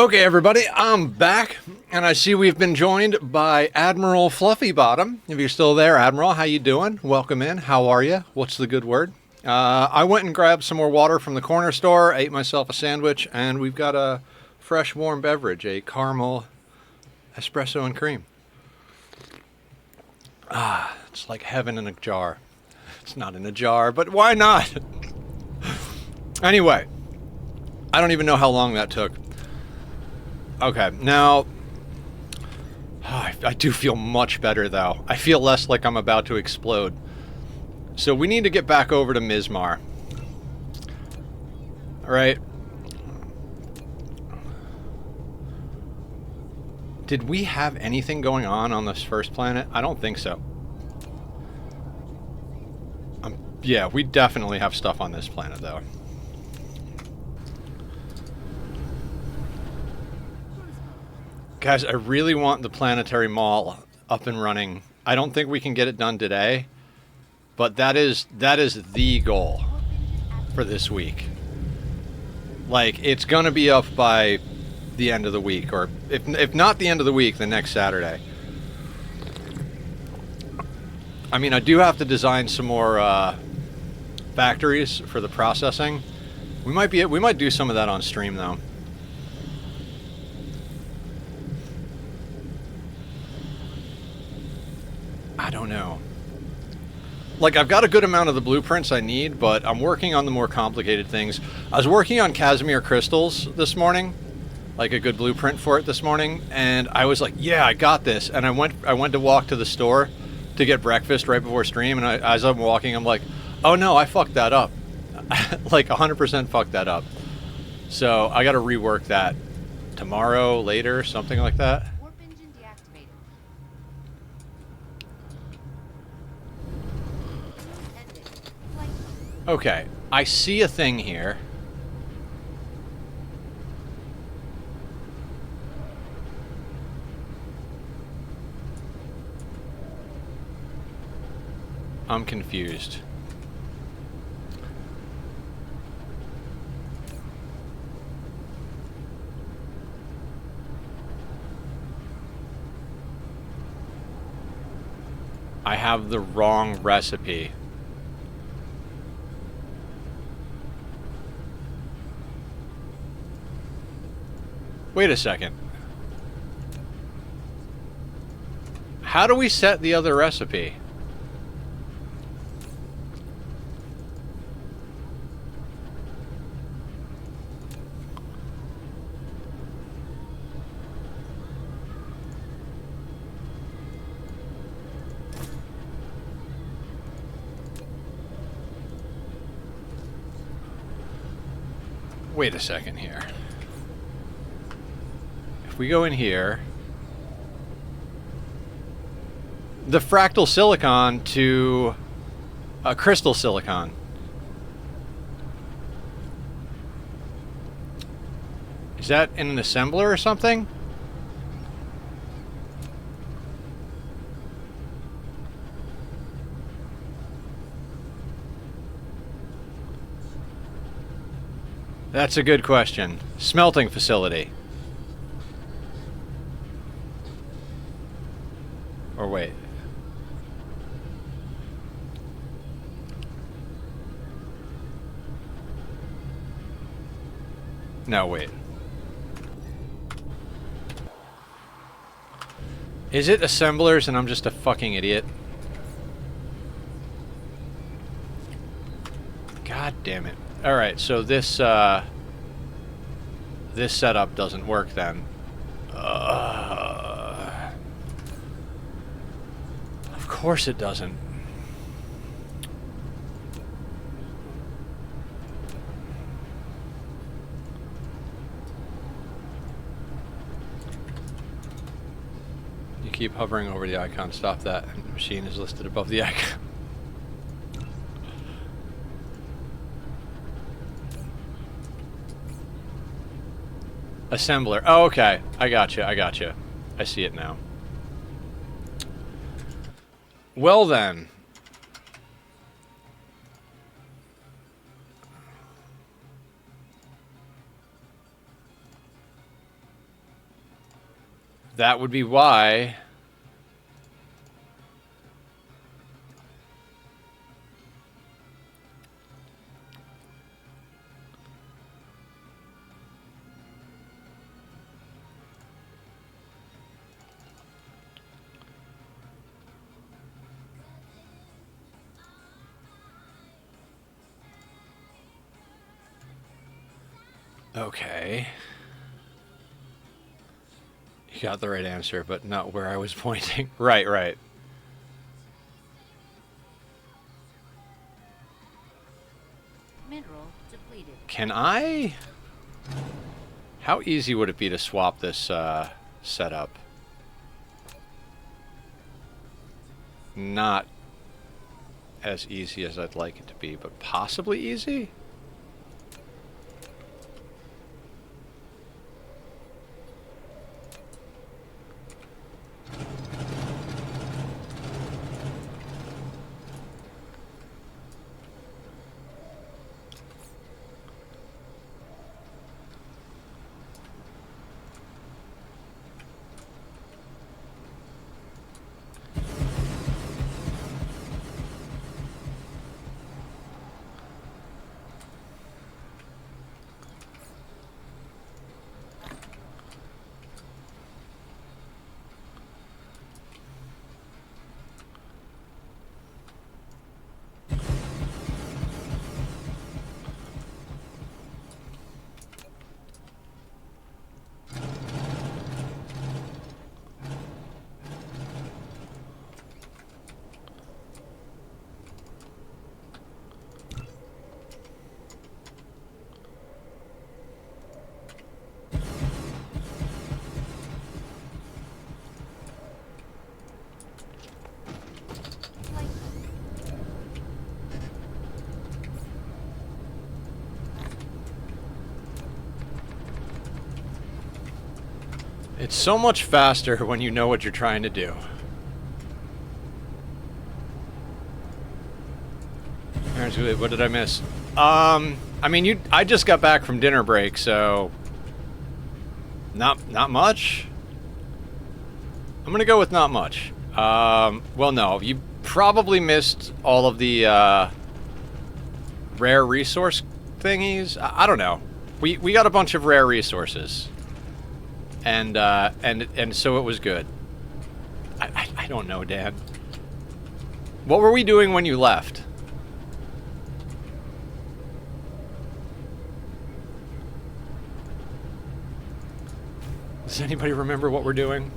Okay, everybody, I'm back, and I see we've been joined by Admiral Fluffy Bottom. If you're still there, Admiral, how you doing? Welcome in. How are you? What's the good word? I went and grabbed some more water from the corner store, ate myself a sandwich, and we've got a fresh, warm beverage, a caramel espresso and cream. Ah, it's like heaven in a jar. It's not in a jar, but why not? Anyway, I don't even know how long that took. Okay, now, I do feel much better, though. I feel less like I'm about to explode. So we need to get back over to Mizmar. Alright. Did we have anything going on this first planet? I don't think so. Yeah, we definitely have stuff on this planet, though. Guys, I really want the planetary mall up and running. I don't think we can get it done today, but that is the goal for this week. Like, it's gonna be up by the end of the week, or if not the end of the week, the next Saturday. I mean, I do have to design some more factories for the processing. We might do some of that on stream, though. I don't know. Like, I've got a good amount of the blueprints I need, but I'm working on the more complicated things. I was working on Casimir crystals this morning, like a good blueprint for it this morning, and I was like, yeah, I got this. And I went to walk to the store to get breakfast right before stream, and as I'm walking, I'm like, oh no, I fucked that up. Like, 100% fucked that up. So I got to rework that tomorrow, later, something like that. Okay, I see a thing here. I'm confused. I have the wrong recipe. Wait a second. How do we set the other recipe? Wait a second here. If we go in here, the fractal silicon to crystal silicon. Is that in an assembler or something? That's a good question. Smelting facility. Or wait. No, wait. Is it assemblers and I'm just a fucking idiot? God damn it. Alright, so this setup doesn't work then. Of course it doesn't. You keep hovering over the icon. Stop that. The machine is listed above the icon. Assembler. Oh, okay. I gotcha. I see it now. Well then. that would be why. Okay. You got the right answer, but not where I was pointing. Right, right. Mineral depleted. Can I? How easy would it be to swap this setup? Not as easy as I'd like it to be, but possibly easy? It's so much faster when you know what you're trying to do. What did I miss? I mean, I just got back from dinner break, so not much. I'm gonna go with not much. Well, no, you probably missed all of the rare resource thingies. I don't know. We got a bunch of rare resources. And so it was good. I don't know, Dan. What were we doing when you left? Does anybody remember what we're doing?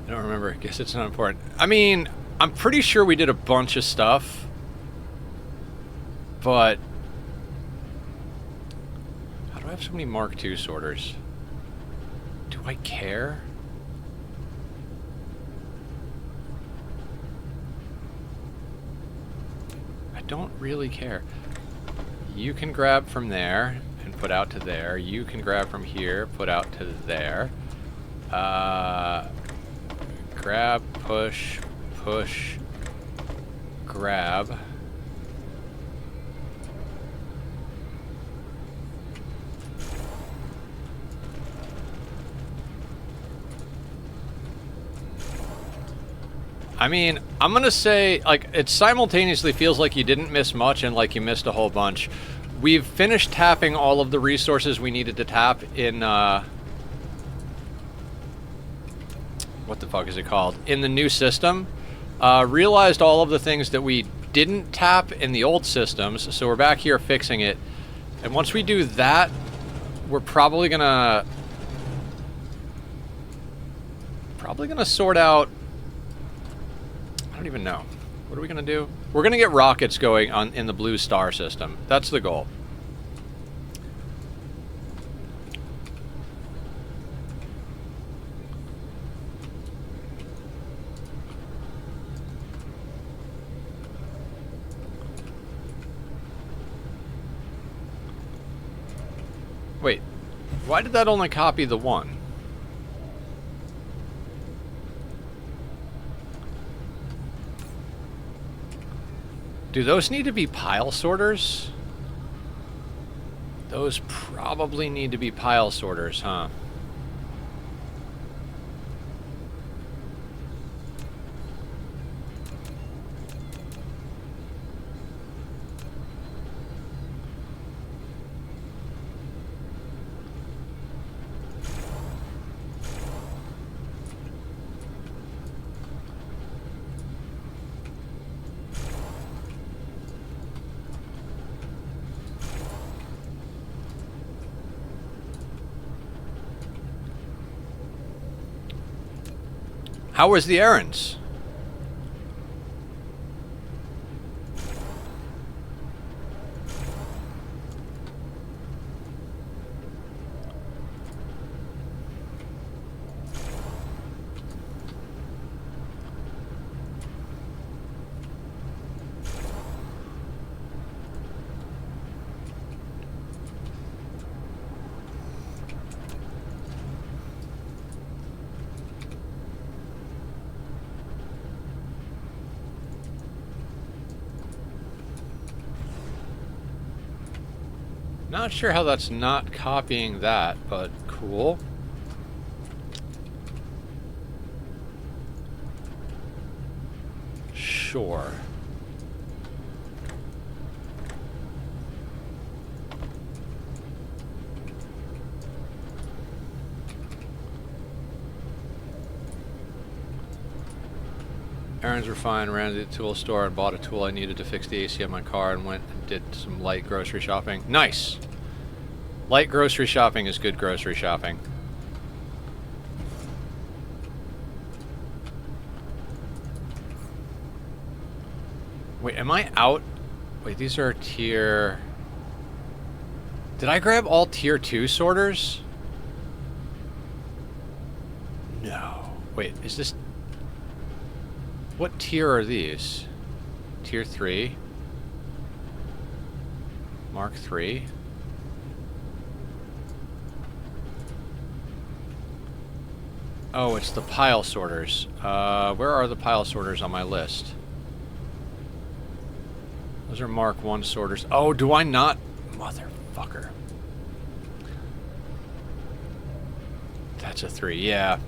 I don't remember. I guess it's not important. I mean, I'm pretty sure we did a bunch of stuff. But how do I have so many Mark II sorters? Do I care? I don't really care. You can grab from there and put out to there. You can grab from here, put out to there. Grab, push, push, grab. I mean, I'm gonna say, like, it simultaneously feels like you didn't miss much and like you missed a whole bunch. We've finished tapping all of the resources we needed to tap in, what the fuck is it called? In the new system. Realized all of the things that we didn't tap in the old systems, so we're back here fixing it. And once we do that, we're probably gonna sort out, I don't even know. What are we gonna do? We're gonna get rockets going on in the blue star system. That's the goal. Wait, why did that only copy the one? Do those need to be pile sorters? Those probably need to be pile sorters, huh? How was the errands? Not sure how that's not copying that, but cool. Sure. Errands were fine. Ran to the tool store and bought a tool I needed to fix the AC on my car and went and did some light grocery shopping. Nice! Light grocery shopping is good grocery shopping. Wait, am I out? Wait, these are tier... Did I grab all tier 2 sorters? No. Wait, is this... What tier are these? Tier 3? Mark 3? Oh, it's the pile sorters. Where are the pile sorters on my list? Those are Mark 1 sorters. Oh, do I not? Motherfucker. That's a 3, yeah.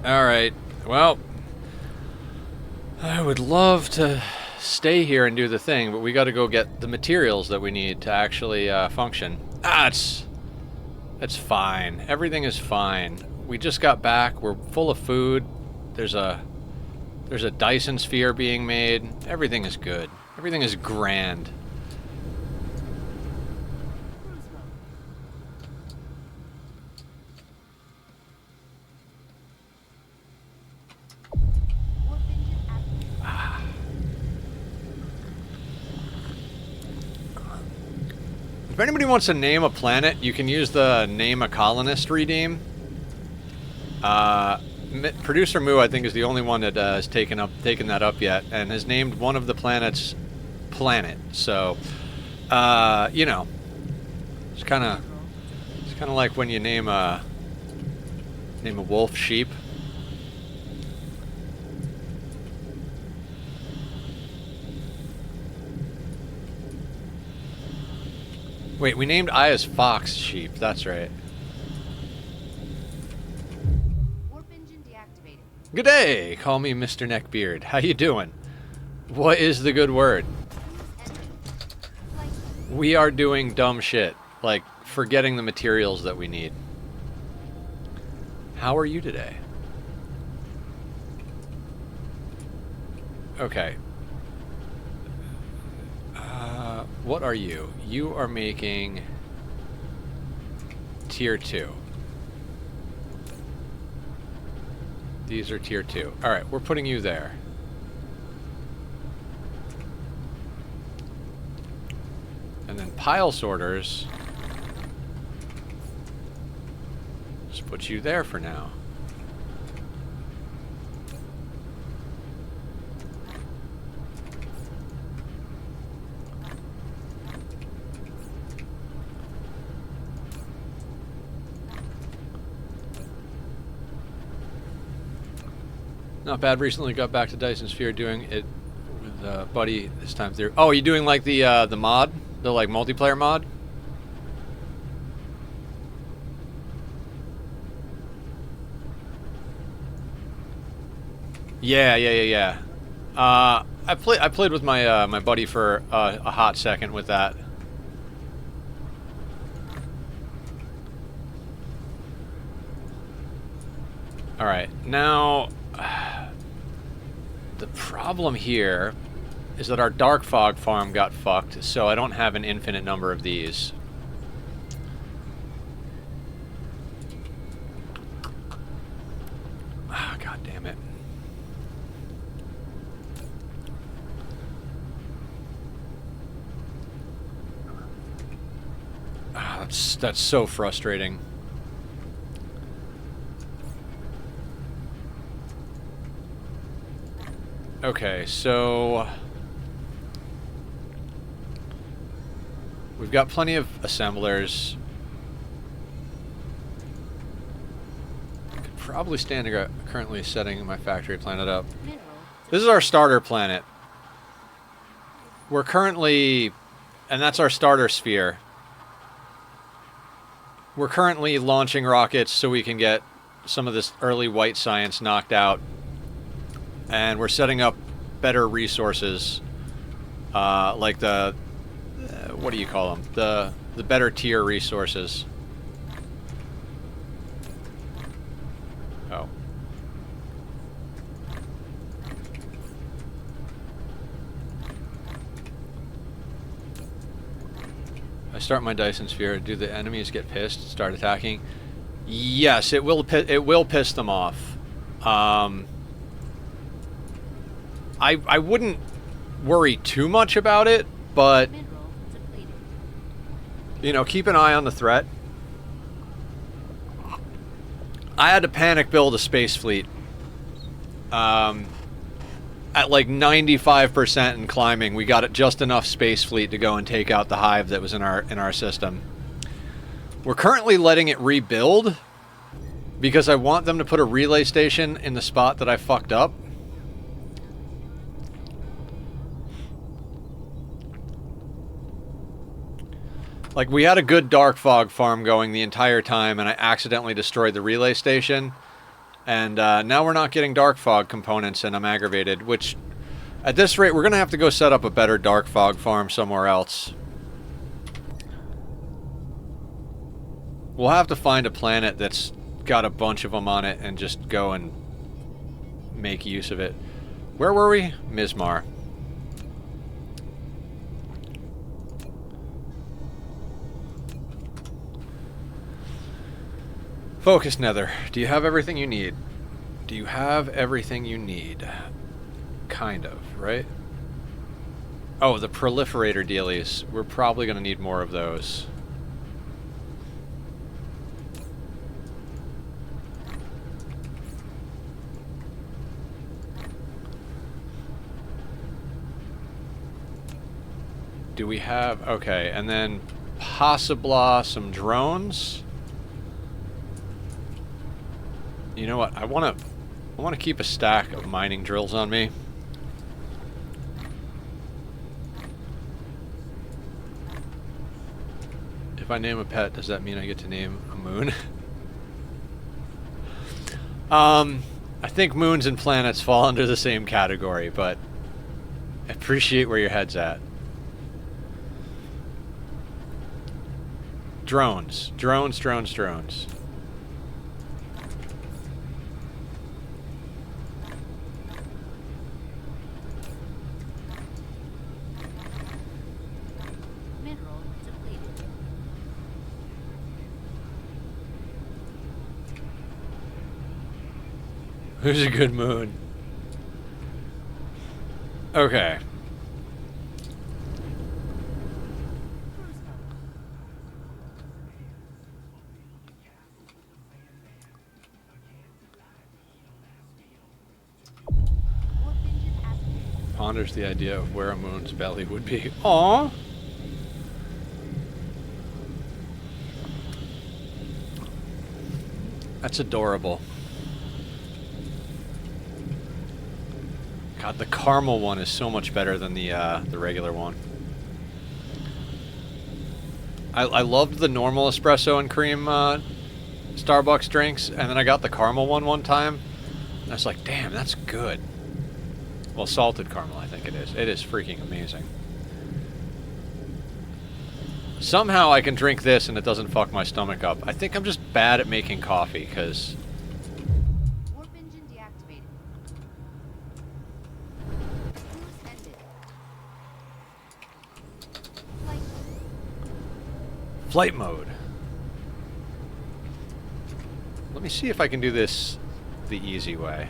Alright, well, I would love to stay here and do the thing, but we gotta go get the materials that we need to actually function. Ah, it's fine. Everything is fine. We just got back. We're full of food. There's a Dyson sphere being made. Everything is good. Everything is grand. If anybody wants to name a planet, you can use the Name a Colonist redeem. Producer Moo, I think, is the only one that has taken that up yet, and has named one of the planets Planet. So, you know, it's kind of like when you name a wolf sheep. Wait, we named Aya's fox sheep. That's right. Warp engine deactivated. Good day. Call me Mr. Neckbeard. How you doing? What is the good word? We are doing dumb shit, like forgetting the materials that we need. How are you today? Okay. What are you? You are making tier 2. These are tier 2. Alright, we're putting you there. And then pile sorters. Just put you there for now. Not bad. Recently got back to Dyson Sphere doing it with Buddy this time through. Oh, are you doing like the mod? The like multiplayer mod? Yeah. I played with my my buddy for a hot second with that. All right, now the problem here is that our dark fog farm got fucked, so I don't have an infinite number of these. Ah, God damn it. Ah, that's so frustrating. Okay, so we've got plenty of assemblers. Could probably stand currently setting my factory planet up. This is our starter planet. We're currently, and that's our starter sphere. We're currently launching rockets so we can get some of this early white science knocked out. And we're setting up better resources, like the, what do you call them? The better tier resources. Oh. I start my Dyson Sphere. Do the enemies get pissed? Start attacking? Yes, it will piss them off. I wouldn't worry too much about it, but, you know, keep an eye on the threat. I had to panic build a space fleet at like 95% and climbing. We got it just enough space fleet to go and take out the hive that was in our system. We're currently letting it rebuild because I want them to put a relay station in the spot that I fucked up. Like, we had a good dark fog farm going the entire time, and I accidentally destroyed the relay station. And now we're not getting dark fog components, and I'm aggravated, which, at this rate, we're going to have to go set up a better dark fog farm somewhere else. We'll have to find a planet that's got a bunch of them on it and just go and make use of it. Where were we? Mizmar. Focus Nether. Do you have everything you need? Do you have everything you need? Kind of, right? Oh, the proliferator dealies. We're probably going to need more of those. Do we have... Okay, and then possibly some drones. You know what? I want to keep a stack of mining drills on me. If I name a pet, does that mean I get to name a moon? I think moons and planets fall under the same category, but I appreciate where your head's at. Drones. Drones. Who's a good moon? Okay. Ponders the idea of where a moon's belly would be. Aww. That's adorable. God, the caramel one is so much better than the regular one. I loved the normal espresso and cream Starbucks drinks, and then I got the caramel one time, and I was like, damn, that's good. Well, salted caramel, I think it is. It is freaking amazing. Somehow I can drink this and it doesn't fuck my stomach up. I think I'm just bad at making coffee, because... Warp engine deactivated. Cruise ended. Flight. Flight mode. Let me see if I can do this the easy way.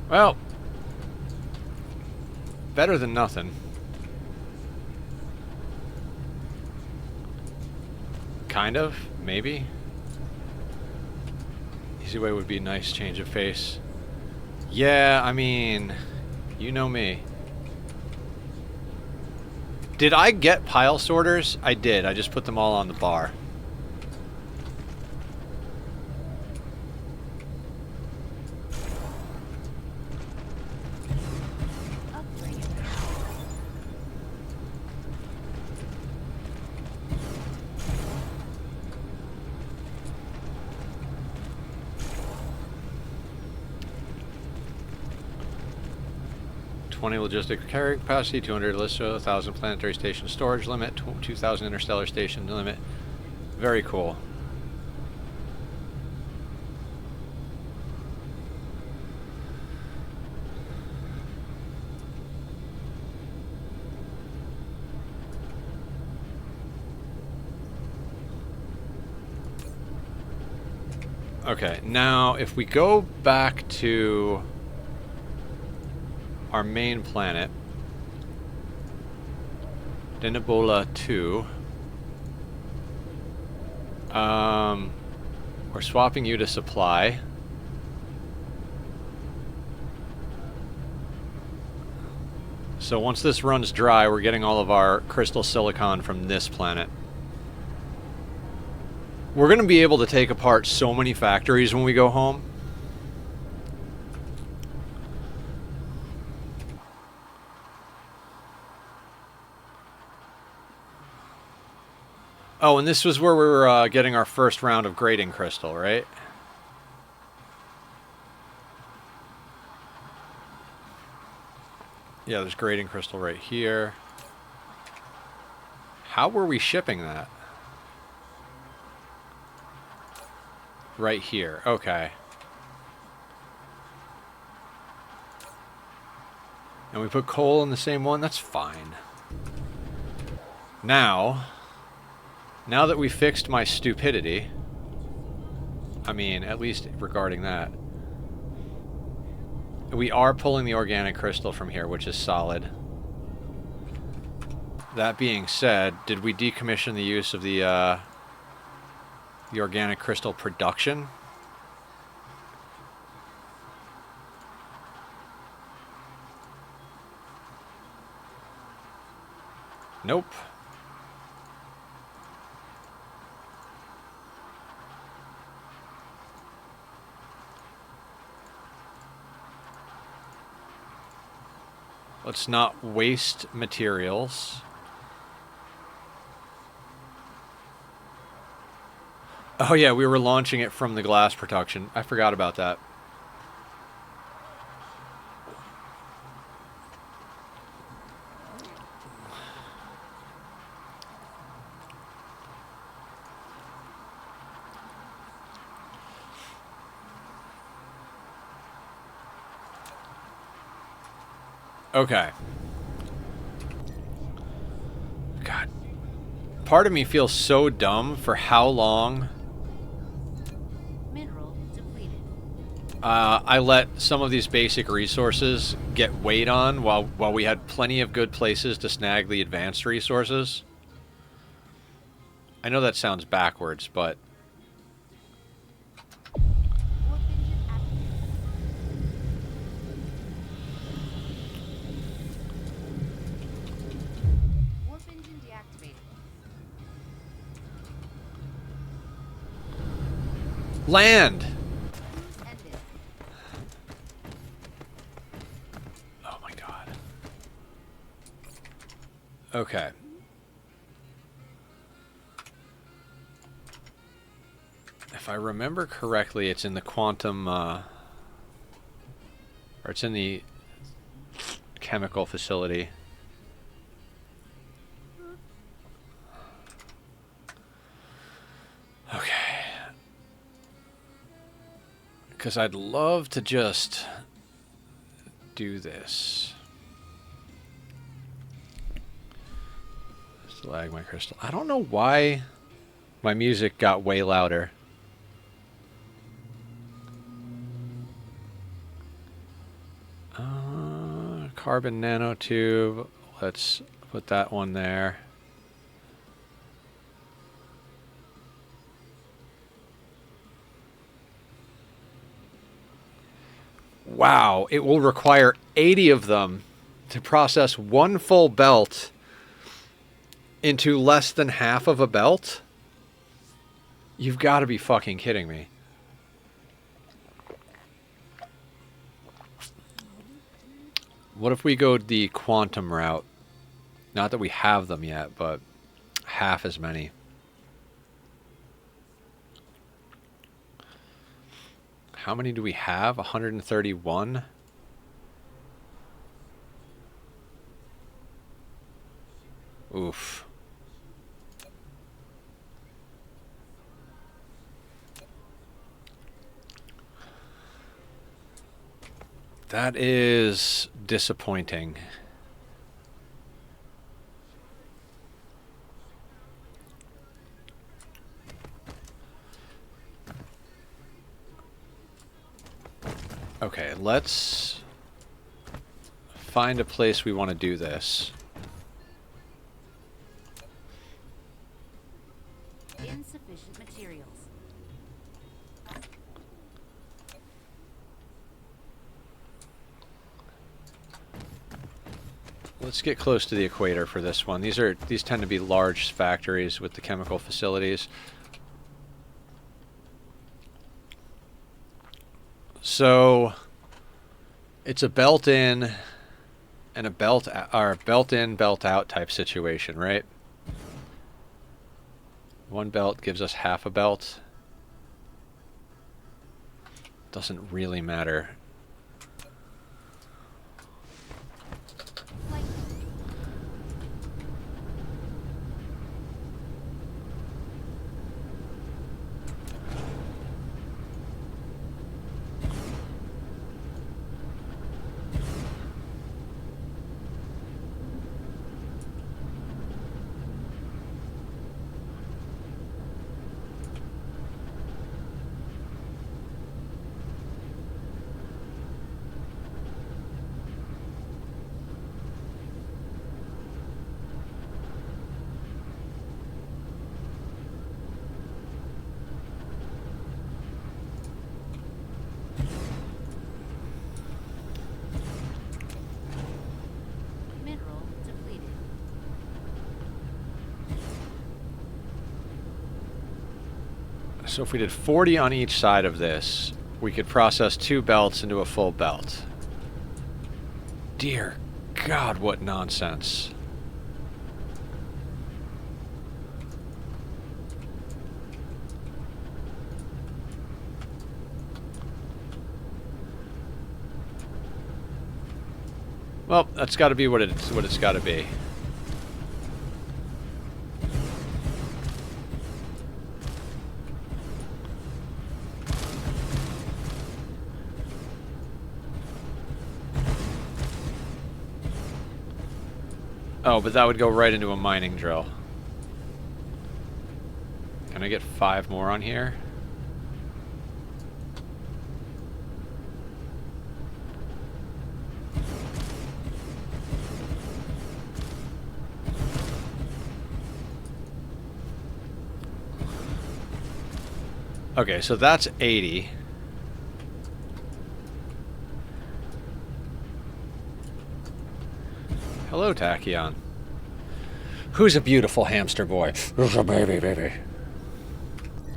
Well, better than nothing. Kind of, maybe. Easy way would be a nice change of pace. Yeah, I mean, you know me. Did I get pile sorters? I did. I just put them all on the bar. Upgrade. 20 logistic carrier capacity, 200 Listo, 1,000 planetary station storage limit, 2,000 interstellar station limit. Very cool. Okay, now if we go back to our main planet, Mendibles 2, we're swapping you to supply. So once this runs dry, we're getting all of our crystal silicon from this planet. We're going to be able to take apart so many factories when we go home. Oh, and this was where we were getting our first round of grading crystal, right? Yeah, there's grading crystal right here. How were we shipping that? Right here, okay. And we put coal in the same one, that's fine. Now that we fixed my stupidity, I mean, at least regarding that, we are pulling the organic crystal from here, which is solid. That being said, did we decommission the use of the organic crystal production? Nope. Let's not waste materials. Oh yeah, we were launching it from the glass production. I forgot about that. Okay. God. Part of me feels so dumb for how long... Mineral depleted. I let some of these basic resources get weighed on while we had plenty of good places to snag the advanced resources. I know that sounds backwards, but Warp engine activated. Warp engine deactivated. land! Cruise ended. Oh my god. Okay. If I remember correctly, it's in the quantum, or it's in the chemical facility. Okay. Because I'd love to just do this. Slag my crystal. I don't know why my music got way louder. Carbon nanotube. Let's put that one there. Wow, it will require 80 of them to process one full belt into less than half of a belt? You've got to be fucking kidding me. What if we go the quantum route? Not that we have them yet, but half as many. How many do we have? 131? Oof. That is disappointing. Okay, let's find a place we want to do this. Insufficient materials. Let's get close to the equator for this one. These tend to be large factories with the chemical facilities. So it's a belt in and a belt in, belt out type situation, right? One belt gives us half a belt. Doesn't really matter. Flight. Mineral depleted. So if we did 40 on each side of this, we could process 2 belts into a full belt. Dear God, what nonsense. Well, that's got to be what it's got to be. Oh, but that would go right into a mining drill. Can I get 5 more on here? Okay, so that's 80. Hello, Tachyon. Who's a beautiful hamster boy? Who's a baby?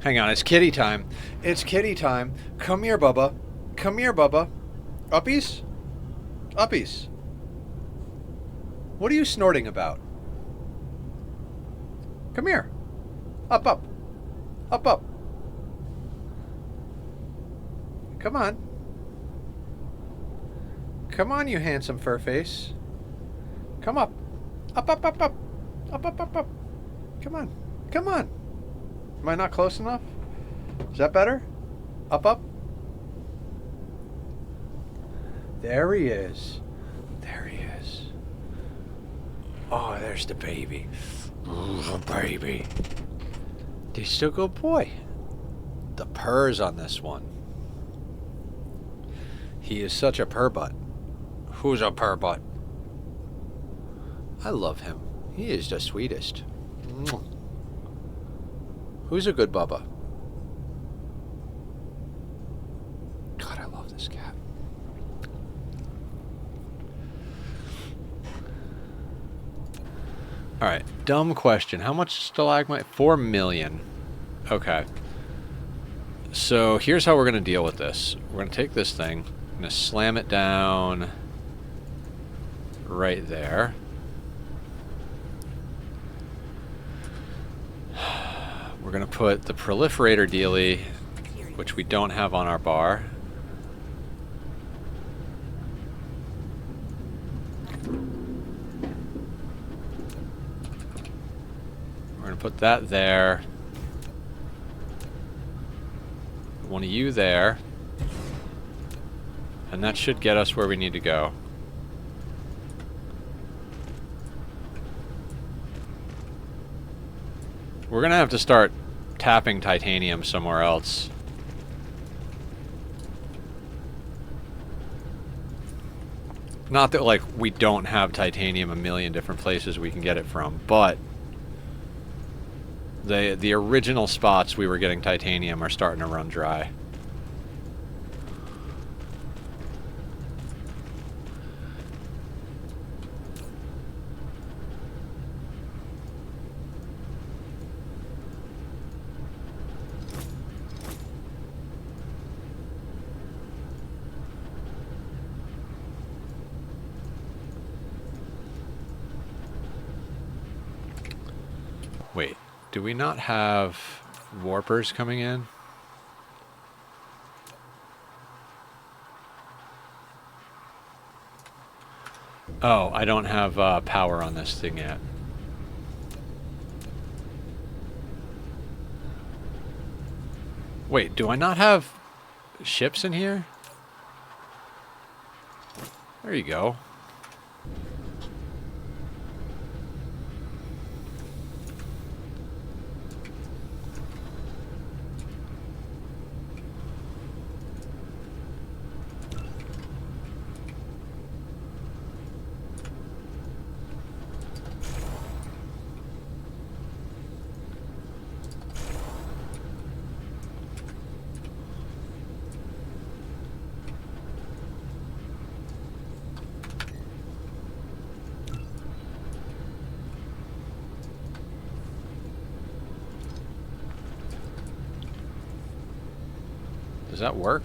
Hang on, it's kitty time. It's kitty time. Come here, Bubba. Come here, Bubba. Uppies? Uppies. What are you snorting about? Come here. Up, up. Up, up. Come on. Come on, you handsome fur face. Come up. Up, up, up, up. Up, up, up, up. Come on. Come on. Am I not close enough? Is that better? Up, up. There he is. There he is. Oh, there's the baby. Ooh, baby. He's still a good boy. The purrs on this one. He is such a purr butt. Who's a purr butt? I love him. He is the sweetest. Mwah. Who's a good Bubba? God, I love this cat. Alright, dumb question. How much stalagmite? 4 million. Okay. So here's how we're going to deal with this. We're going to take this thing. I'm going to slam it down right there. We're going to put the proliferator dealie, which we don't have on our bar. We're going to put that there. One of you there. And that should get us where we need to go. We're going to have to start tapping titanium somewhere else. Not that, like, we don't have titanium a million different places we can get it from, but the original spots we were getting titanium are starting to run dry. Wait, do we not have warpers coming in? Oh, I don't have power on this thing yet. Wait, do I not have ships in here? There you go. Does that work?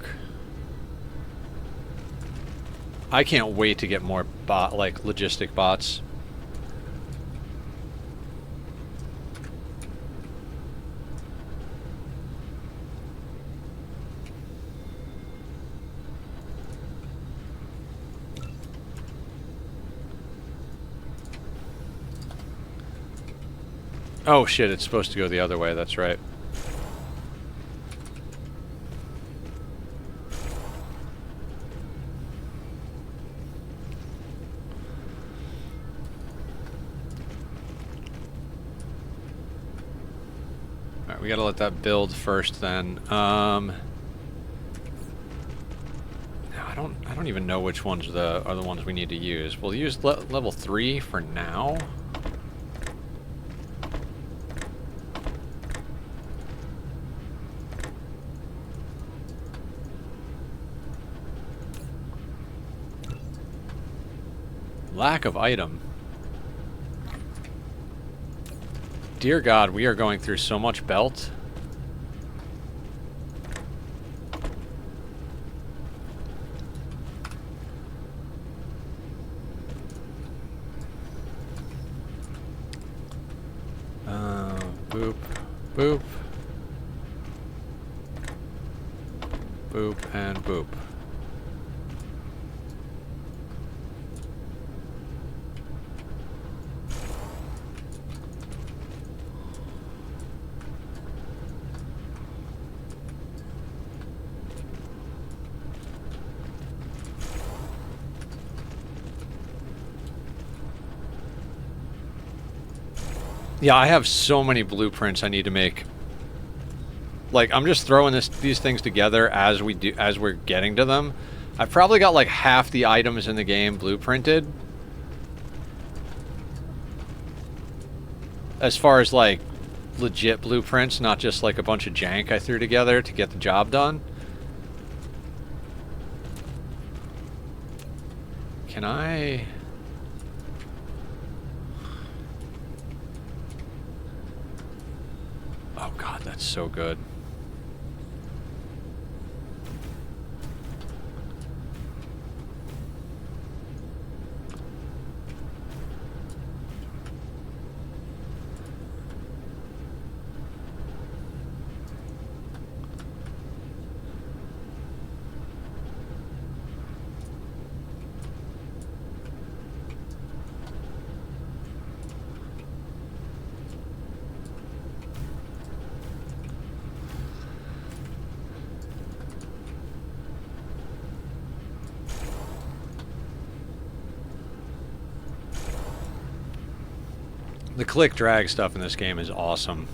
I can't wait to get more logistic bots. Oh shit, it's supposed to go the other way, that's right. Alright, we gotta let that build first then. No, I don't even know which ones are the ones we need to use. We'll use level 3 for now. Lack of item. Dear God, we are going through so much belt. Boop, boop. Boop and boop. Yeah, I have so many blueprints I need to make. Like, I'm just throwing these things together as we're getting to them. I've probably got like half the items in the game blueprinted. As far as like legit blueprints, not just like a bunch of jank I threw together to get the job done. Can I... Oh God, that's so good. The click drag stuff in this game is awesome.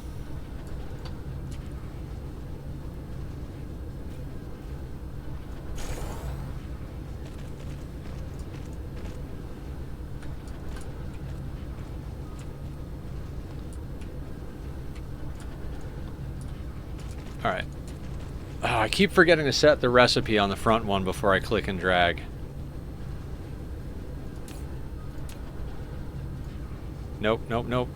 Alright. Oh, I keep forgetting to set the recipe on the front one before I click and drag. Nope, nope, nope.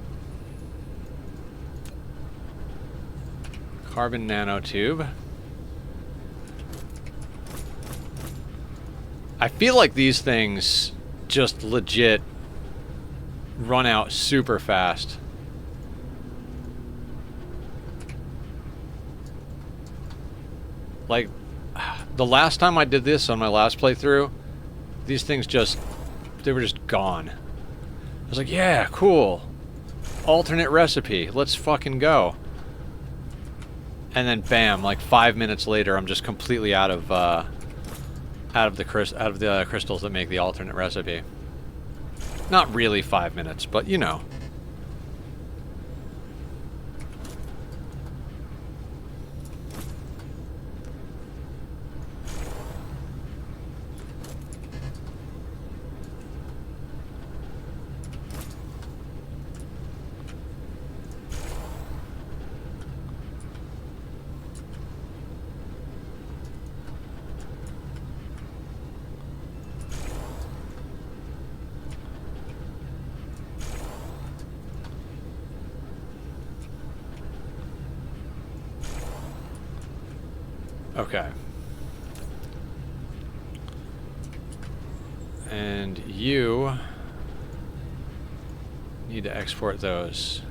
Carbon nanotube. I feel like these things just legit run out super fast. Like, the last time I did this on my last playthrough, these things they were just gone. I was like, yeah, cool. Alternate recipe. Let's fucking go. And then bam, like 5 minutes later, I'm just completely out of the crystals that make the alternate recipe. Not really 5 minutes, but you know. Okay. And you need to export those.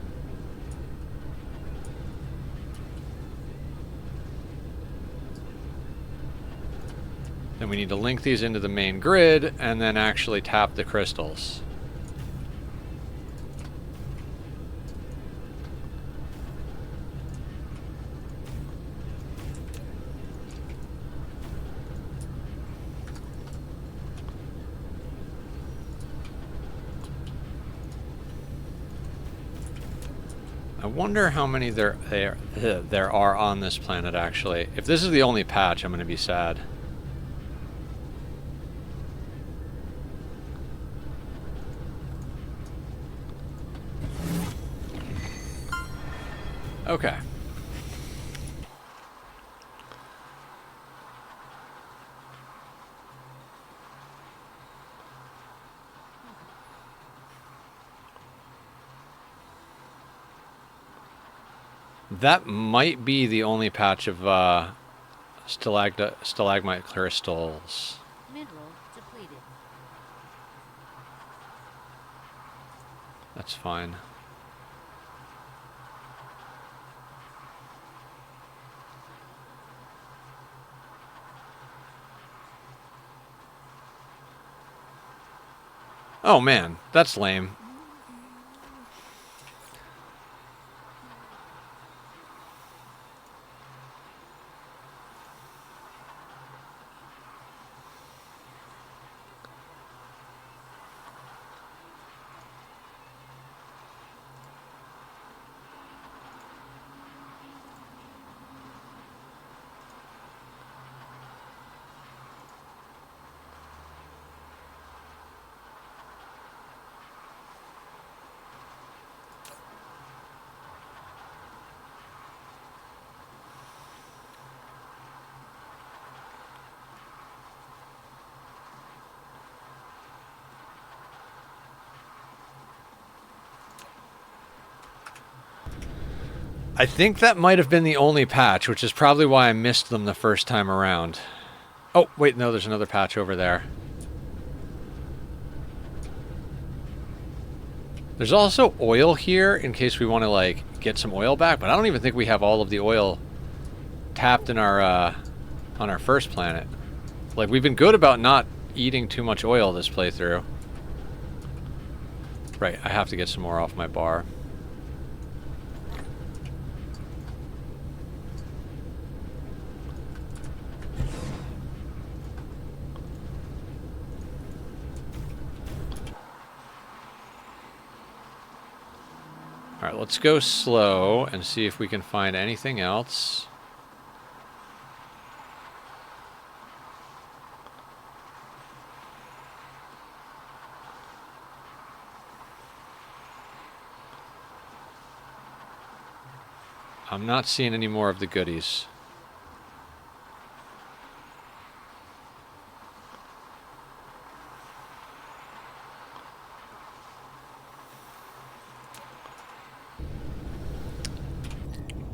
Then we need to link these into the main grid and then actually tap the crystals. I wonder how many there are on this planet, actually. If this is the only patch, I'm going to be sad. Okay. That might be the only patch of stalagmite crystals. Mineral depleted. That's fine. Oh man, that's lame. I think that might have been the only patch, which is probably why I missed them the first time around. Oh, wait, no, there's another patch over there. There's also oil here in case we want to, like, get some oil back, but I don't even think we have all of the oil tapped in our, on our first planet. Like, we've been good about not eating too much oil this playthrough. Right, I have to get some more off my bar. Alright, let's go slow and see if we can find anything else. I'm not seeing any more of the goodies.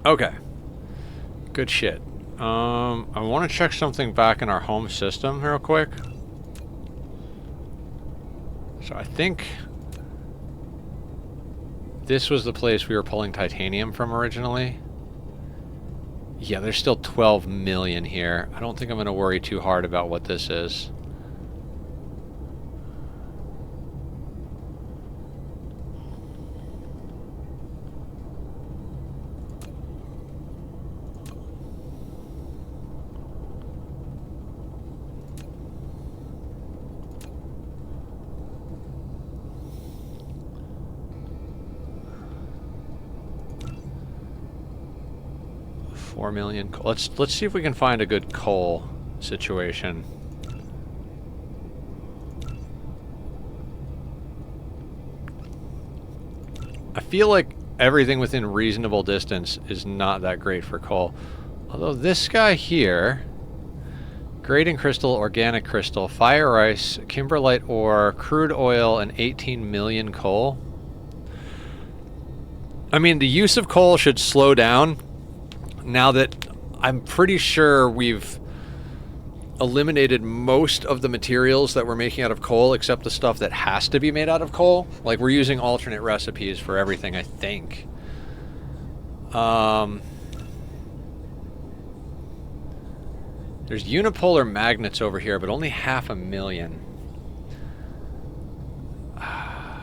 Okay. Good shit. I want to check something back in our home system real quick. So I think this was the place we were pulling titanium from originally. Yeah, there's still 12 million here. I don't think I'm going to worry too hard about what this is. Let's see if we can find a good coal situation. I feel like everything within reasonable distance is not that great for coal. Although this guy here, grading crystal, organic crystal, fire ice, kimberlite ore, crude oil, and 18 million coal. I mean, the use of coal should slow down now that I'm pretty sure we've eliminated most of the materials that we're making out of coal, except the stuff that has to be made out of coal. Like, we're using alternate recipes for everything, I think. There's unipolar magnets over here, but only 500,000. I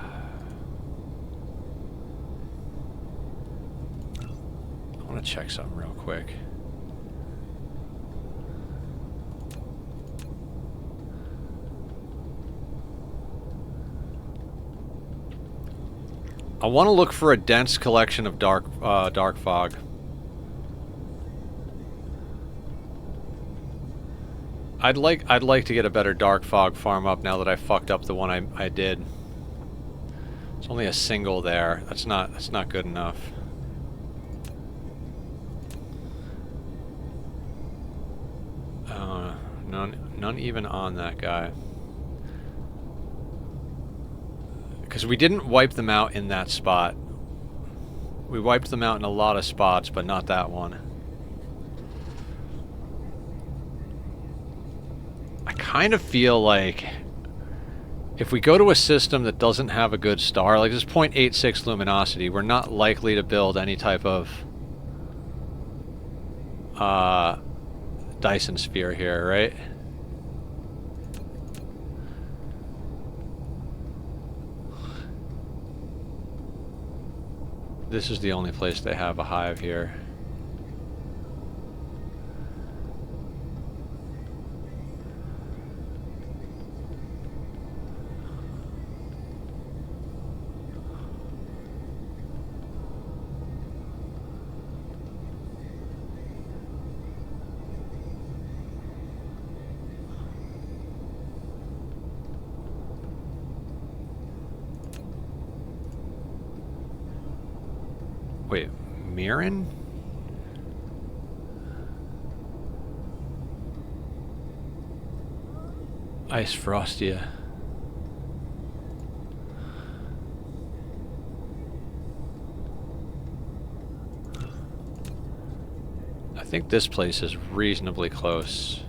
want to check something real quick. I want to look for a dense collection of dark fog. I'd like to get a better dark fog farm up now that I fucked up the one I did. It's only a single there. That's not good enough. None even on that guy. Because we didn't wipe them out in that spot. We wiped them out in a lot of spots, but not that one. I kind of feel like if we go to a system that doesn't have a good star, like this 0.86 luminosity, we're not likely to build any type of Dyson sphere here, right? This is the only place they have a hive here. Wait, Mirren? Ice Frostia. I think this place is reasonably close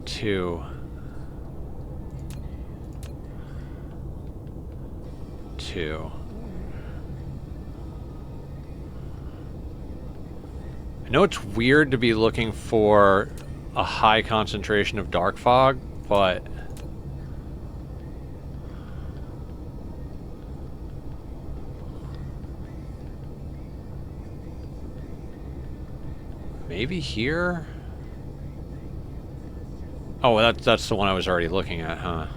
to I know it's weird to be looking for a high concentration of dark fog, but maybe here? Oh, that's the one I was already looking at, huh?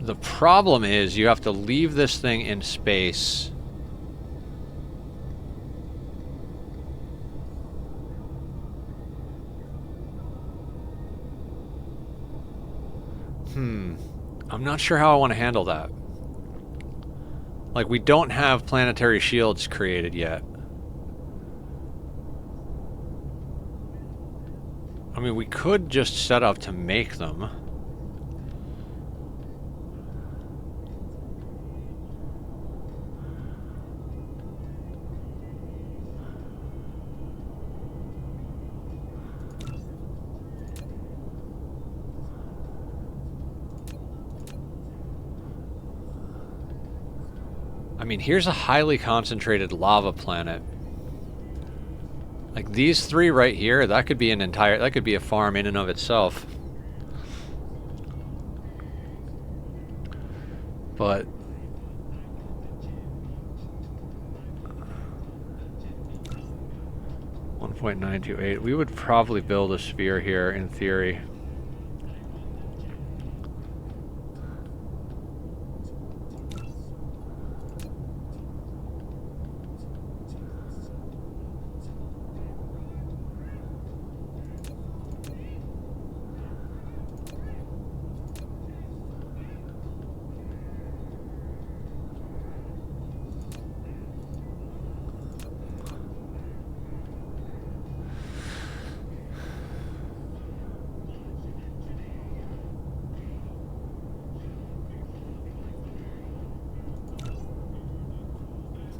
The problem is you have to leave this thing in space. I'm not sure how I want to handle that. Like, we don't have planetary shields created yet. I mean, we could just set up to make them. I mean, here's a highly concentrated lava planet. Like these three right here, that could be an entire, that could be a farm in and of itself. But .928, we would probably build a sphere here in theory.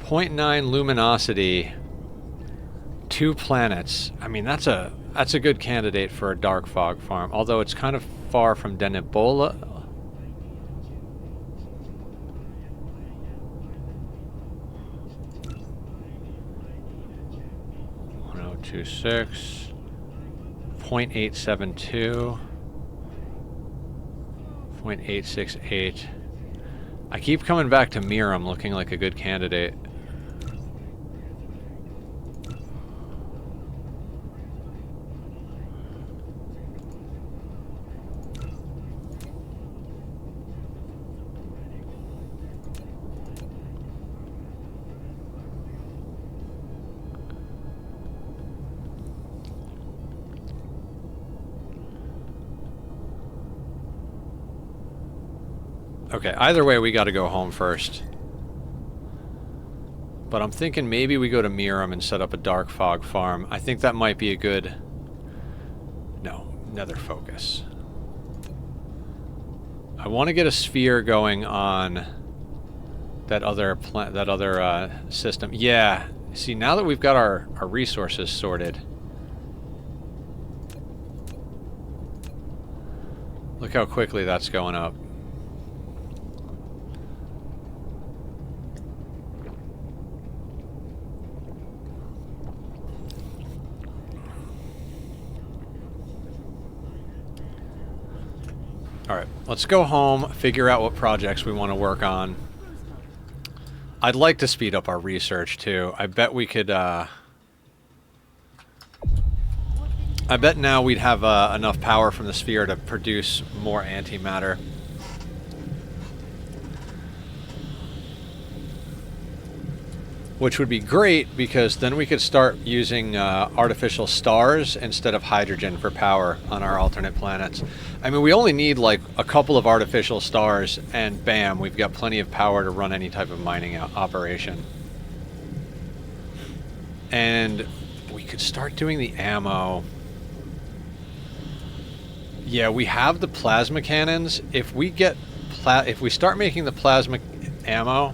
.9 luminosity, 2 planets. I mean, that's a good candidate for a dark fog farm, although it's kind of far from Denibola. 1026, 0.872, 0.868. I keep coming back to Miram looking like a good candidate. Okay, either way, we gotta go home first. But I'm thinking maybe we go to Miram and set up a dark fog farm. I think that might be a good... No, nether focus. I want to get a sphere going on that other system. Yeah. See, now that we've got our resources sorted. Look how quickly that's going up. Alright, let's go home, figure out what projects we want to work on. Cruise mode. I'd like to speed up our research, too. I bet we could, Warp engine I bet now we'd have enough power from the sphere to produce more antimatter. Which would be great, because then we could start using artificial stars instead of hydrogen for power on our alternate planets. I mean, we only need like a couple of artificial stars, and bam, we've got plenty of power to run any type of mining operation. And we could start doing the ammo. Yeah, we have the plasma cannons. If we get if we start making the plasma ammo,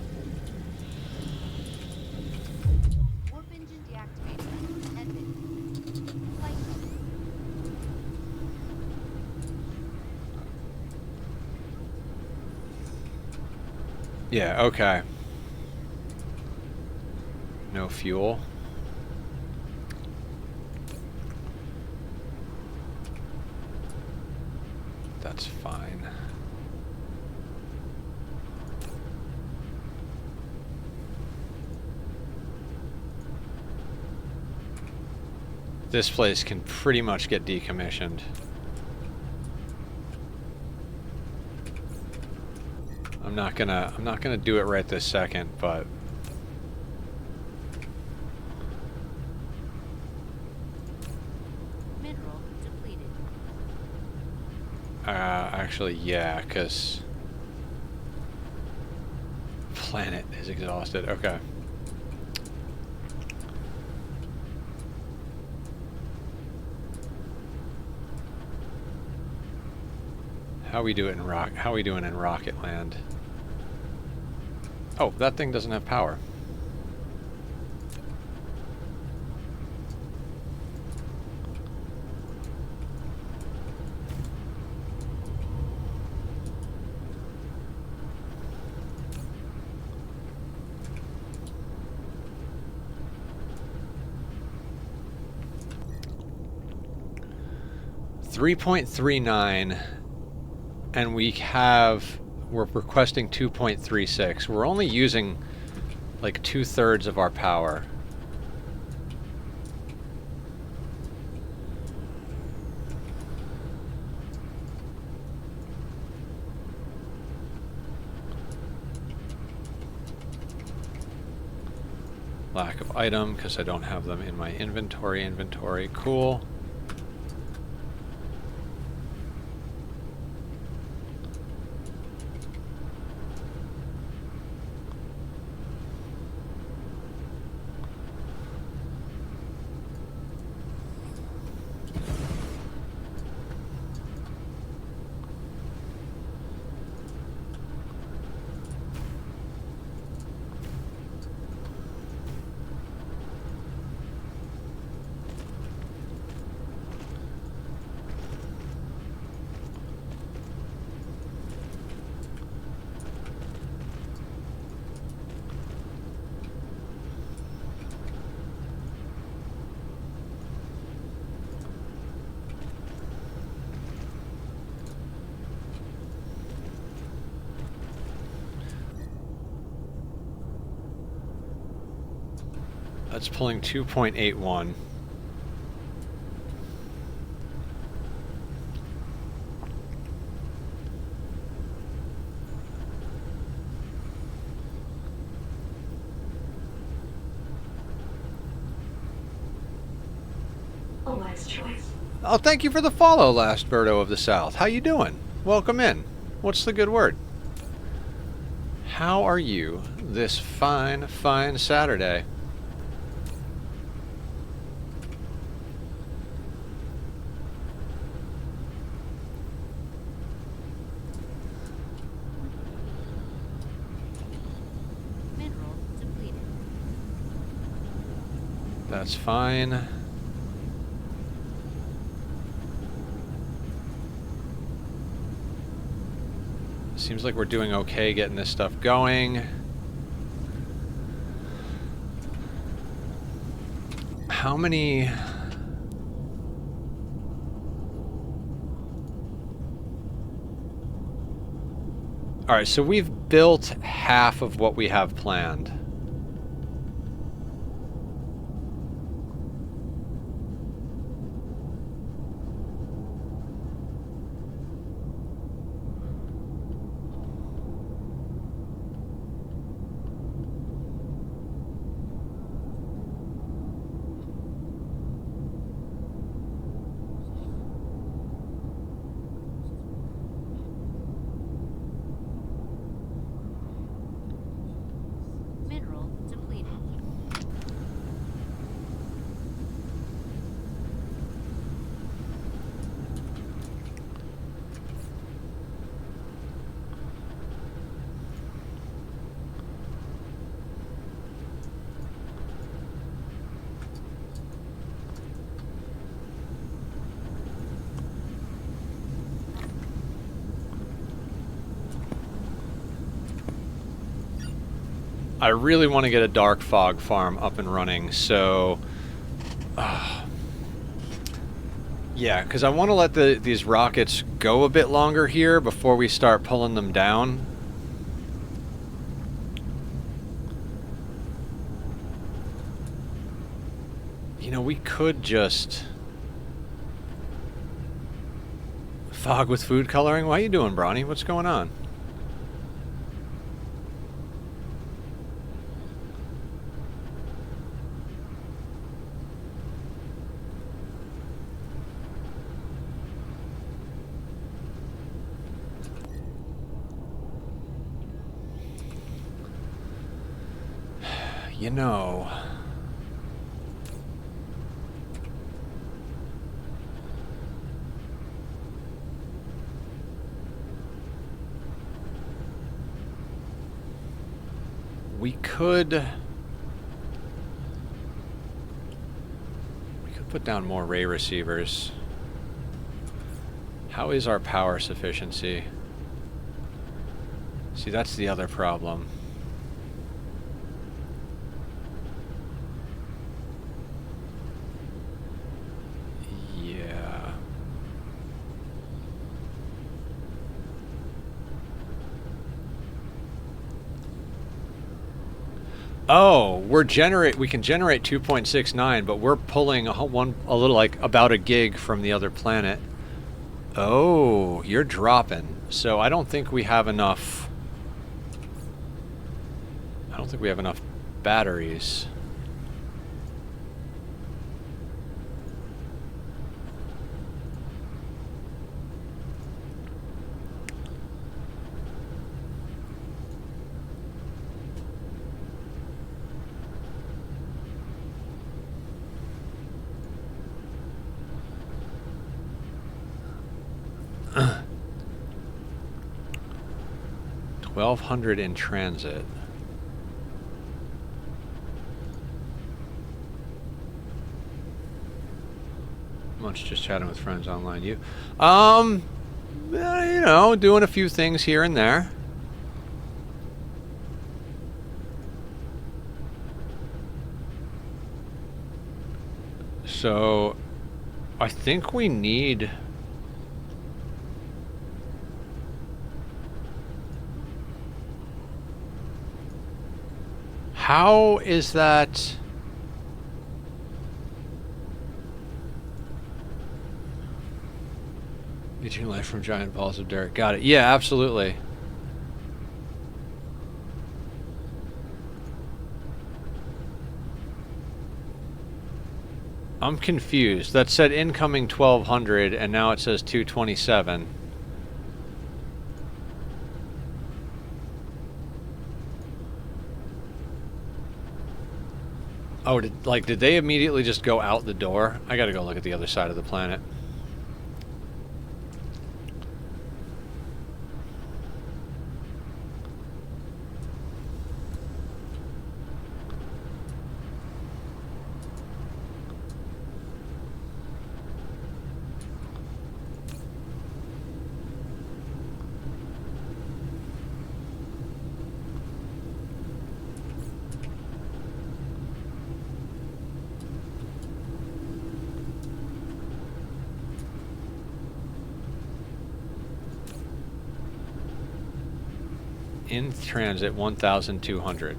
warp engine deactivated. Ended. Flight mode. yeah, okay. No fuel. That's fine. This place can pretty much get decommissioned. I'm not gonna do it right this second, but Mineral depleted. actually, yeah, because planet is exhausted. Okay. How we doing in Rocket Land? Oh, that thing doesn't have power. $3.39, and we're requesting 2.36. We're only using like 2/3 of our power. Lack of item because I don't have them in my inventory. Cool. That's pulling 2.81. A wise choice. Oh, thank you for the follow, Last Birdo of the South. How you doing? Welcome in. What's the good word? how are you this fine, fine Saturday? Mineral depleted. That's fine. Seems like we're doing okay getting this stuff going. How many... Alright, so we've built half of what we have planned. Mineral depleted. I really want to get a dark fog farm up and running, so... yeah, because I want to let these rockets go a bit longer here before we start pulling them down. You know, we could just... fog with food coloring? Why are you doing, Bronny? What's going on? You know... we could put down more ray receivers. How is our power sufficiency? See, that's the other problem. Yeah. Oh, we can generate 2.69, but we're pulling a little, like, about a gig from the other planet. Oh, you're dropping. So I don't think we have enough. I don't think we have enough batteries. $1,200 in transit. Much just chatting with friends online. You know, doing a few things here and there. So I think we need... How is that? Eating life from giant balls of dirt. Got it. Yeah, absolutely. I'm confused. That said incoming 1200 and now it says 227. Oh, did they immediately just go out the door? I gotta go look at the other side of the planet. In transit, 1,200.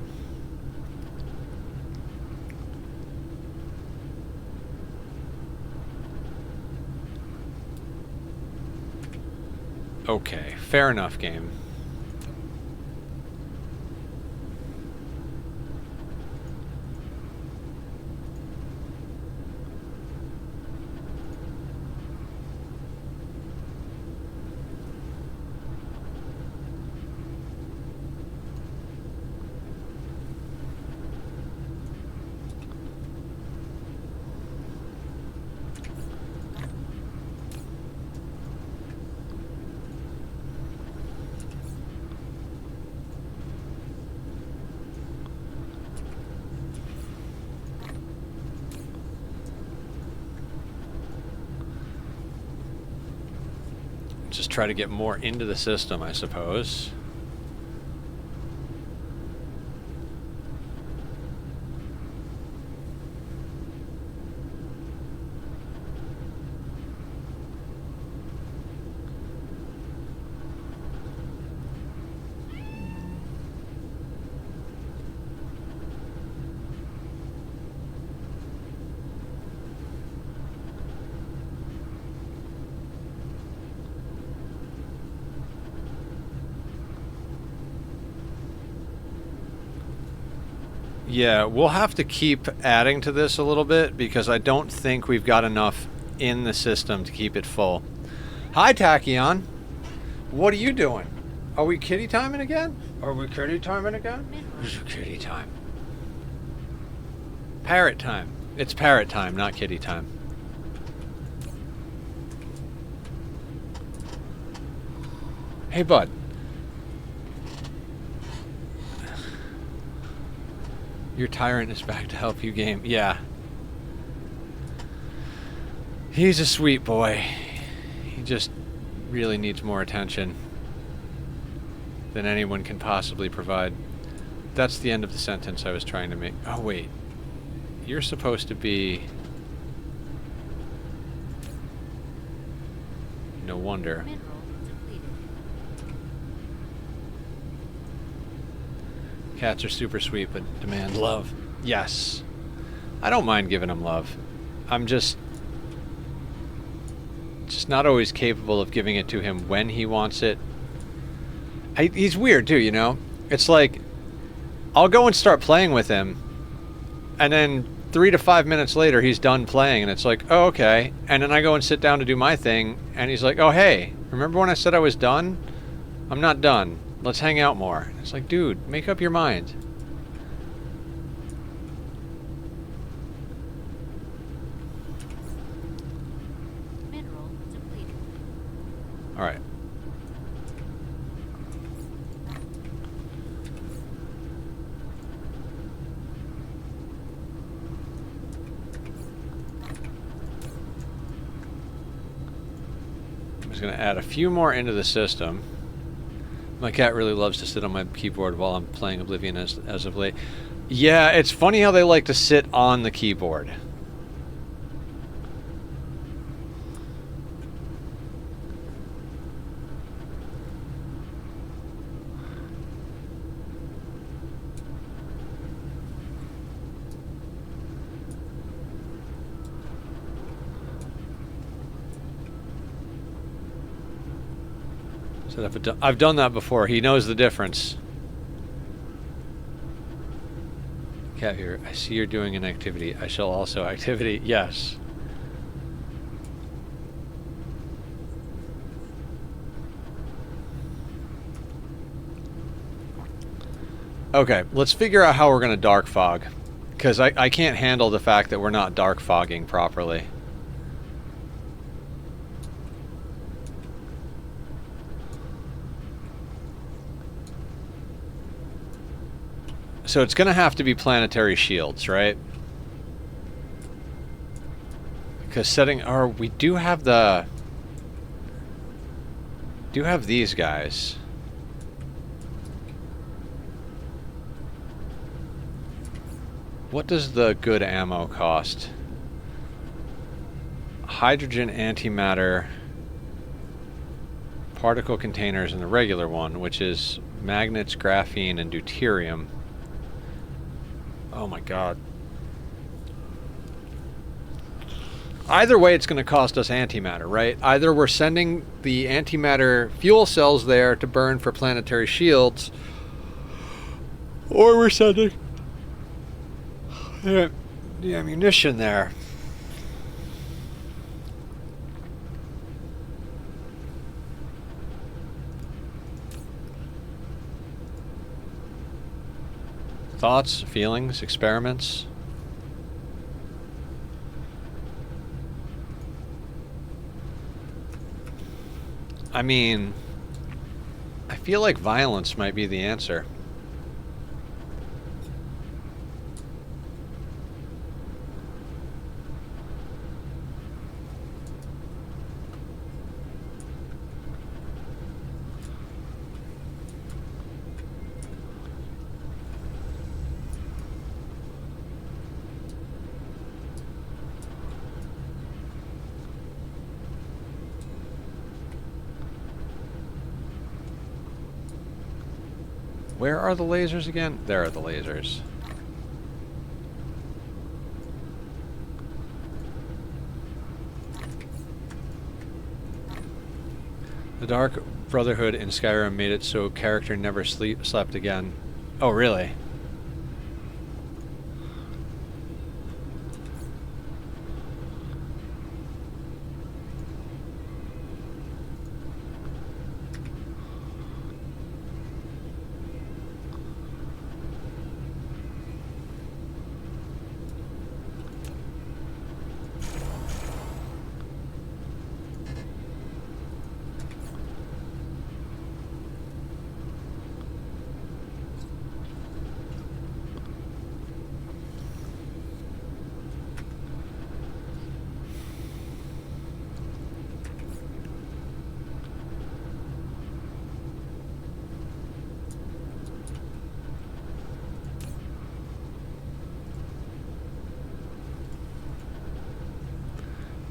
Okay, fair enough, game. Just try to get more into the system, I suppose. Yeah, we'll have to keep adding to this a little bit because I don't think we've got enough in the system to keep it full. Hi, Tachyon. What are you doing? Are we kitty timing again? Are we kitty timing again? It's kitty time. Parrot time. It's parrot time, not kitty time. Hey, bud. Your tyrant is back to help you game. Yeah. He's a sweet boy. He just really needs more attention than anyone can possibly provide. That's the end of the sentence I was trying to make. Oh, wait. You're supposed to be... No wonder. Mineral depleted. Cats are super sweet, but demand love. Yes. I don't mind giving him love. I'm just not always capable of giving it to him when he wants it. He's weird too, you know? It's like, I'll go and start playing with him, and then 3 to 5 minutes later, he's done playing, and it's like, oh, okay. And then I go and sit down to do my thing, and he's like, oh, hey, remember when I said I was done? I'm not done. Let's hang out more. It's like, dude, make up your mind. Mineral depleted. All right. I'm just going to add a few more into the system. My cat really loves to sit on my keyboard while I'm playing Oblivion as of late. Yeah, it's funny how they like to sit on the keyboard. So I've done that before. He knows the difference. Cat here. I see you're doing an activity. I shall also activity. Yes. Okay, let's figure out how we're going to dark fog. Because I can't handle the fact that we're not dark fogging properly. So it's going to have to be planetary shields, right? Because setting... Or we do have the... Do have these guys. What does the good ammo cost? Hydrogen antimatter particle containers in the regular one, which is magnets, graphene, and deuterium. Oh my god. Either way, it's going to cost us antimatter, right? Either we're sending the antimatter fuel cells there to burn for planetary shields, or we're sending the ammunition there. Thoughts, feelings, experiments? I mean, I feel like violence might be the answer. Where are the lasers again? There are the lasers. The Dark Brotherhood in Skyrim made it so character never slept again. Oh, really?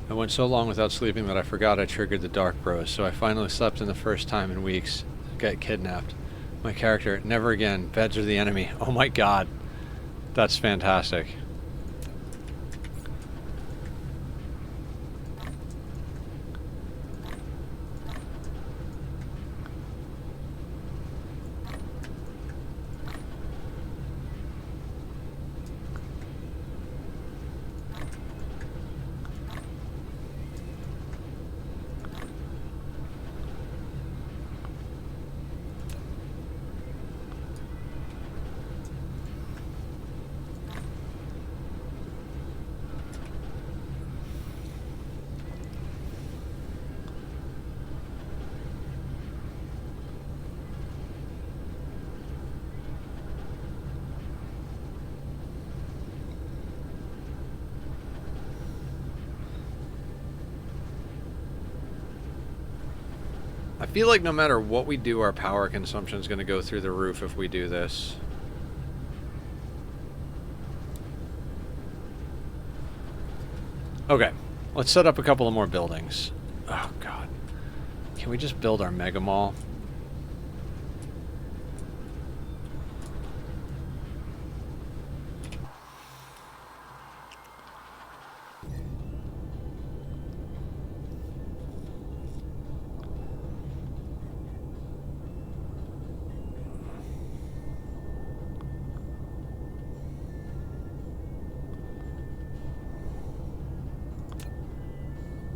I went so long without sleeping that I forgot I triggered the Dark Bros, so I finally slept in the first time in weeks. Get kidnapped. My character, never again. Beds are the enemy. Oh my god. That's fantastic. I feel like no matter what we do, our power consumption is going to go through the roof if we do this. Okay, let's set up a couple of more buildings. Oh god. Can we just build our mega mall?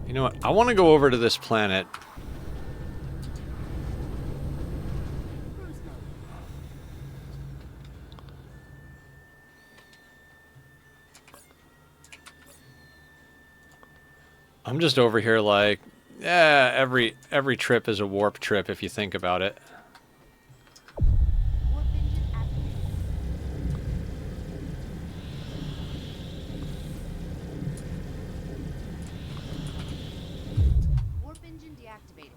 You know what? I want to go over to this planet. I'm just over here like, yeah, every trip is a warp trip if you think about it. Warp engine activated. Warp engine deactivated.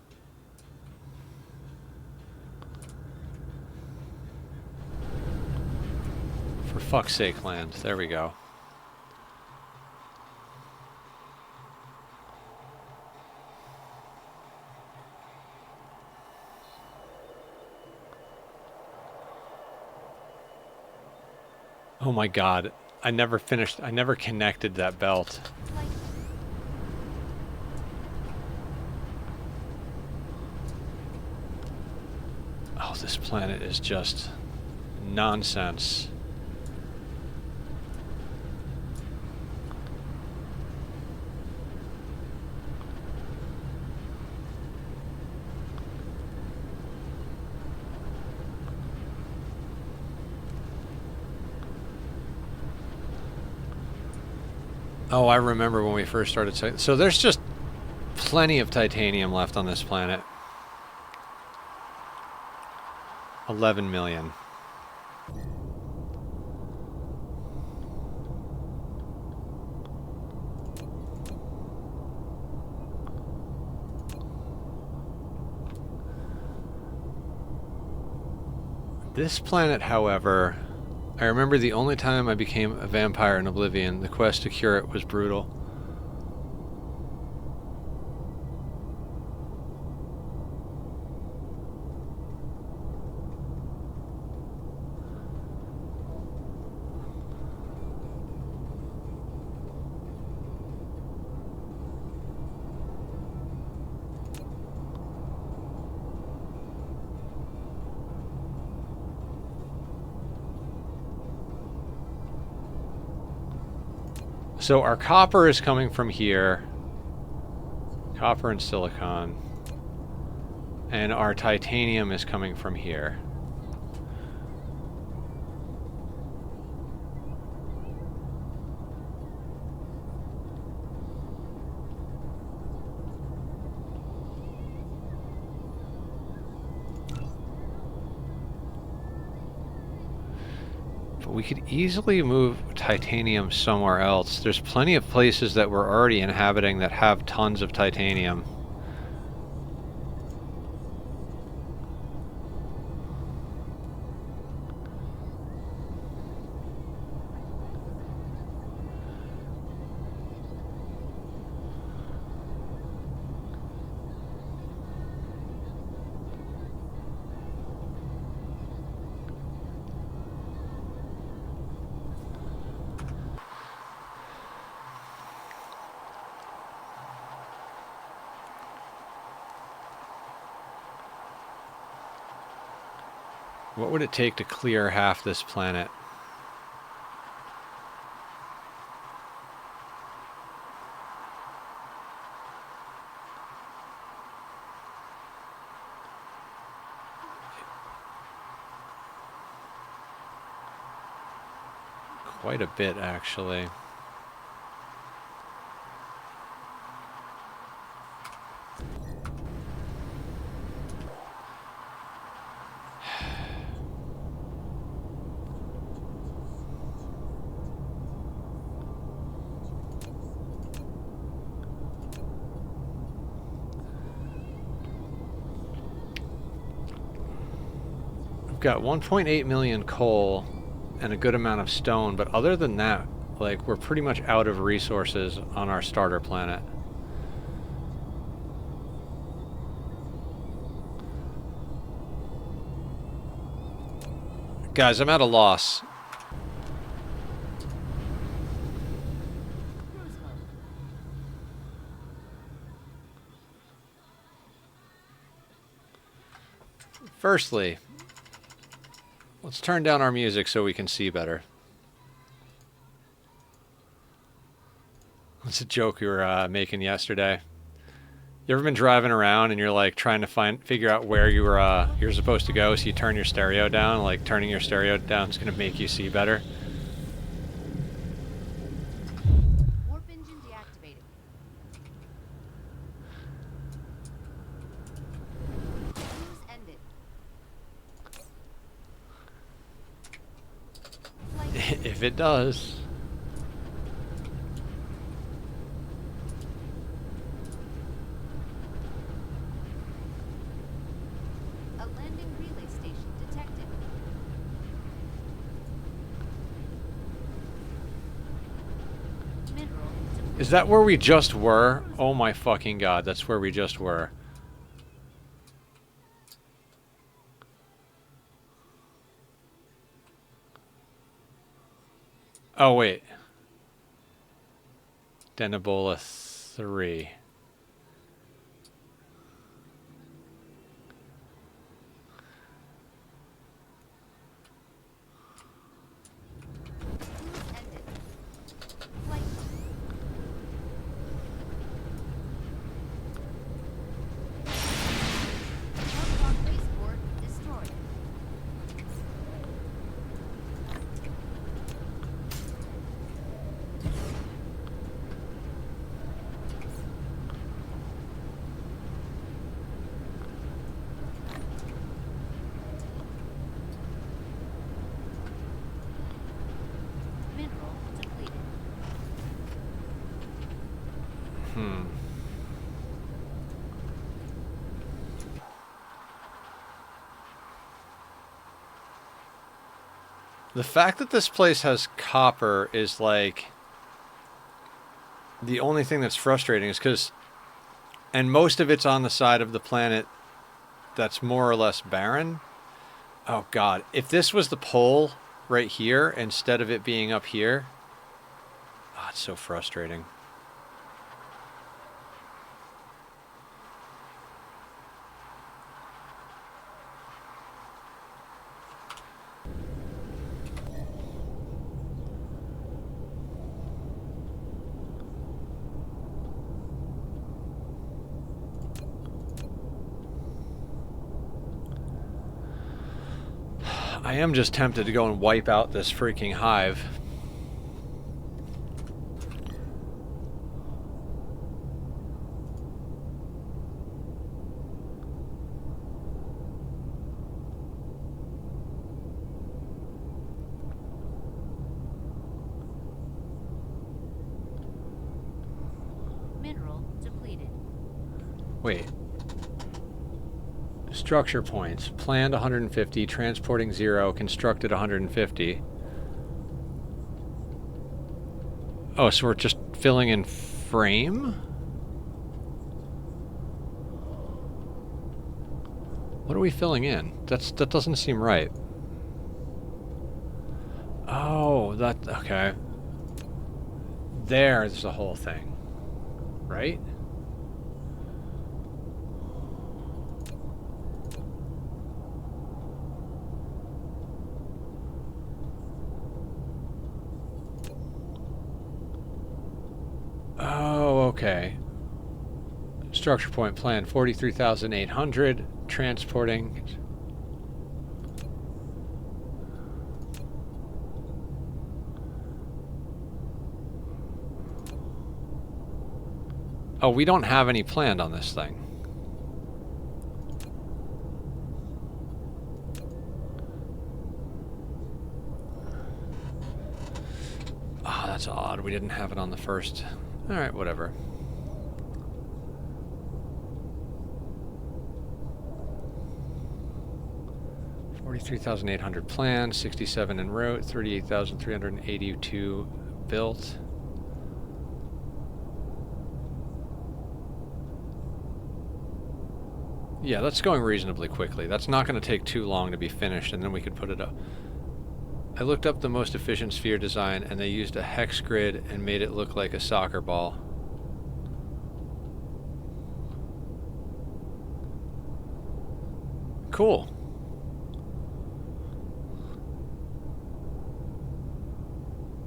For fuck's sake, land. There we go. Oh my god. I never connected that belt. Flight. Oh, this planet is just nonsense. Oh, I remember when we first started. So there's just plenty of titanium left on this planet. 11 million. This planet, however, I remember the only time I became a vampire in Oblivion, the quest to cure it was brutal. So our copper is coming from here. Copper and silicon. And our titanium is coming from here. But we could easily move titanium somewhere else. There's plenty of places that we're already inhabiting that have tons of titanium. What would it take to clear half this planet? Quite a bit, actually. We've got 1.8 million coal and a good amount of stone, but other than that, like, we're pretty much out of resources on our starter planet. Guys, I'm at a loss. Cruise mode. Firstly, let's turn down our music so we can see better. That's a joke we were making yesterday. You ever been driving around and you're like trying to figure out where you're supposed to go, so you turn your stereo down? Like, turning your stereo down is gonna make you see better. Warp engine deactivated. If it does. A landing relay station detected. Mineral depleted. Is that where we just were? Oh my fucking god, that's where we just were. Oh wait. Denibola 3. Cruise ended. Flight roadblock spaceport destroyed. Mineral depleted. The fact that this place has copper is like the only thing that's frustrating is because, and most of it's on the side of the planet that's more or less barren. Oh god, if this was the pole right here instead of it being up here, oh, it's so frustrating. I am just tempted to go and wipe out this freaking hive. Mineral depleted. Wait. Structure points. Planned 150, transporting 0, constructed 150. Oh, so we're just filling in frame? What are we filling in? That doesn't seem right. Oh, okay. There's the whole thing. Right? Oh, okay. Structure point plan 43,800. Transporting. Oh, we don't have any planned on this thing. Ah, that's odd. We didn't have it on the first. Alright, whatever. $43,800 planned, 67 en route, 38,382 built. Yeah, that's going reasonably quickly. That's not going to take too long to be finished, and then we could put it up. I looked up the most efficient sphere design, and they used a hex grid and made it look like a soccer ball. Cool.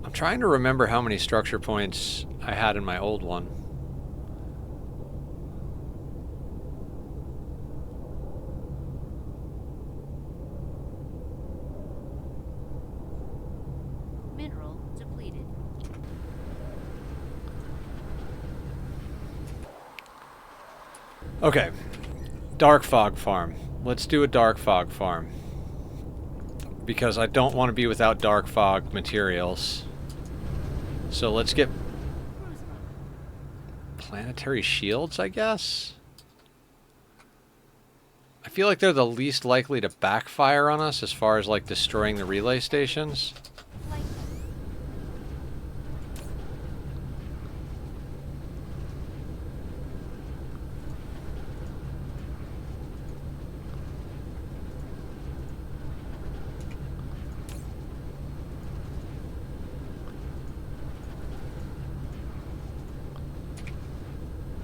I'm trying to remember how many structure points I had in my old one. Mineral depleted. Okay. Dark fog farm. Let's do a dark fog farm. because I don't want to be without dark fog materials. So let's get Cruise mode. planetary shields, I guess? I feel like they're the least likely to backfire on us as far as like destroying the relay stations. Flight mode.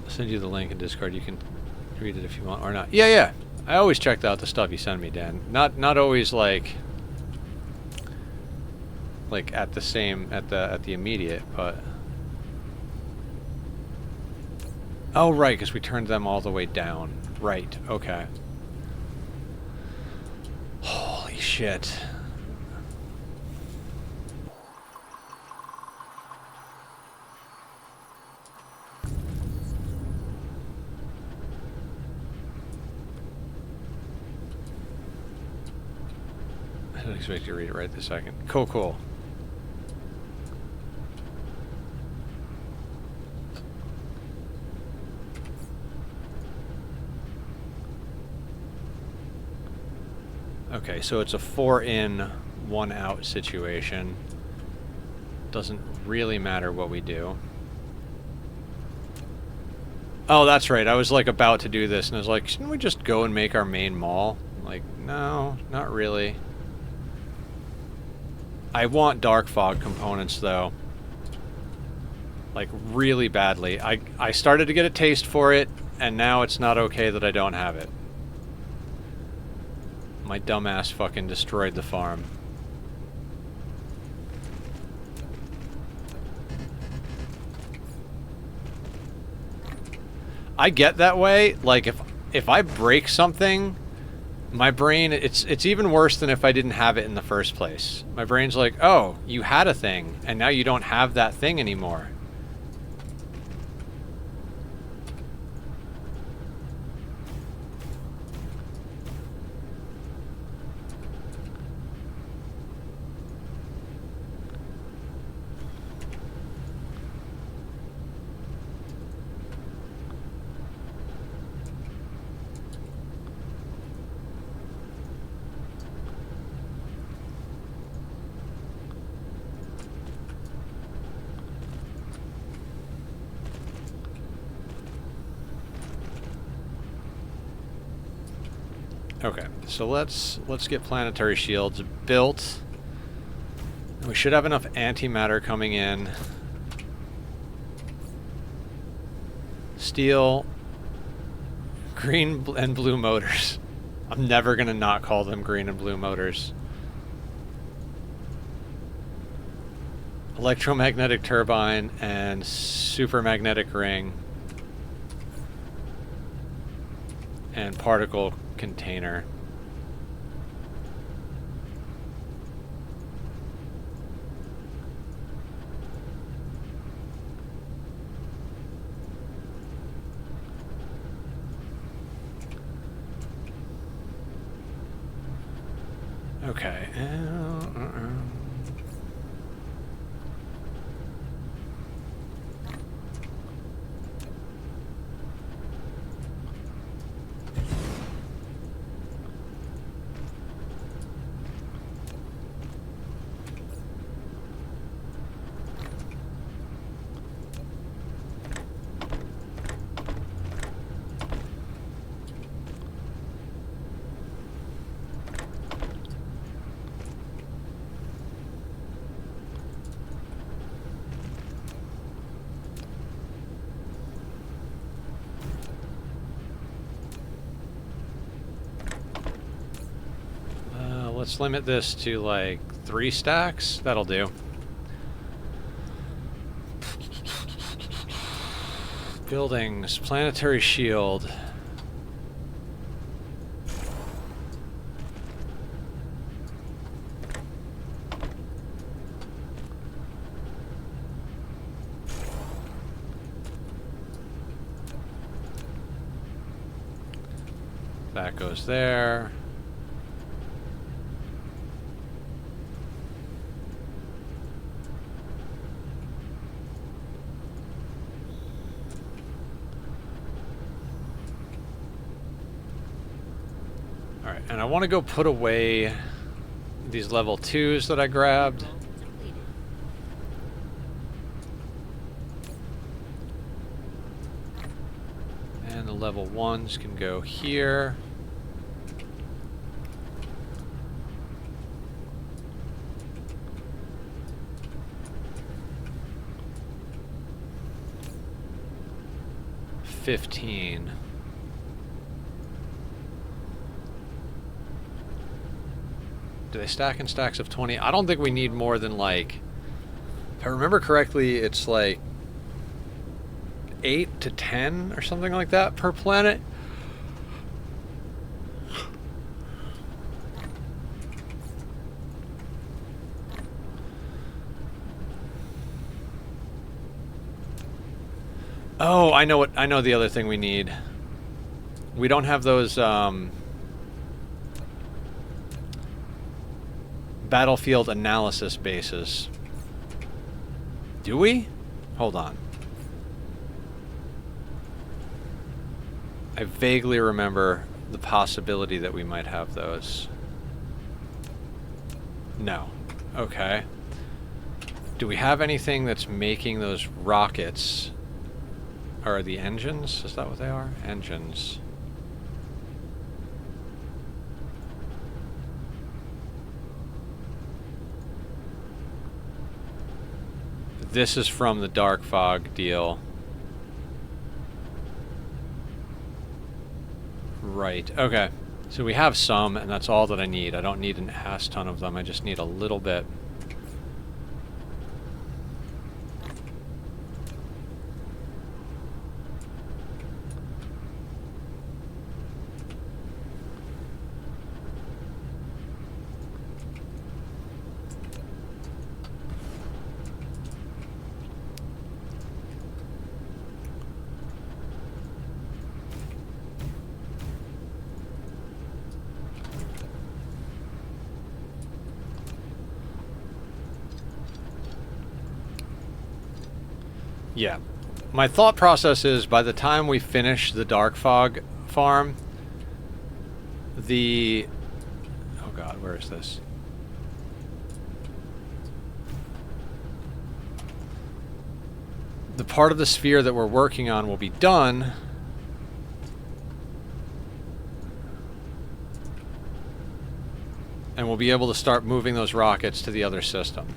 I'll send you the link in Discord. You can read it if you want or not. Yeah, yeah. I always checked out the stuff you send me, Dan. Not always like at the same at the immediate, but oh right, because we turned them all the way down. Right. Okay. Holy shit. I didn't expect you to read it right this second. Cool, cool. Okay, so it's a 4 in, 1 out situation. Doesn't really matter what we do. Oh, that's right. I was like about to do this and I was like, shouldn't we just go and make our main mall? Like, no, not really. I want dark fog components though. Like really badly. I started to get a taste for it and now it's not okay that I don't have it. My dumbass fucking destroyed the farm. I get that way. Like if I break something, my brain it's even worse than if I didn't have it in the first place. My brain's like, "Oh, you had a thing and now you don't have that thing anymore." Okay, so let's get planetary shields built. We should have enough antimatter coming in. Steel, green and blue motors. I'm never gonna not call them green and blue motors. Electromagnetic turbine and supermagnetic ring. And particle container. Okay. Let's limit this to like 3 stacks. That'll do. Buildings, planetary shield. That goes there. And I want to go put away these level 2s that I grabbed. Depleted. And the level 1s can go here. $15. Do they stack in stacks of 20? I don't think we need more than, like, if I remember correctly, it's like 8 to 10 or something like that per planet. Oh, I know the other thing we need. We don't have those battlefield analysis bases. Do we? Hold on. I vaguely remember the possibility that we might have those. No. Okay. Do we have anything that's making those rockets? Or the engines? Is that what they are? Engines. This is from the Dark Fog deal. Right, okay. So we have some, and that's all that I need. I don't need an ass ton of them, I just need a little bit. Yeah. My thought process is by the time we finish the Dark Fog farm, the... Oh god, where is this? The part of the sphere that we're working on will be done. And we'll be able to start moving those rockets to the other system.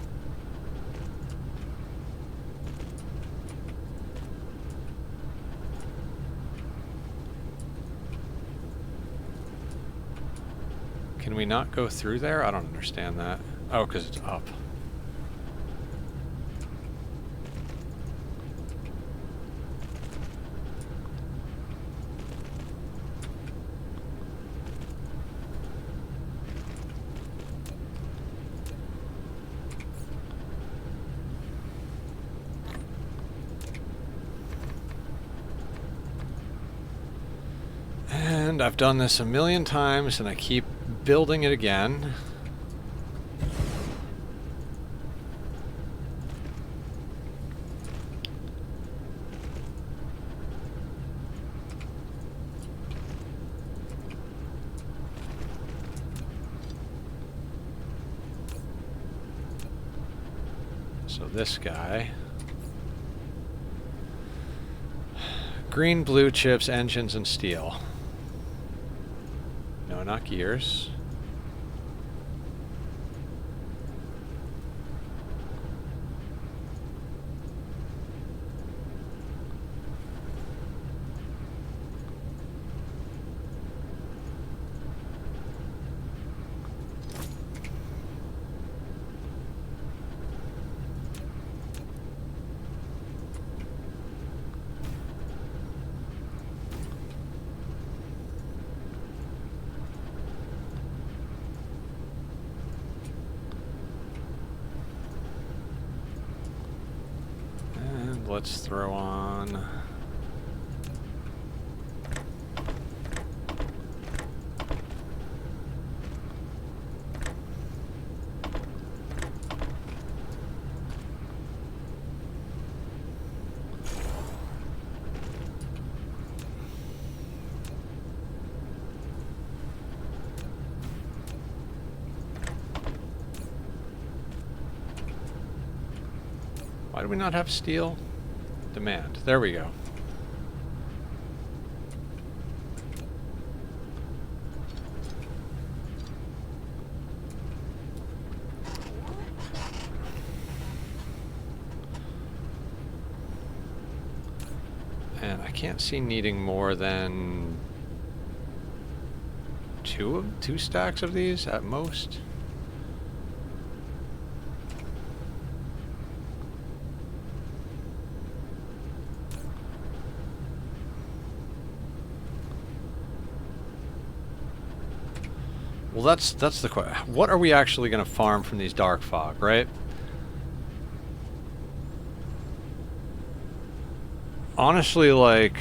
Can we not go through there? I don't understand that. Oh, because it's up. And I've done this a million times and I keep building it again. So this guy. Green, blue chips, engines, and steel. No, not gears. Let's throw on... Why do we not have steel? Demand. There we go. And I can't see needing more than two stacks of these at most. Well, that's the question. What are we actually going to farm from these dark fog, right? Honestly, like,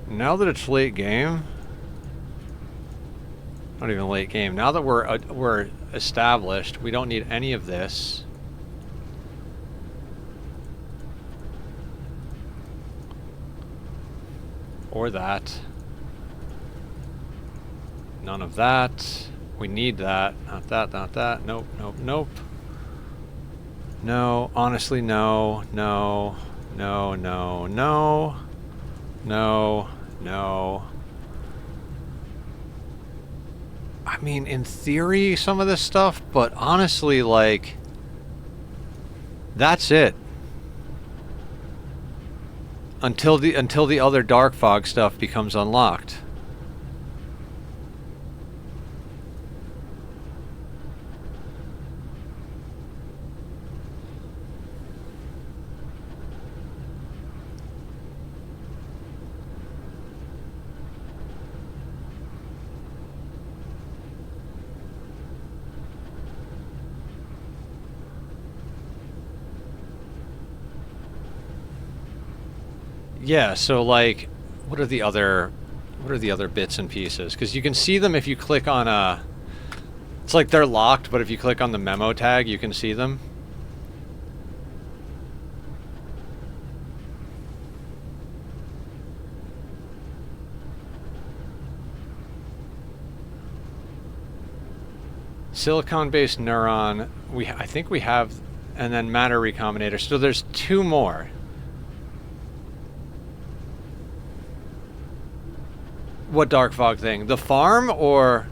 now that it's late game, not even late game. Now that we're established, we don't need any of this. Or that. None of that. We need that. Not that, not that. Nope, nope, nope. No, honestly, no, no, no, no, no, no, no. I mean, in theory, some of this stuff, but honestly, like, that's it. Until the other dark fog stuff becomes unlocked. Yeah, so like, what are the other bits and pieces? Because you can see them if you click on a... It's like they're locked, but if you click on the memo tag, you can see them. Silicon-based neuron, I think we have, and then matter recombinator. So there's two more. What dark fog thing? The farm or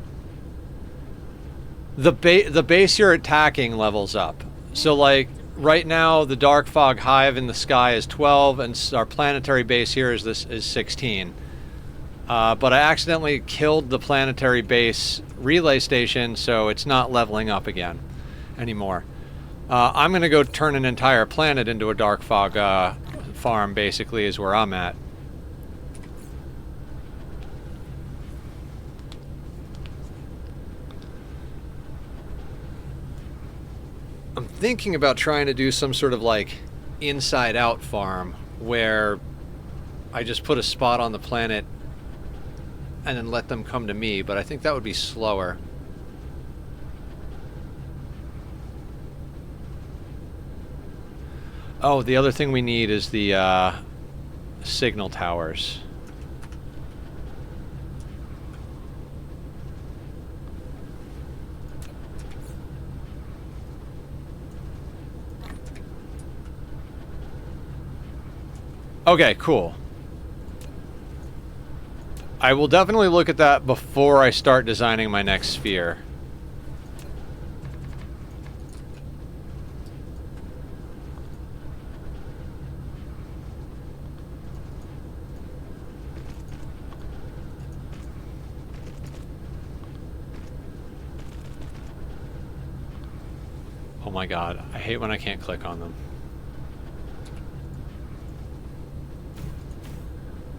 the base you're attacking levels up? So like right now the dark fog hive in the sky is 12 and our planetary base here is 16. But I accidentally killed the planetary base relay station, so it's not leveling up again anymore. I'm going to go turn an entire planet into a dark fog farm, basically, is where I'm at. I'm thinking about trying to do some sort of like inside out farm where I just put a spot on the planet and then let them come to me, but I think that would be slower. Oh, the other thing we need is the signal towers. Okay, cool. I will definitely look at that before I start designing my next sphere. Oh my god, I hate when I can't click on them.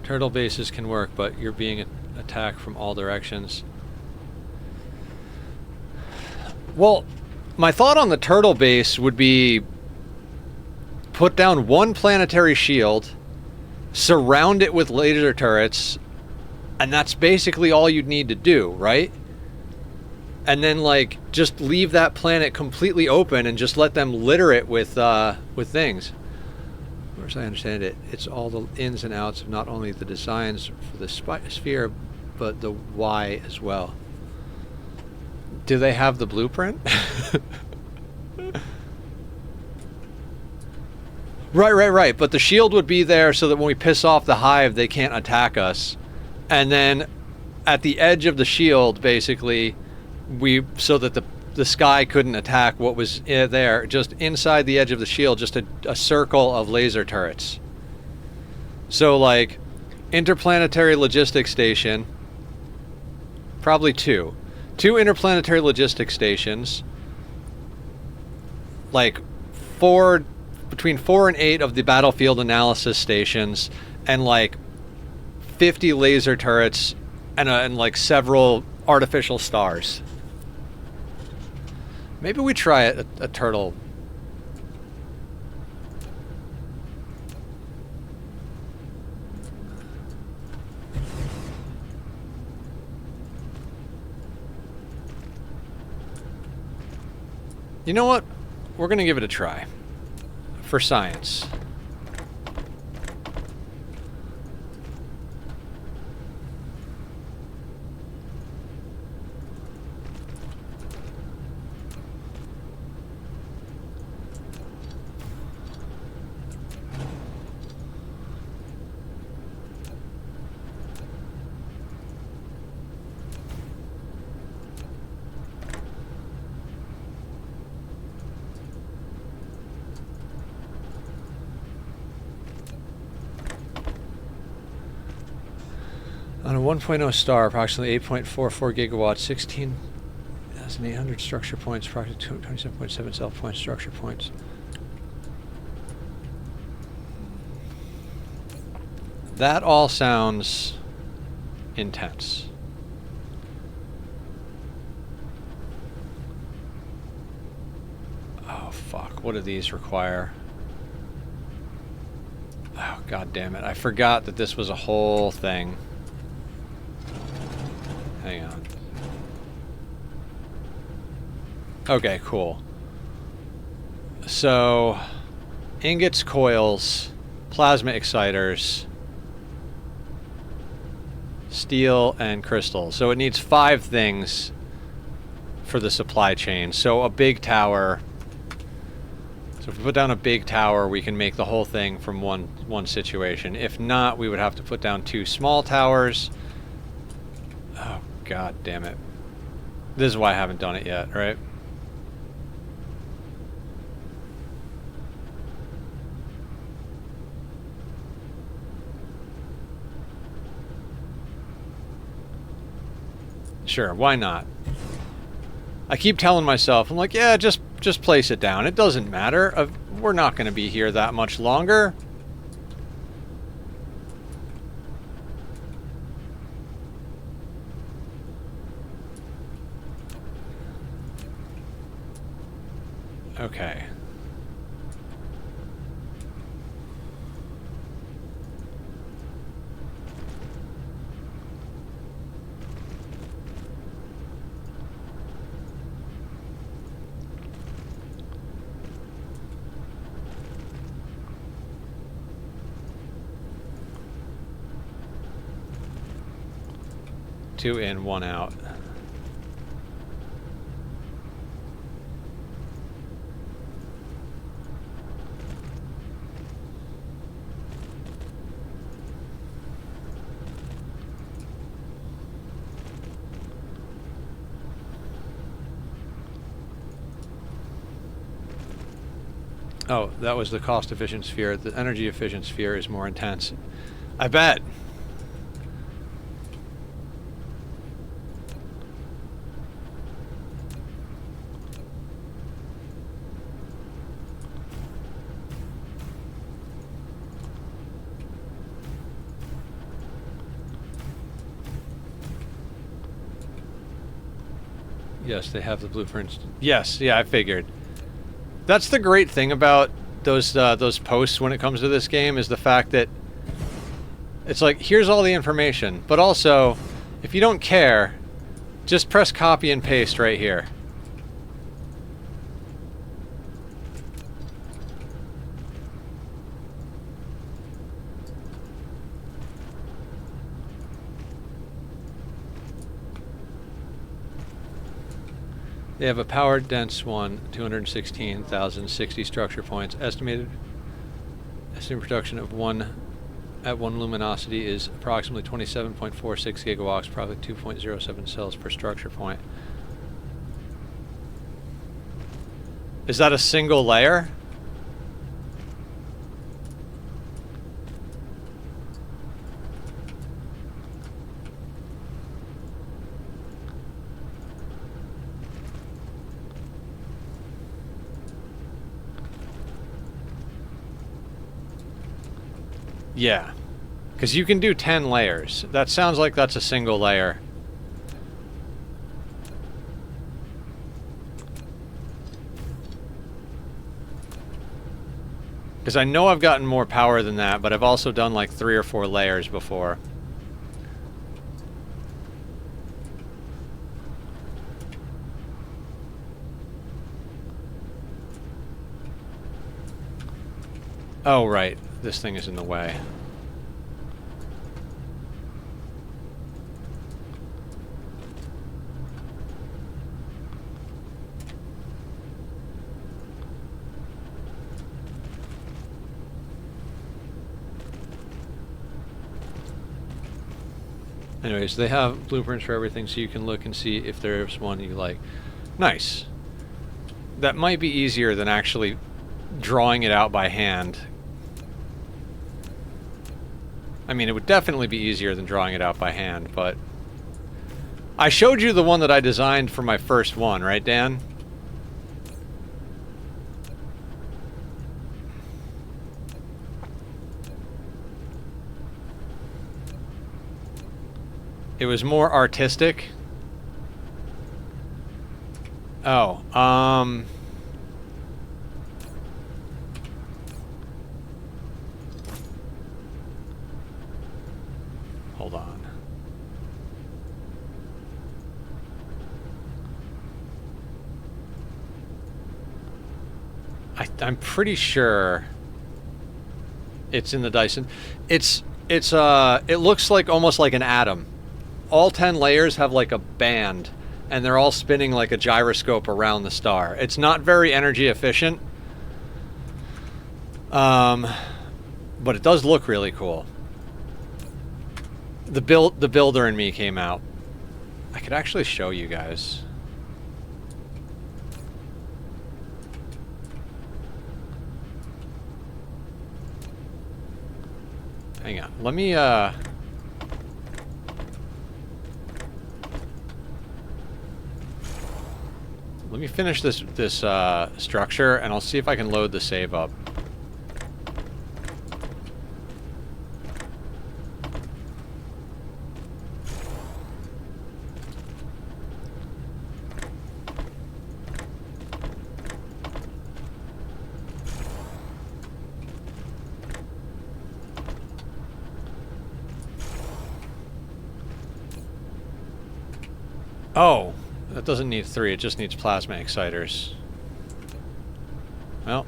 Turtle bases can work, but you're being attacked from all directions. Well, my thought on the turtle base would be put down one planetary shield, surround it with laser turrets, and that's basically all you'd need to do, right? And then, like, just leave that planet completely open and just let them litter it with things. As I understand it, it's all the ins and outs of not only the designs for the sphere, but the Y as well. Do they have the blueprint? Right. But the shield would be there so that when we piss off the hive, they can't attack us. And then at the edge of the shield, basically, so that the sky couldn't attack what was there, just inside the edge of the shield, just a circle of laser turrets. So, like, interplanetary logistics station, probably two interplanetary logistics stations, like between 4 and 8 of the battlefield analysis stations, and like 50 laser turrets, and like several artificial stars. Maybe we try a turtle. You know what? We're gonna give it a try. For science. On a 1.0 star, approximately 8.44 gigawatts, 16,800 structure points, approximately 27.7 self-point structure points. That all sounds intense. Oh, fuck. What do these require? Oh, god damn it. I forgot that this was a whole thing. Hang on. Okay, cool. So, ingots, coils, plasma exciters, steel, and crystals. So it needs 5 things for the supply chain. So a big tower. So if we put down a big tower, we can make the whole thing from one situation. If not, we would have to put down 2 small towers. Oh, god damn it. This is why I haven't done it yet, right? Sure, why not? I keep telling myself, I'm like, yeah, just place it down. It doesn't matter. We're not going to be here that much longer. Okay. Two in, one out. Oh, that was the cost-efficient sphere. The energy-efficient sphere is more intense. I bet. Yes, they have the blueprints. Yes, yeah, I figured. That's the great thing about those posts when it comes to this game, is the fact that it's like, here's all the information, but also, if you don't care, just press copy and paste right here. They have a power dense one, 216,060 structure points, estimated Steam production of one at one luminosity is approximately 27.46 gigawatts, probably 2.07 cells per structure point. Is that a single layer? Yeah, because you can do 10 layers. That sounds like that's a single layer. Because I know I've gotten more power than that, but I've also done like 3 or 4 layers before. Oh, right. This thing is in the way. Anyways, they have blueprints for everything, so you can look and see if there's one you like. Nice. That might be easier than actually drawing it out by hand. I mean, it would definitely be easier than drawing it out by hand, but... I showed you the one that I designed for my first one, right, Dan? It was more artistic. Oh, hold on. I'm pretty sure it's in the Dyson. It looks like almost like an atom. All 10 layers have like a band, and they're all spinning like a gyroscope around the star. It's not very energy efficient, but it does look really cool. The builder in me came out. I could actually show you guys. Hang on. Let me finish this structure, and I'll see if I can load the save up. Oh, that doesn't need 3, it just needs plasma exciters. Well.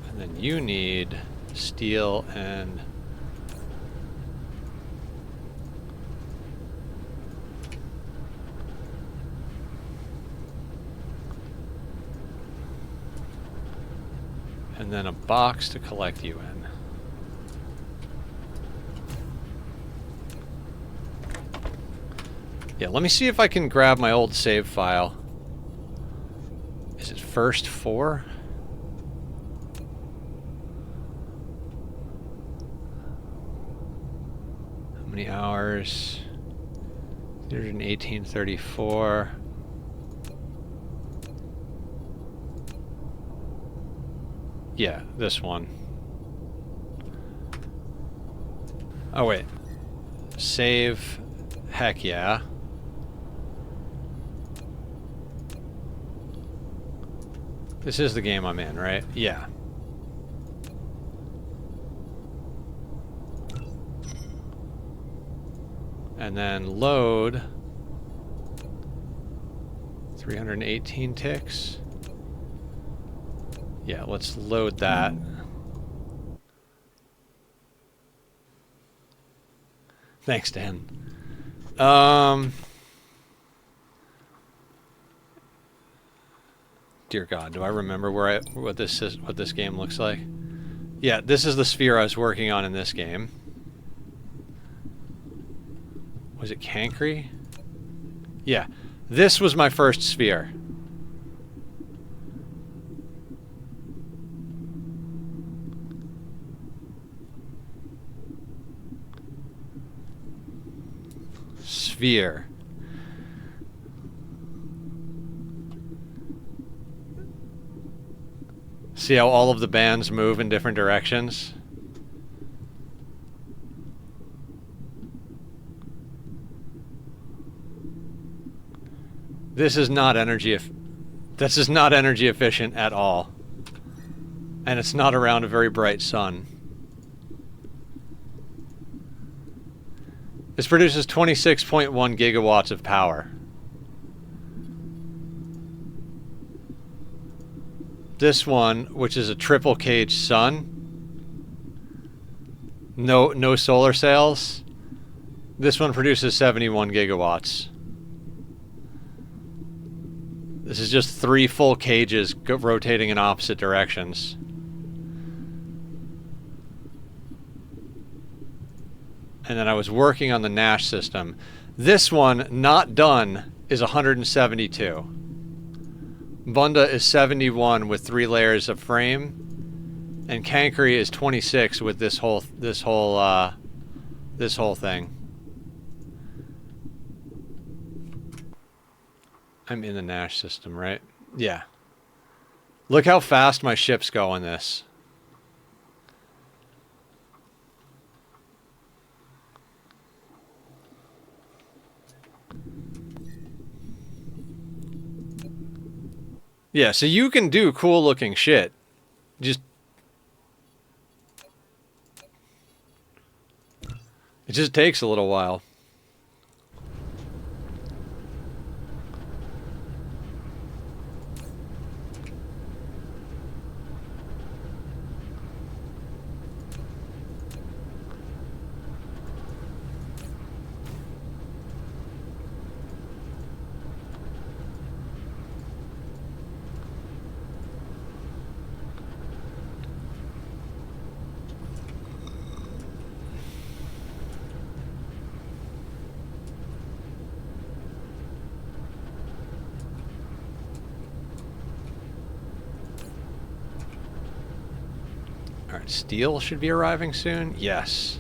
And then you need steel and... and then a box to collect you in. Yeah, let me see if I can grab my old save file. Is it first 4? How many hours? 118:34. Yeah, this one. Oh, wait. Save. Heck yeah. This is the game I'm in, right? Yeah. And then load 318 ticks. Yeah, let's load that. Thanks, Dan. Dear God, do I remember what this game looks like? Yeah, this is the sphere I was working on in this game. Was it Cancri? Yeah, this was my first sphere. Sphere. See how all of the bands move in different directions? This is not energy efficient at all. And it's not around a very bright sun. This produces 26.1 gigawatts of power. This one, which is a triple cage sun, no solar cells. This one produces 71 gigawatts. This is just 3 full cages rotating in opposite directions. And then I was working on the Nash system. This one, not done, is 172. Bunda is 71 with 3 layers of frame, and Cancri is 26 with this whole thing. I'm in the Nash system, right? Yeah. Look how fast my ships go on this. Yeah, so you can do cool looking shit. It just takes a little while. Alright, steel should be arriving soon. Yes.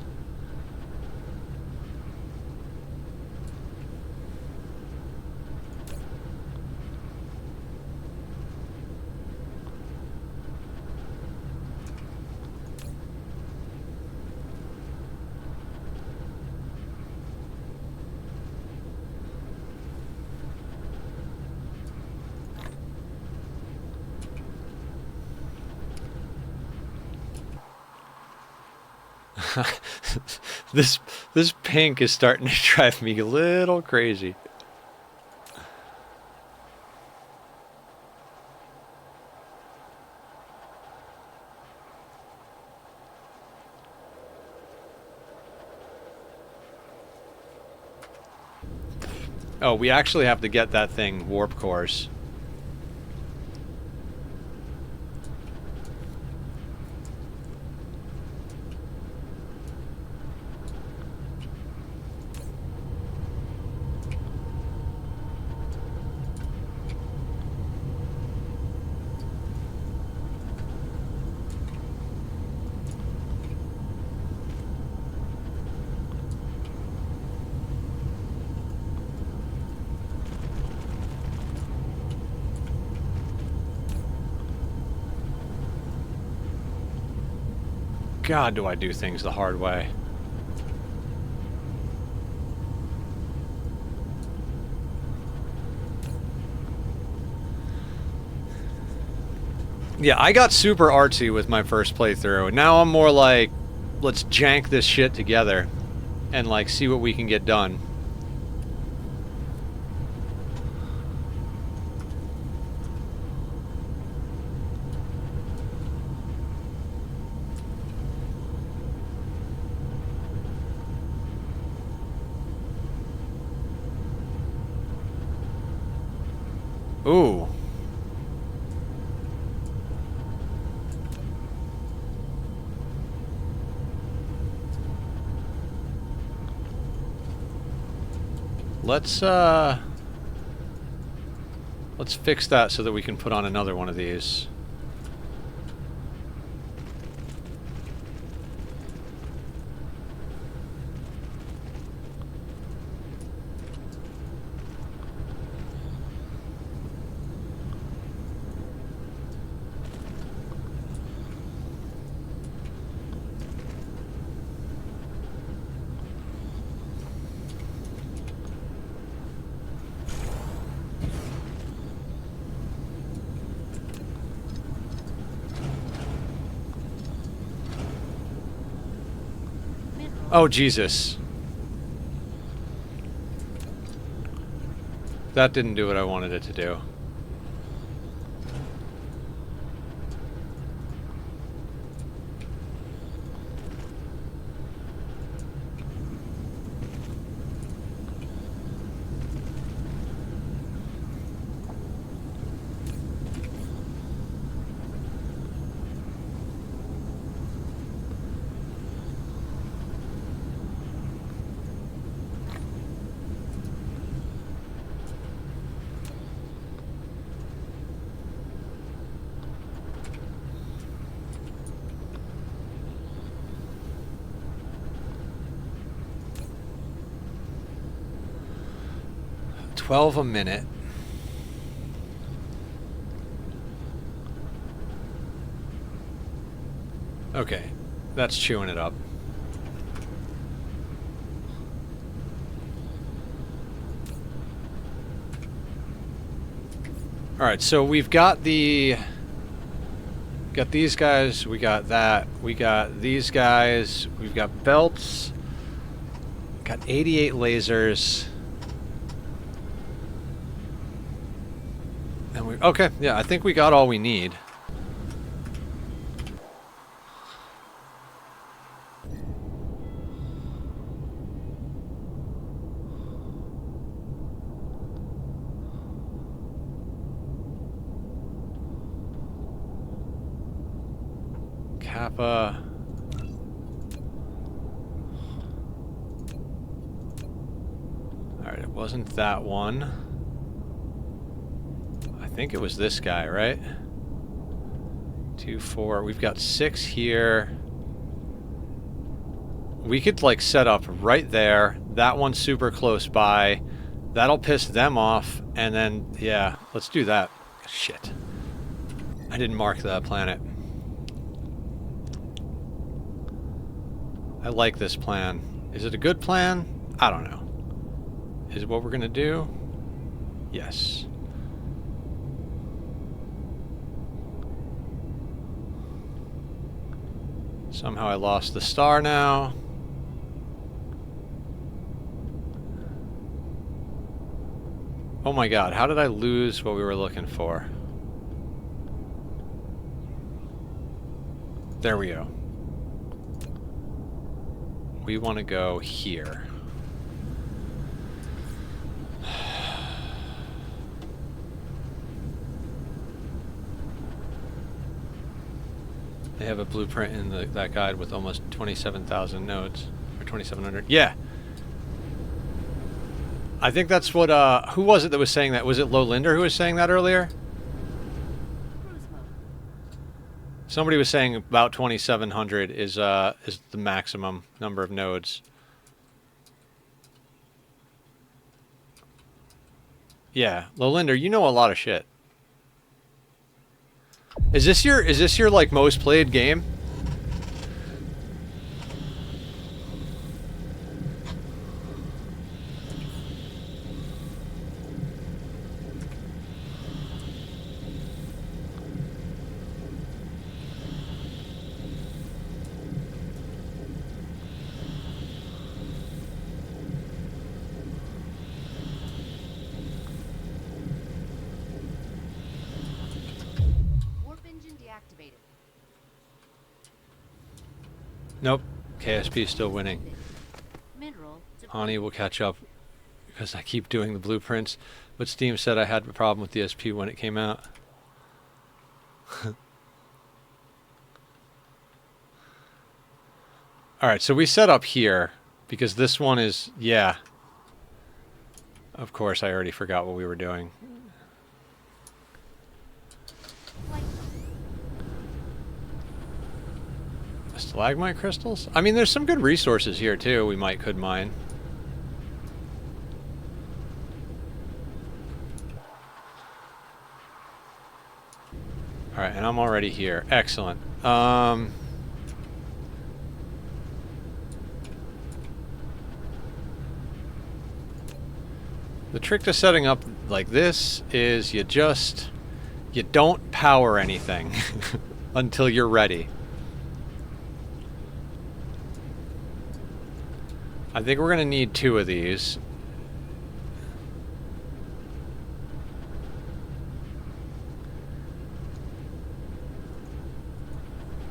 This pink is starting to drive me a little crazy. Oh, we actually have to get that thing warp cores. God, do I do things the hard way. Yeah, I got super artsy with my first playthrough. Now I'm more like, let's jank this shit together and like see what we can get done. Ooh. Let's fix that so that we can put on another one of these. Oh, Jesus. That didn't do what I wanted it to do. $12 a minute. Okay, that's chewing it up. All right, so we've got these guys, we got that, we got these guys, we've got belts, got 88 lasers. And okay, yeah, I think we got all we need. Kappa. Alright, it wasn't that one. I think it was this guy, right? 2, 4. We've got 6 here. We could, like, set up right there. That one's super close by. That'll piss them off. And then, yeah, let's do that. Shit. I didn't mark the planet. I like this plan. Is it a good plan? I don't know. Is it what we're gonna do? Yes. Somehow I lost the star now. Oh my god, how did I lose what we were looking for? There we go. We want to go here. They have a blueprint in that guide with almost 27,000 nodes. Or 2,700. Yeah! I think that's what, who was it that was saying that? Was it Lolinder who was saying that earlier? Cruise mode. Somebody was saying about 2,700 is the maximum number of nodes. Yeah, Lolinder, you know a lot of shit. Is this your like most played game? Warp engine deactivated. Nope. KSP is still winning. Mineral. Ani will catch up because I keep doing the blueprints. But Steam said I had a problem with the SP when it came out. Alright, so we set up here because this one is, yeah. Of course, I already forgot what we were doing. Stalagmite crystals? I mean, there's some good resources here, too, we could mine. Alright, and I'm already here. Excellent. The trick to setting up like this is you don't power anything until you're ready. I think we're going to need 2 of these.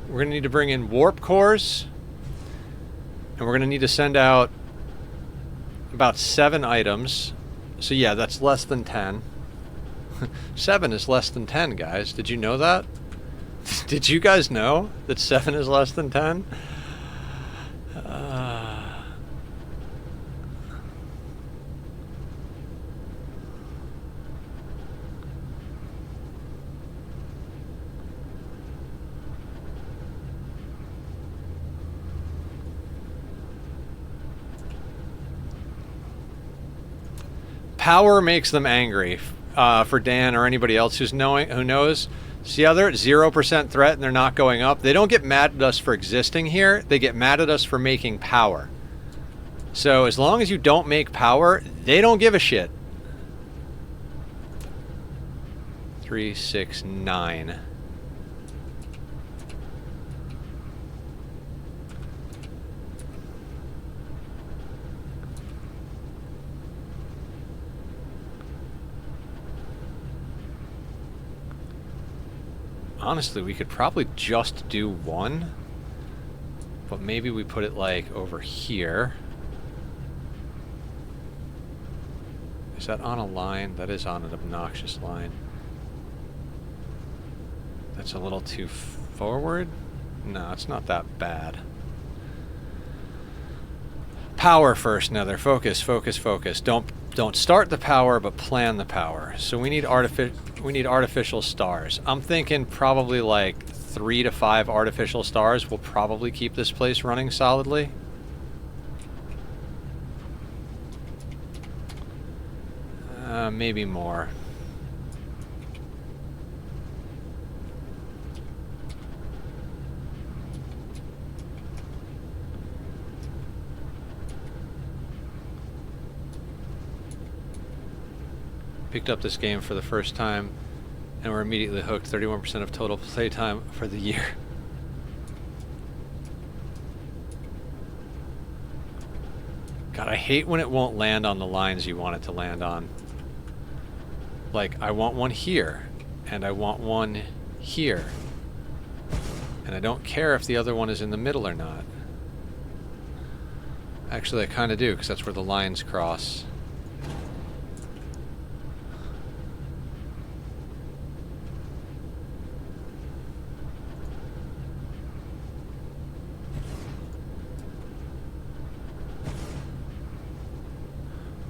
We're going to need to bring in warp cores. And we're going to need to send out about 7 items. So yeah, that's less than 10. 7 is less than 10, guys. Did you know that? Did you guys know that 7 is less than 10? Power makes them angry. For Dan or anybody else who knows. See how they're at 0% threat and they're not going up? They don't get mad at us for existing here. They get mad at us for making power. So as long as you don't make power, they don't give a shit. 3, 6, 9. Honestly, we could probably just do 1, but maybe we put it like over here. Is that on a line? That is on an obnoxious line. That's a little too forward? No, it's not that bad. Power first, Nether. Focus, focus, focus. Don't start the power, but plan the power. So we need artificial stars. I'm thinking probably like 3 to 5 artificial stars will probably keep this place running solidly. Maybe more. Picked up this game for the first time and we're immediately hooked. 31% of total playtime for the year. God, I hate when it won't land on the lines you want it to land on. Like, I want one here, and I want one here. And I don't care if the other one is in the middle or not. Actually, I kind of do, because that's where the lines cross.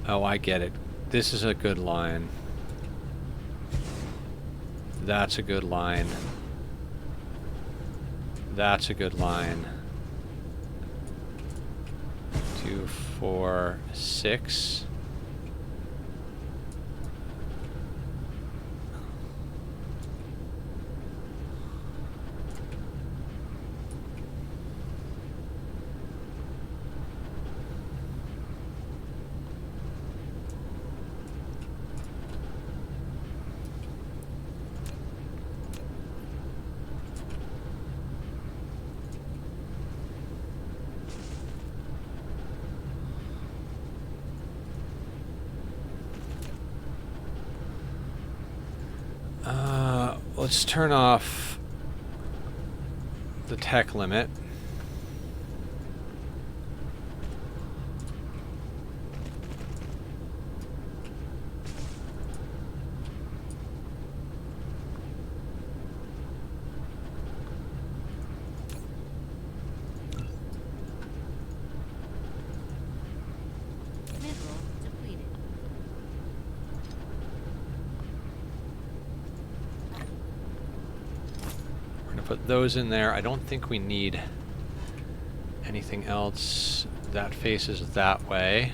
Oh, I get it. This is a good line. That's a good line. That's a good line. 2, 4, 6. Let's turn off the tech limit. Mineral depleted. We're going to put those in there. I don't think we need anything else that faces that way.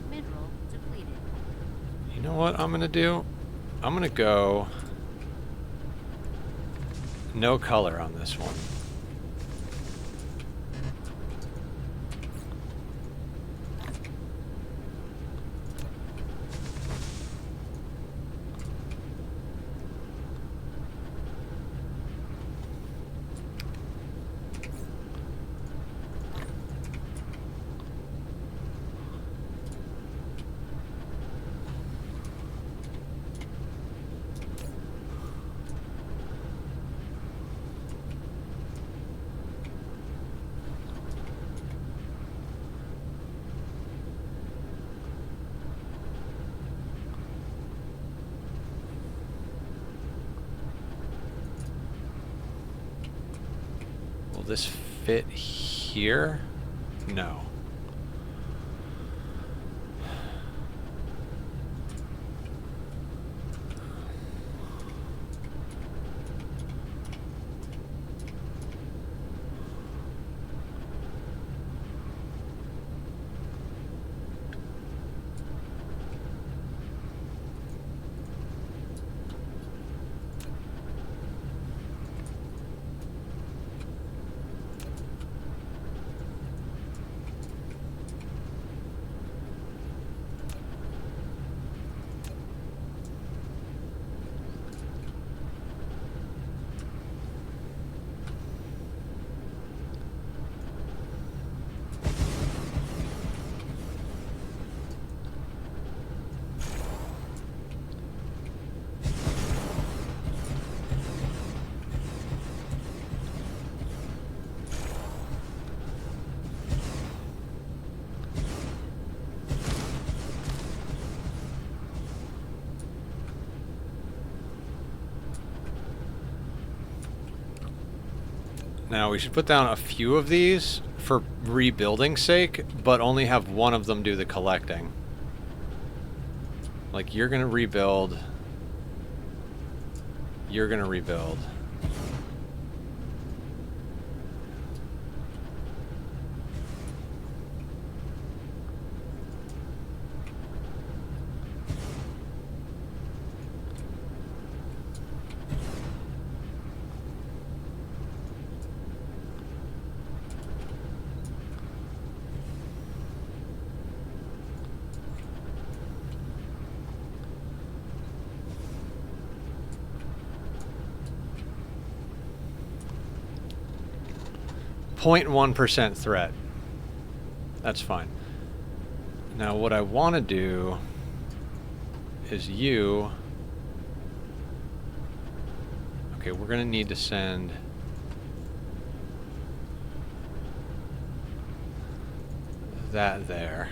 Mineral depleted. You know what I'm going to do? I'm going to go no color on this one. Will this fit here? No. Now we should put down a few of these for rebuilding's sake, but only have one of them do the collecting. Like, you're gonna rebuild. You're gonna rebuild. .1% threat. That's fine. Now what I want to do is you... Okay, we're going to need to send... that there.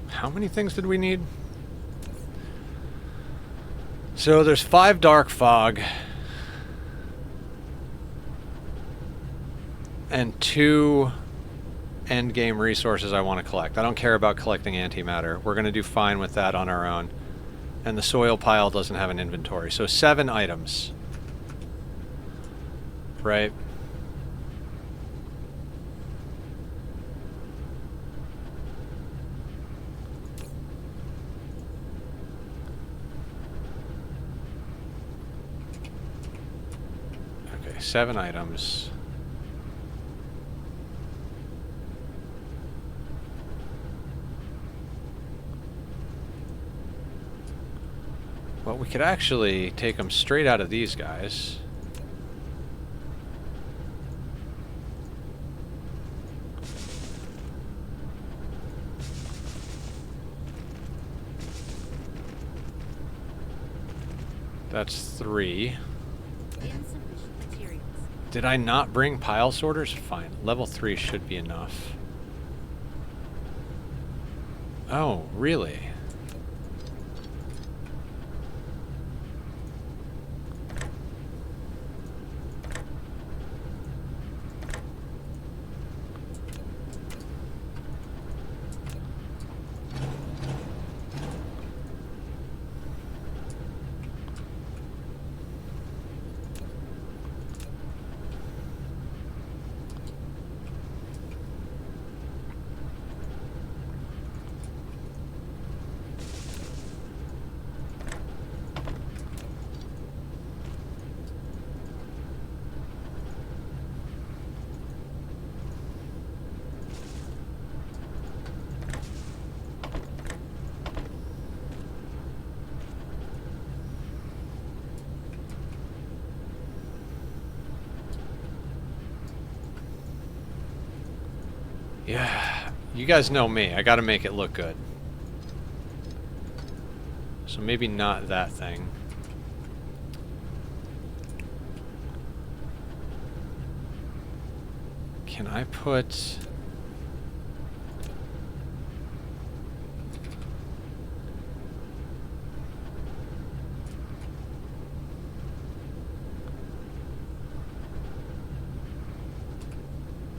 How many things did we need? So there's 5 dark fog and 2 end game resources I want to collect. I don't care about collecting antimatter. We're going to do fine with that on our own. And the soil pile doesn't have an inventory. So 7 items. Right? Okay, 7 items. Well, we could actually take them straight out of these guys. That's 3. Insufficient materials. Did I not bring pile sorters? Fine. Level 3 should be enough. Oh, really? Yeah, you guys know me. I gotta make it look good. So maybe not that thing. Can I put...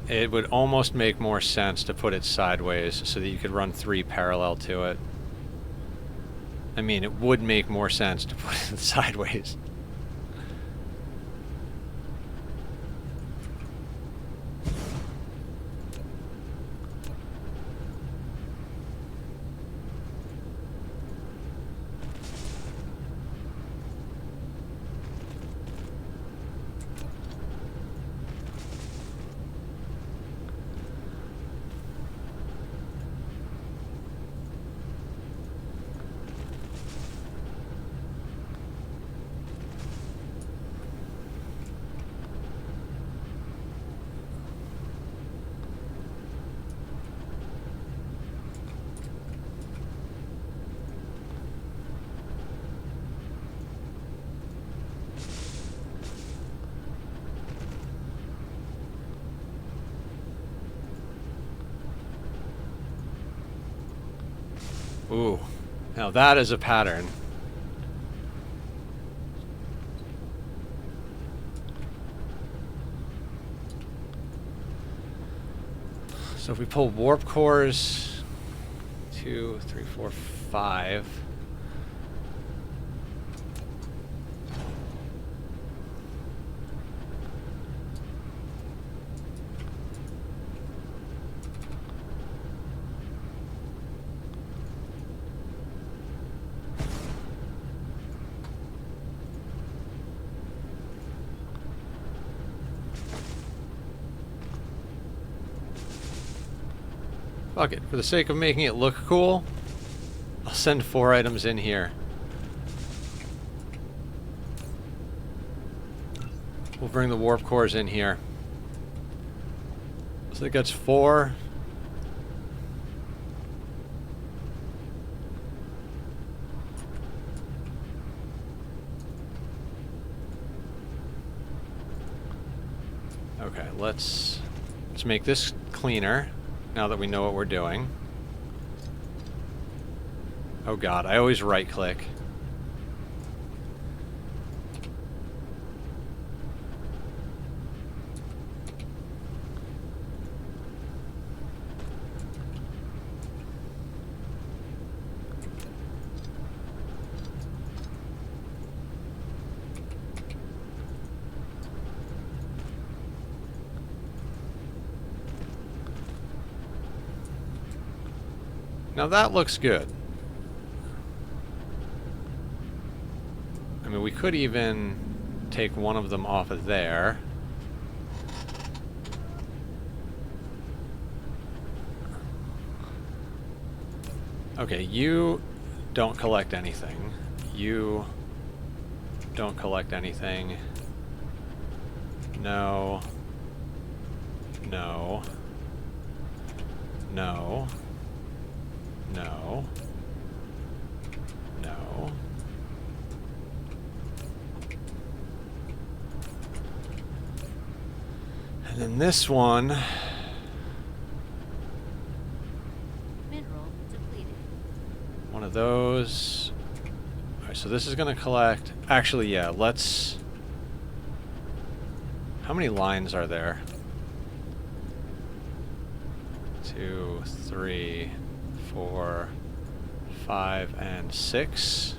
It would almost make more sense to put it sideways so that you could run 3 parallel to it. I mean, it would make more sense to put it sideways. Ooh, now that is a pattern. So if we pull warp cores, 2, 3, 4, 5. Fuck it, for the sake of making it look cool, I'll send 4 items in here. We'll bring the warp cores in here. So that gets 4. Okay, let's make this cleaner. Now that we know what we're doing. Oh god, I always right click. Now that looks good. I mean, we could even take one of them off of there. Okay, you don't collect anything. You don't collect anything. No. No. No. No. No. And then this one. Mineral depleted. One of those. Alright, so this is going to collect... Actually, yeah, let's... How many lines are there? 2, 3, 4, 5, and 6.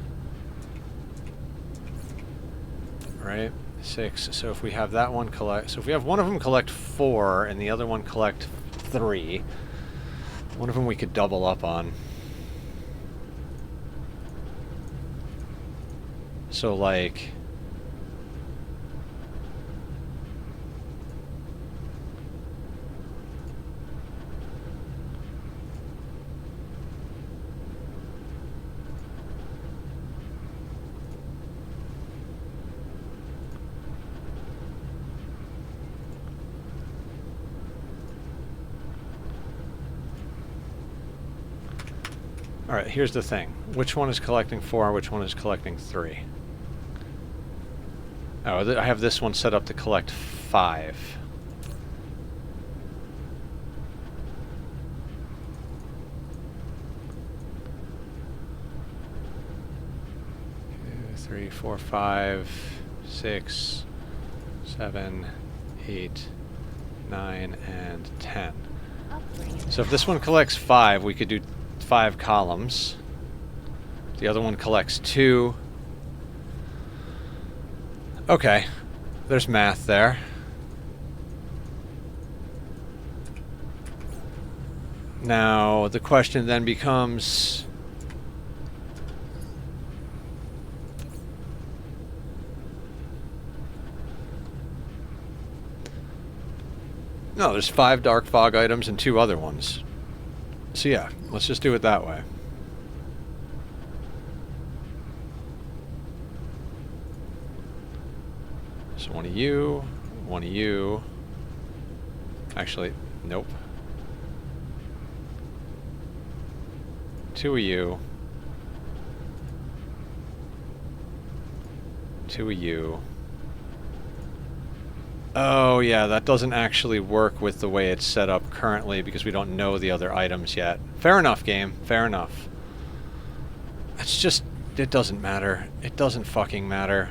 Right? 6. So if we have that one collect... So if we have one of them collect 4 and the other one collect 3, one of them we could double up on. So, like... Alright, here's the thing. Which one is collecting 4, which one is collecting 3? Oh, I have this one set up to collect 5. Two, 3, 4, 5, 6, 7, 8, 9, and 10. So if this one collects 5, we could do 5 columns. The other one collects 2. Okay. There's math there. Now, the question then becomes... No, there's 5 dark fog items and 2 other ones. So yeah, let's just do it that way. So one of you, one of you. Actually, nope. 2 of you. 2 of you. Oh yeah, that doesn't actually work with the way it's set up currently because we don't know the other items yet. Fair enough, game. Fair enough. It's just... it doesn't matter. It doesn't fucking matter.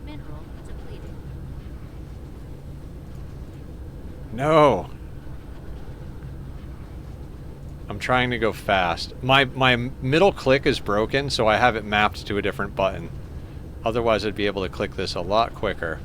Mineral depleted. No! I'm trying to go fast. My middle click is broken, so I have it mapped to a different button. Otherwise, I'd be able to click this a lot quicker.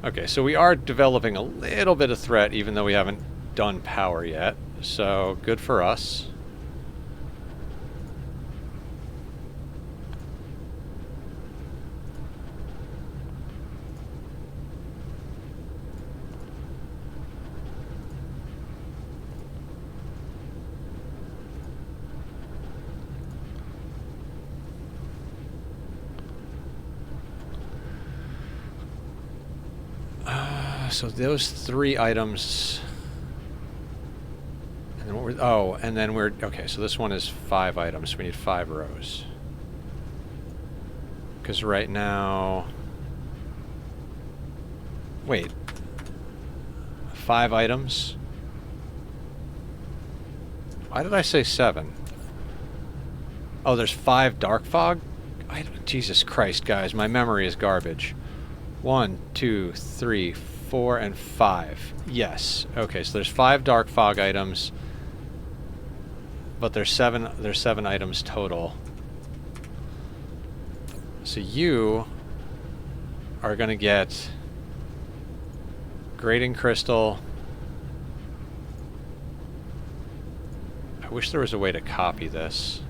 Okay, so we are developing a little bit of threat, even though we haven't done power yet. So, good for us. So those 3 items, and then what we're, oh, and then we're, okay, so this one is 5 items, so we need 5 rows. Because right now, wait, 5 items? Why did I say 7? Oh, there's 5 dark fog? Jesus Christ, guys, my memory is garbage. 1, 2, 3, 4, and 5. Yes. Okay, so there's 5 dark fog items, but there's 7 items total. So you are going to get grating crystal. I wish there was a way to copy this.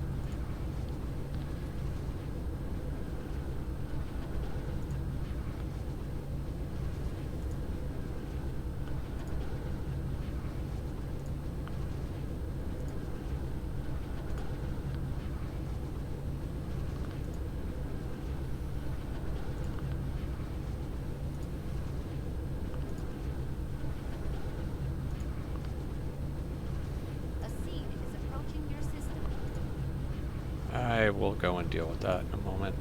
will go and deal with that in a moment.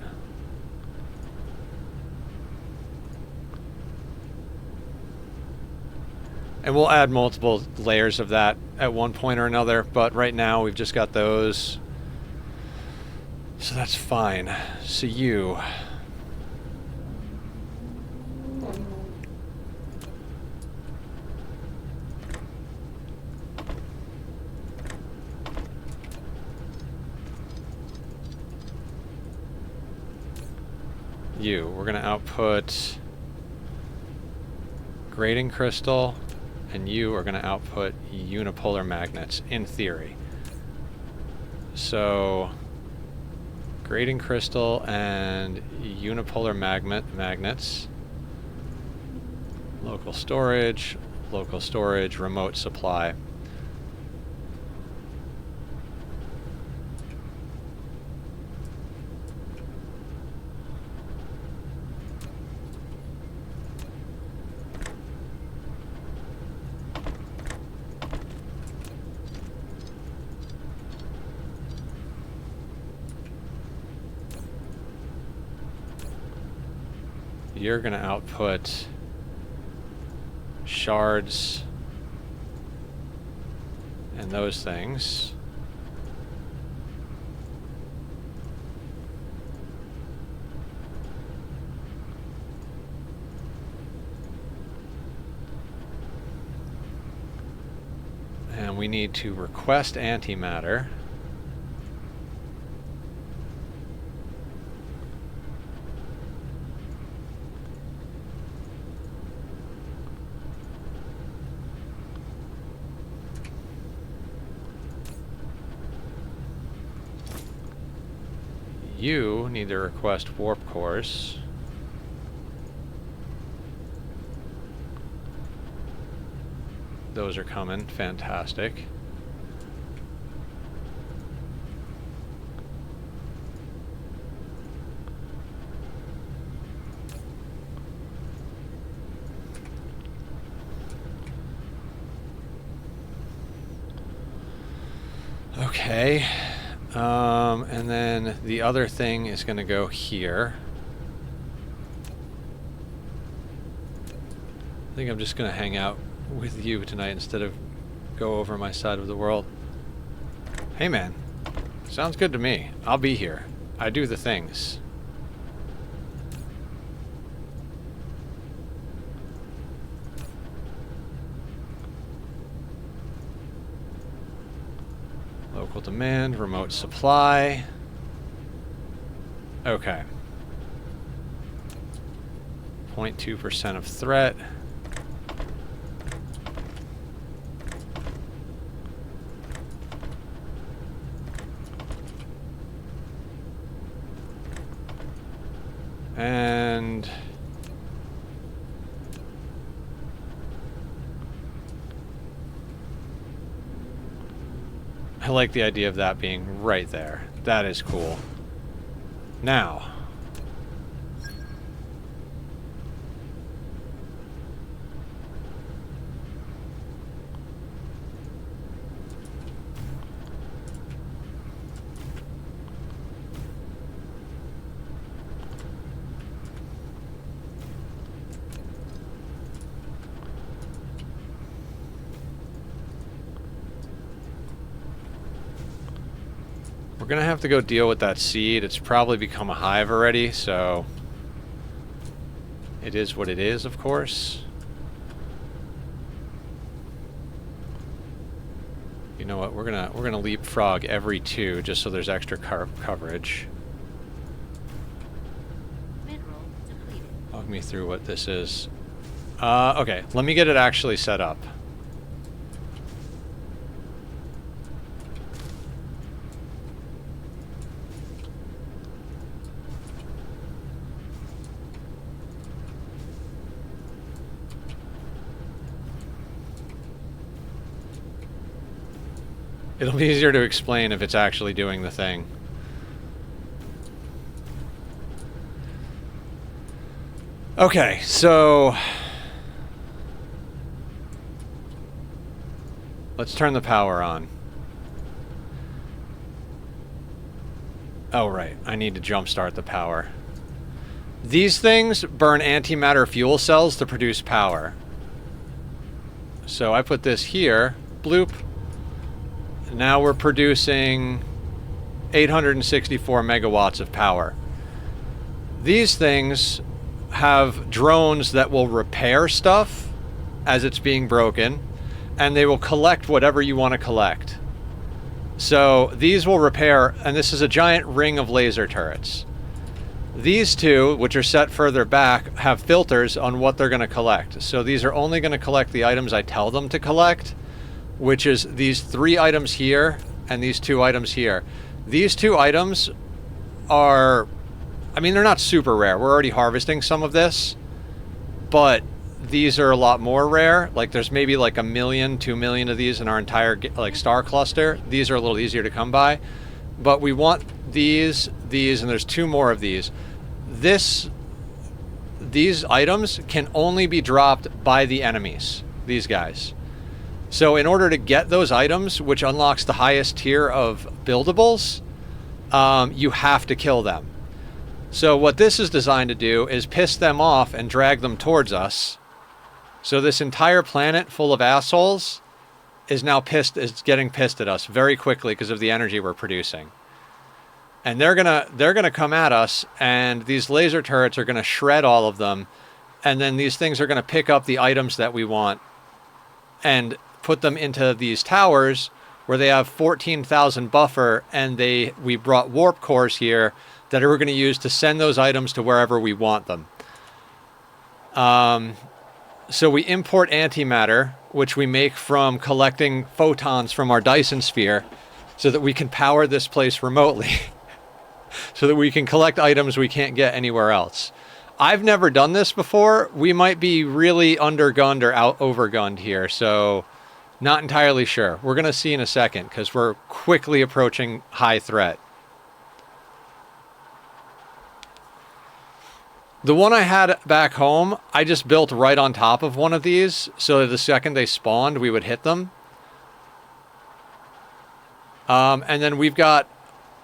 And we'll add multiple layers of that at one point or another, but right now we've just got those. So that's fine. So you... we're going to output grating crystal, and you are going to output unipolar magnets, in theory. So, grating crystal and unipolar magnets, local storage, remote supply. You're going to output shards and those things. And we need to request antimatter. You need to request warp cores. Those are coming. Fantastic. Okay. And then the other thing is going to go here. I think I'm just going to hang out with you tonight instead of go over my side of the world. Hey man, sounds good to me. I'll be here. I do the things. Local demand, remote supply. Okay. 0.2% of threat. And I like the idea of that being right there. That is cool. Now, we're gonna have to go deal with that seed. It's probably become a hive already, so it is what it is, of course. You know what? We're gonna leapfrog every 2 just so there's extra coverage. Mineral depleted. Walk me through what this is. Okay, let me get it actually set up. It'll be easier to explain if it's actually doing the thing. Okay, so let's turn the power on. Oh, right. I need to jumpstart the power. These things burn antimatter fuel cells to produce power. So I put this here. Bloop. Now we're producing 864 megawatts of power. These things have drones that will repair stuff as it's being broken, and they will collect whatever you want to collect. So these will repair, and this is a giant ring of laser turrets. These two, which are set further back, have filters on what they're going to collect. So these are only going to collect the items I tell them to collect, which is these 3 items here and these 2 items here. These 2 items are, I mean, they're not super rare. We're already harvesting some of this, but these are a lot more rare. Like there's maybe like 1 million, 2 million of these in our entire like star cluster. These are a little easier to come by, but we want these, and there's 2 more of these. These items can only be dropped by the enemies, these guys. So in order to get those items, which unlocks the highest tier of buildables, you have to kill them. So what this is designed to do is piss them off and drag them towards us. So this entire planet full of assholes is now getting pissed at us very quickly because of the energy we're producing. And they're gonna come at us, and these laser turrets are gonna shred all of them, and then these things are gonna pick up the items that we want and put them into these towers where they have 14,000 buffer, and we brought warp cores here that we're going to use to send those items to wherever we want them. So we import antimatter, which we make from collecting photons from our Dyson sphere, so that we can power this place remotely, so that we can collect items we can't get anywhere else. I've never done this before. We might be really undergunned or overgunned here, so not entirely sure. We're going to see in a second, because we're quickly approaching high threat. The one I had back home, I just built right on top of one of these, so that the second they spawned, we would hit them. And then we've got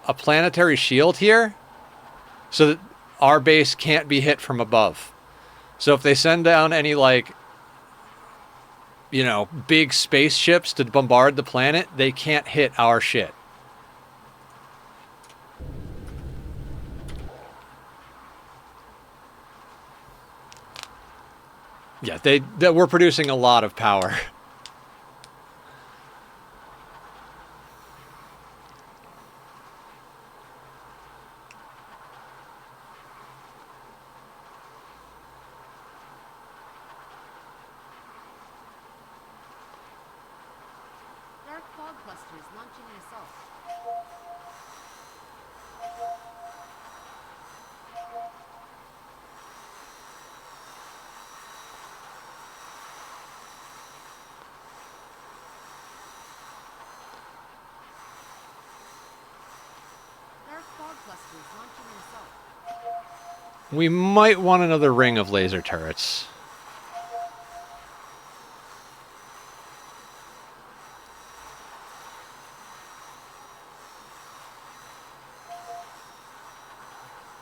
a planetary shield here, so that our base can't be hit from above. So if they send down any, like, you know, big spaceships to bombard the planet, they can't hit our shit. Yeah, we're producing a lot of power. Dark fog clusters launching an assault. Dark fog clusters launching an assault. We might want another ring of laser turrets.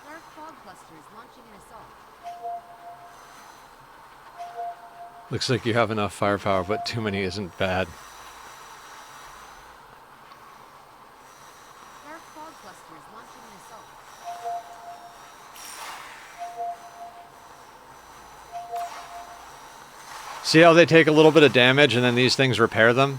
Dark fog clusters launching an assault. Looks like you have enough firepower, but too many isn't bad. Dark fog clusters launching an assault. See how they take a little bit of damage and then these things repair them?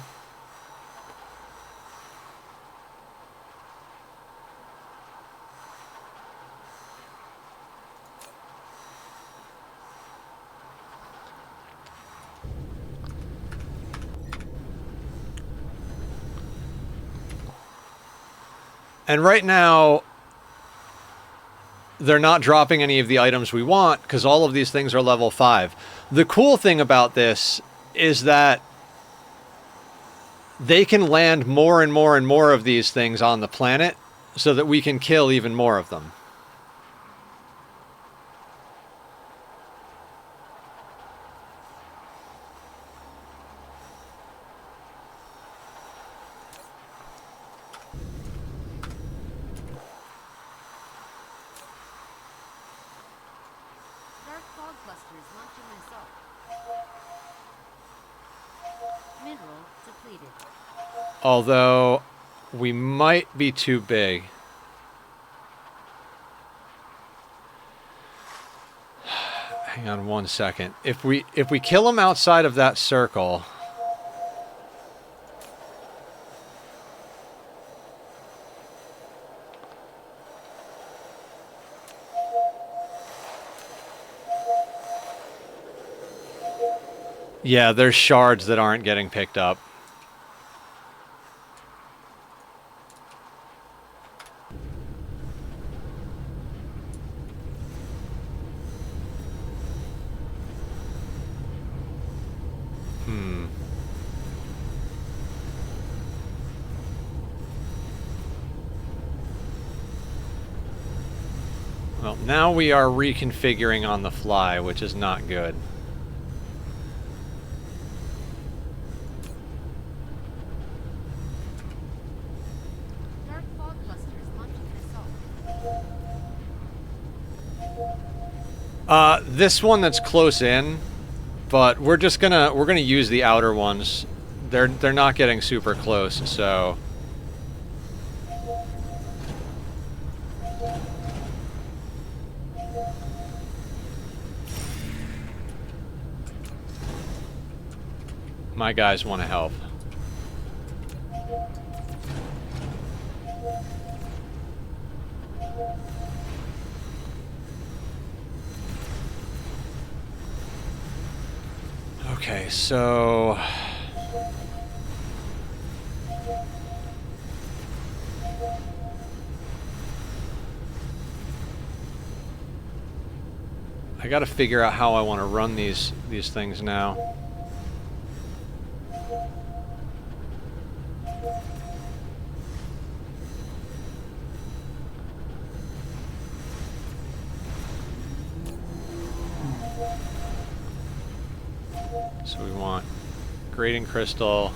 And right now, they're not dropping any of the items we want because all of these things are level 5. The cool thing about this is that they can land more and more and more of these things on the planet so that we can kill even more of them. clusters launching an assault. Mineral depleted. Although, we might be too big. Hang on one second. If we kill them outside of that circle... Yeah, there's shards that aren't getting picked up. Well, now we are reconfiguring on the fly, which is not good. Dark fog clusters launching an assault. This one that's close in, but we're gonna use the outer ones. They're not getting super close, so. My guys want to help. Okay, so I got to figure out how I want to run these things now. So we want grading crystal,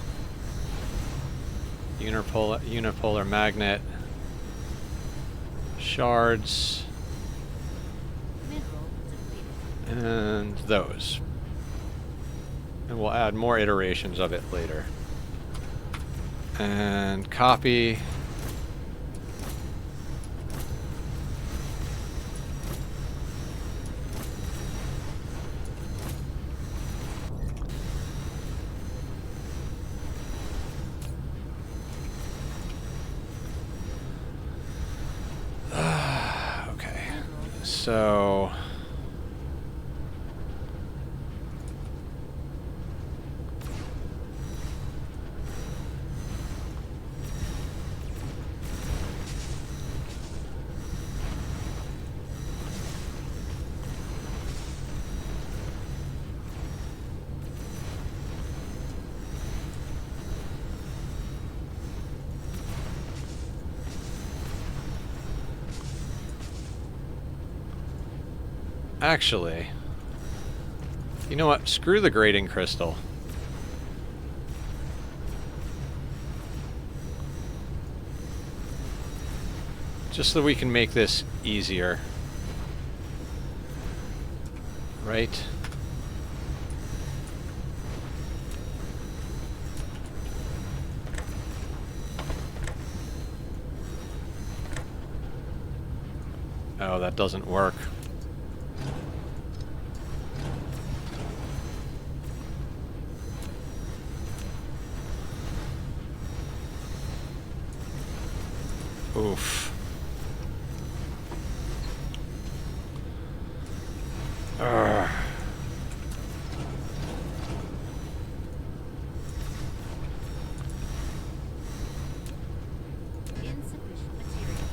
unipolar magnet, shards, and those. And we'll add more iterations of it later. And copy. So actually, you know what? Screw the grading crystal. Just so we can make this easier. Right? Oh, that doesn't work. Oof. Urgh. Insufficient materials.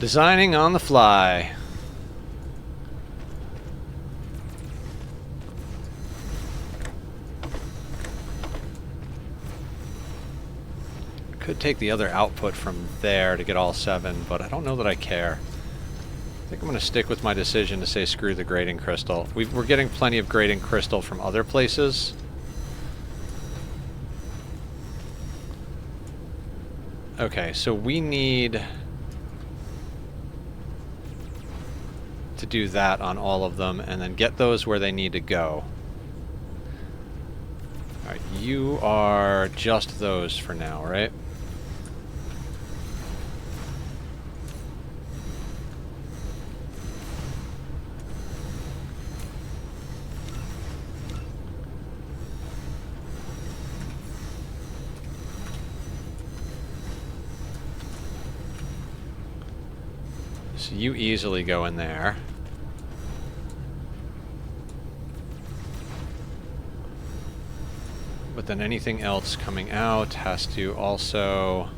Designing on the fly. take the other output from there to get all 7, but I don't know that I care. I think I'm going to stick with my decision to say screw the grading crystal. We're getting plenty of grading crystal from other places. Okay, so we need to do that on all of them and then get those where they need to go. Alright, you are just those for now, right? So you easily go in there. But then anything else coming out has to also...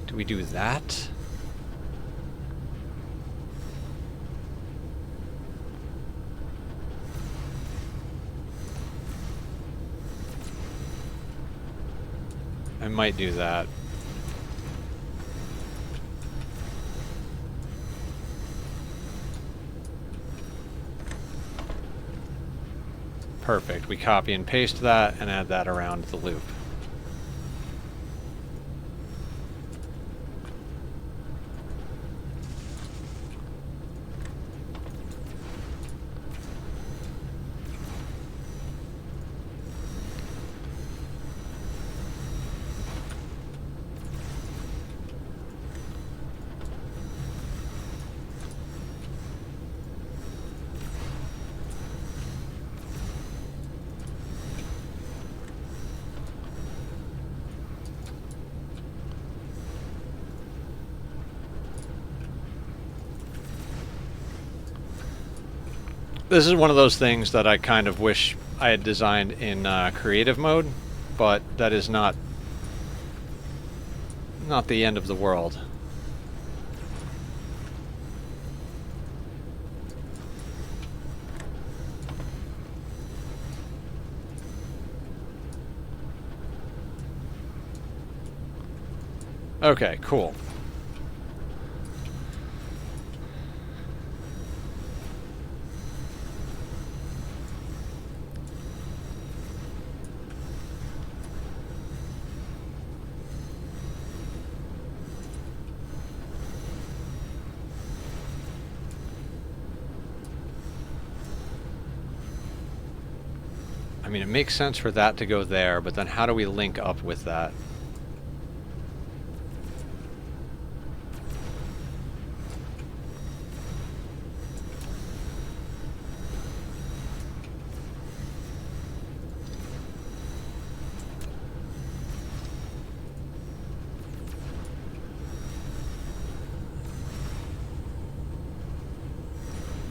Do we do that? I might do that. Perfect. We copy and paste that and add that around the loop. This is one of those things that I kind of wish I had designed in creative mode, but that is not the end of the world. Okay, cool. I mean, it makes sense for that to go there, but then how do we link up with that?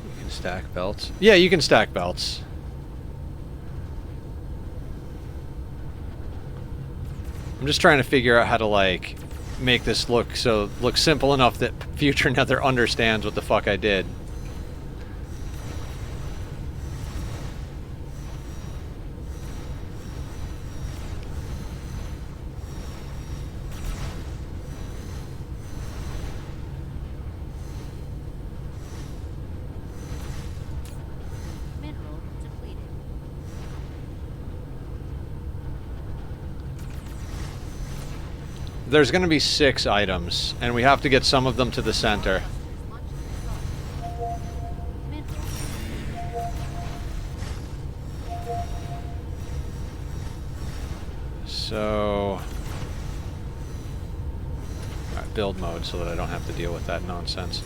You can stack belts. Yeah, you can stack belts. I'm just trying to figure out how to, like, make this look simple enough that future Nether understands what the fuck I did. Mineral depleted. There's going to be 6 items, and we have to get some of them to the center. So... Alright, build mode so that I don't have to deal with that nonsense.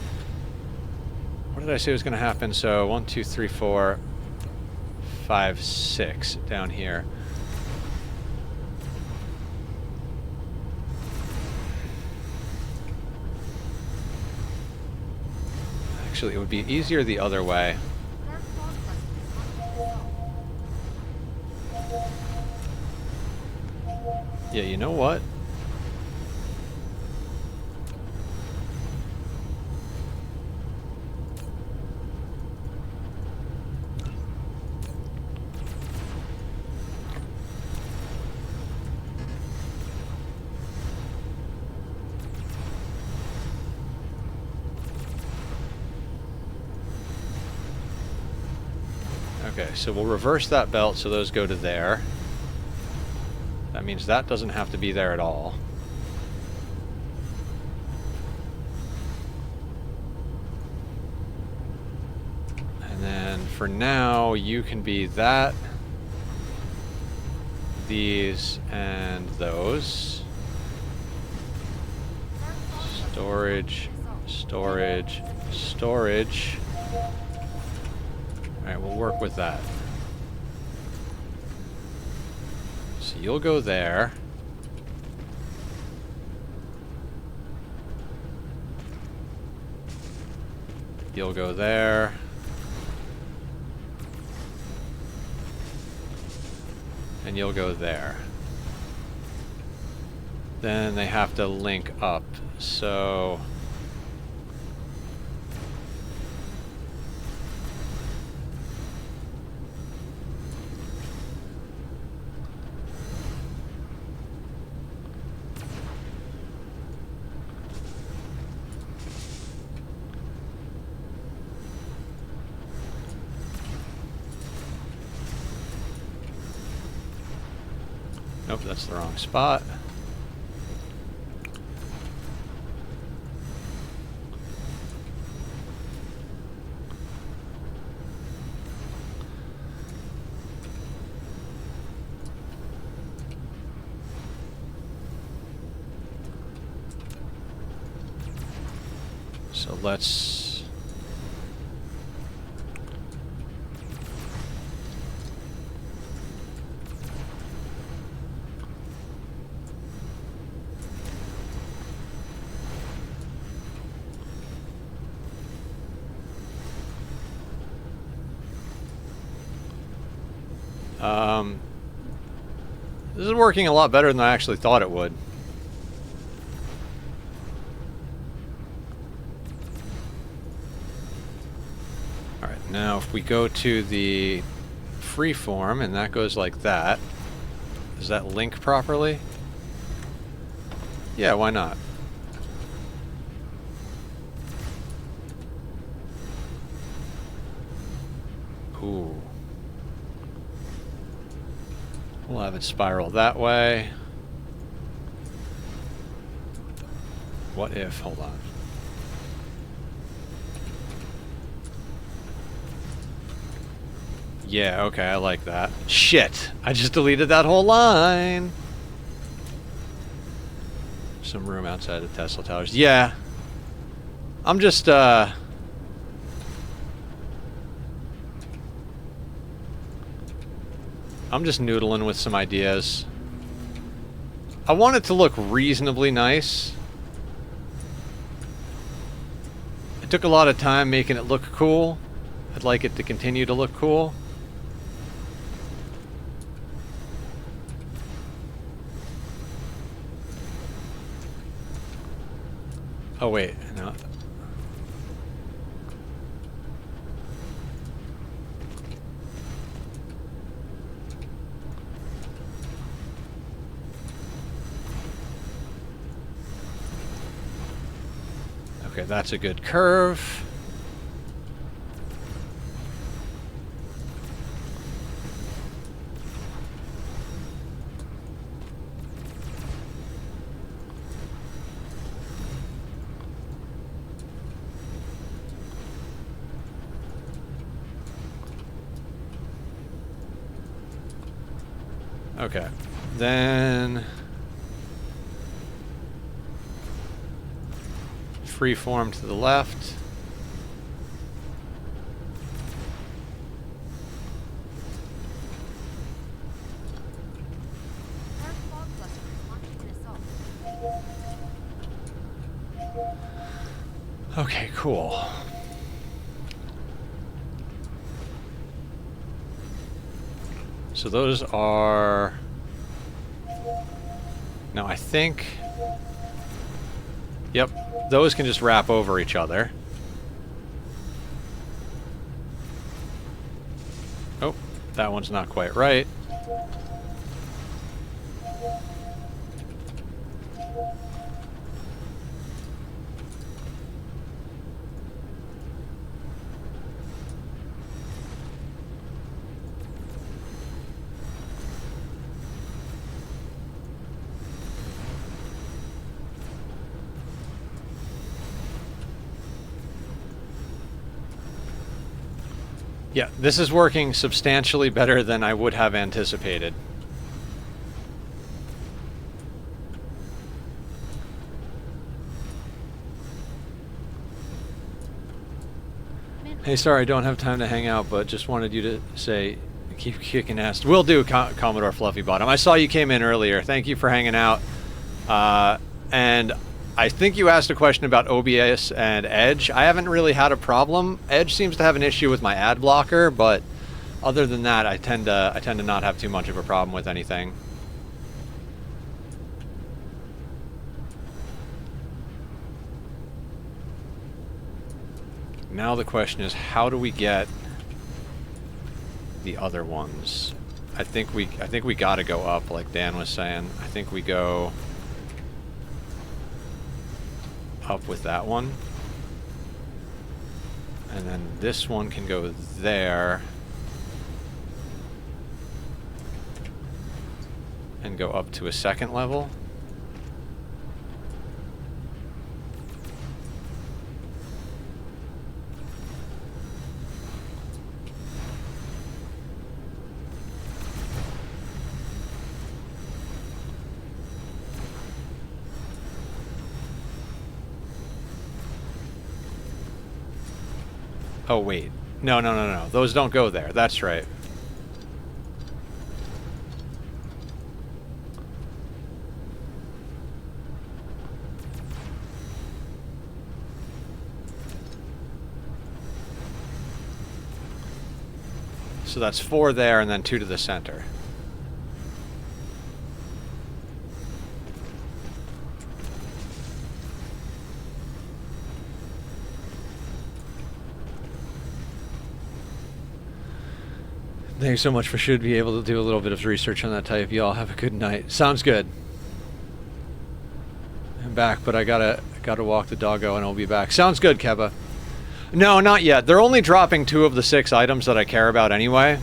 What did I say was going to happen? So, 1, 2, 3, 4, 5, 6 down here. Actually, it would be easier the other way. Dark fog clusters launching an assault. Yeah, you know what? Okay, so we'll reverse that belt so those go to there. That means that doesn't have to be there at all. And then for now, you can be that, these, and those. Storage, storage, storage. Alright, we'll work with that. So you'll go there. You'll go there. And you'll go there. Then they have to link up. So nope, that's the wrong spot. So let's this is working a lot better than I actually thought it would. Alright, now if we go to the freeform and that goes like that, does that link properly? Yeah, why not? Ooh. We'll have it spiral that way. What if? Hold on. Yeah, okay, I like that. Shit! I just deleted that whole line! Some room outside the Tesla towers. Yeah. I'm just, I'm just noodling with some ideas. I want it to look reasonably nice. It took a lot of time making it look cool. I'd like it to continue to look cool. Oh wait, no. Okay, that's a good curve. Okay, then freeform to the left. Dark fog cluster is launching an assault. Okay, cool. So those are... Now I think... Yep, those can just wrap over each other. Oh, that one's not quite right. Yeah, this is working substantially better than I would have anticipated. Hey, sorry, I don't have time to hang out, but just wanted you to say, keep kicking ass. Will do, Commodore Fluffy Bottom. I saw you came in earlier. Thank you for hanging out. And I think you asked a question about OBS and Edge. I haven't really had a problem. Edge seems to have an issue with my ad blocker, but other than that, I tend to not have too much of a problem with anything. Now the question is, how do we get the other ones? I think we got to go up, like Dan was saying. I think we go up with that one, and then this one can go there and go up to a second level. Oh, wait. No. Those don't go there. That's right. So that's 4 there and then 2 to the center. Thanks so much. Should be able to do a little bit of research on that type. Y'all have a good night. Sounds good. I'm back, but I gotta walk the doggo and I'll be back. Sounds good, Keba. No, not yet. They're only dropping 2 of the 6 items that I care about anyway.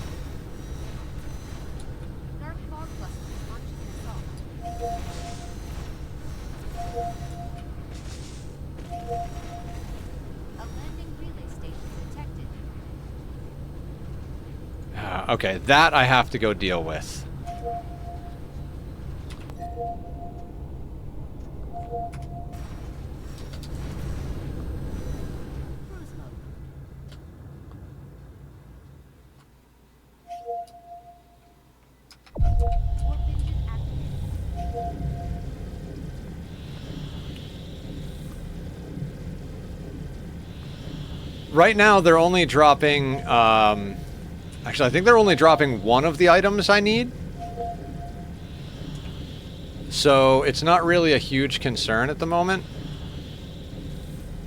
Dark fog clusters launching an assault. A landing relay station detected. Okay, that I have to go deal with. Cruise mode. Warp engine activated. Right now, they're only dropping... actually, I think they're only dropping 1 of the items I need. So, it's not really a huge concern at the moment.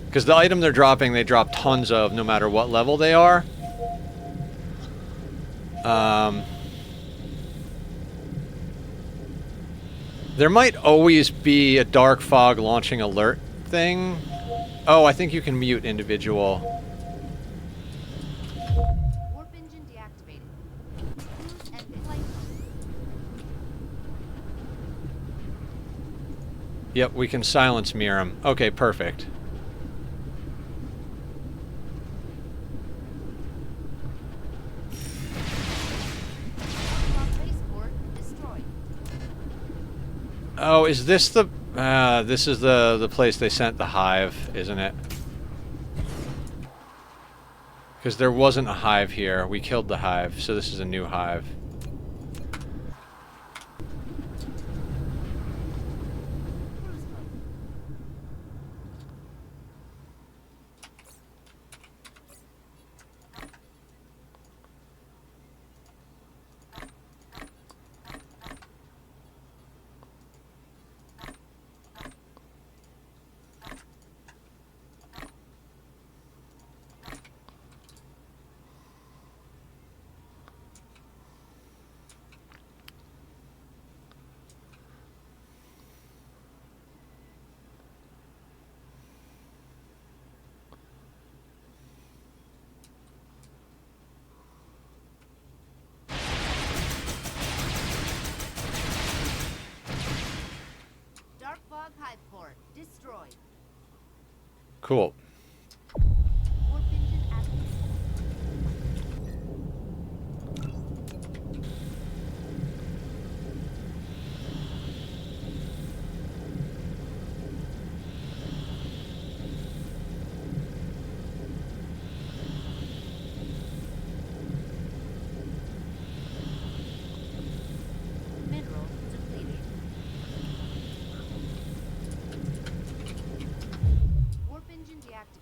Because the item they're dropping, they drop tons of, no matter what level they are. There might always be a dark fog launching alert thing. Oh, I think you can mute individual... Warp engine deactivated. Cruise and flight mode. Yep, we can silence Miram. Okay, perfect. Fog spaceport destroyed. Oh, is this the... this is the place they sent the hive, isn't it? Because there wasn't a hive here. We killed the hive, so this is a new hive. Cruise mode. Dark fog hive port destroyed. Cool. Warp engine activated.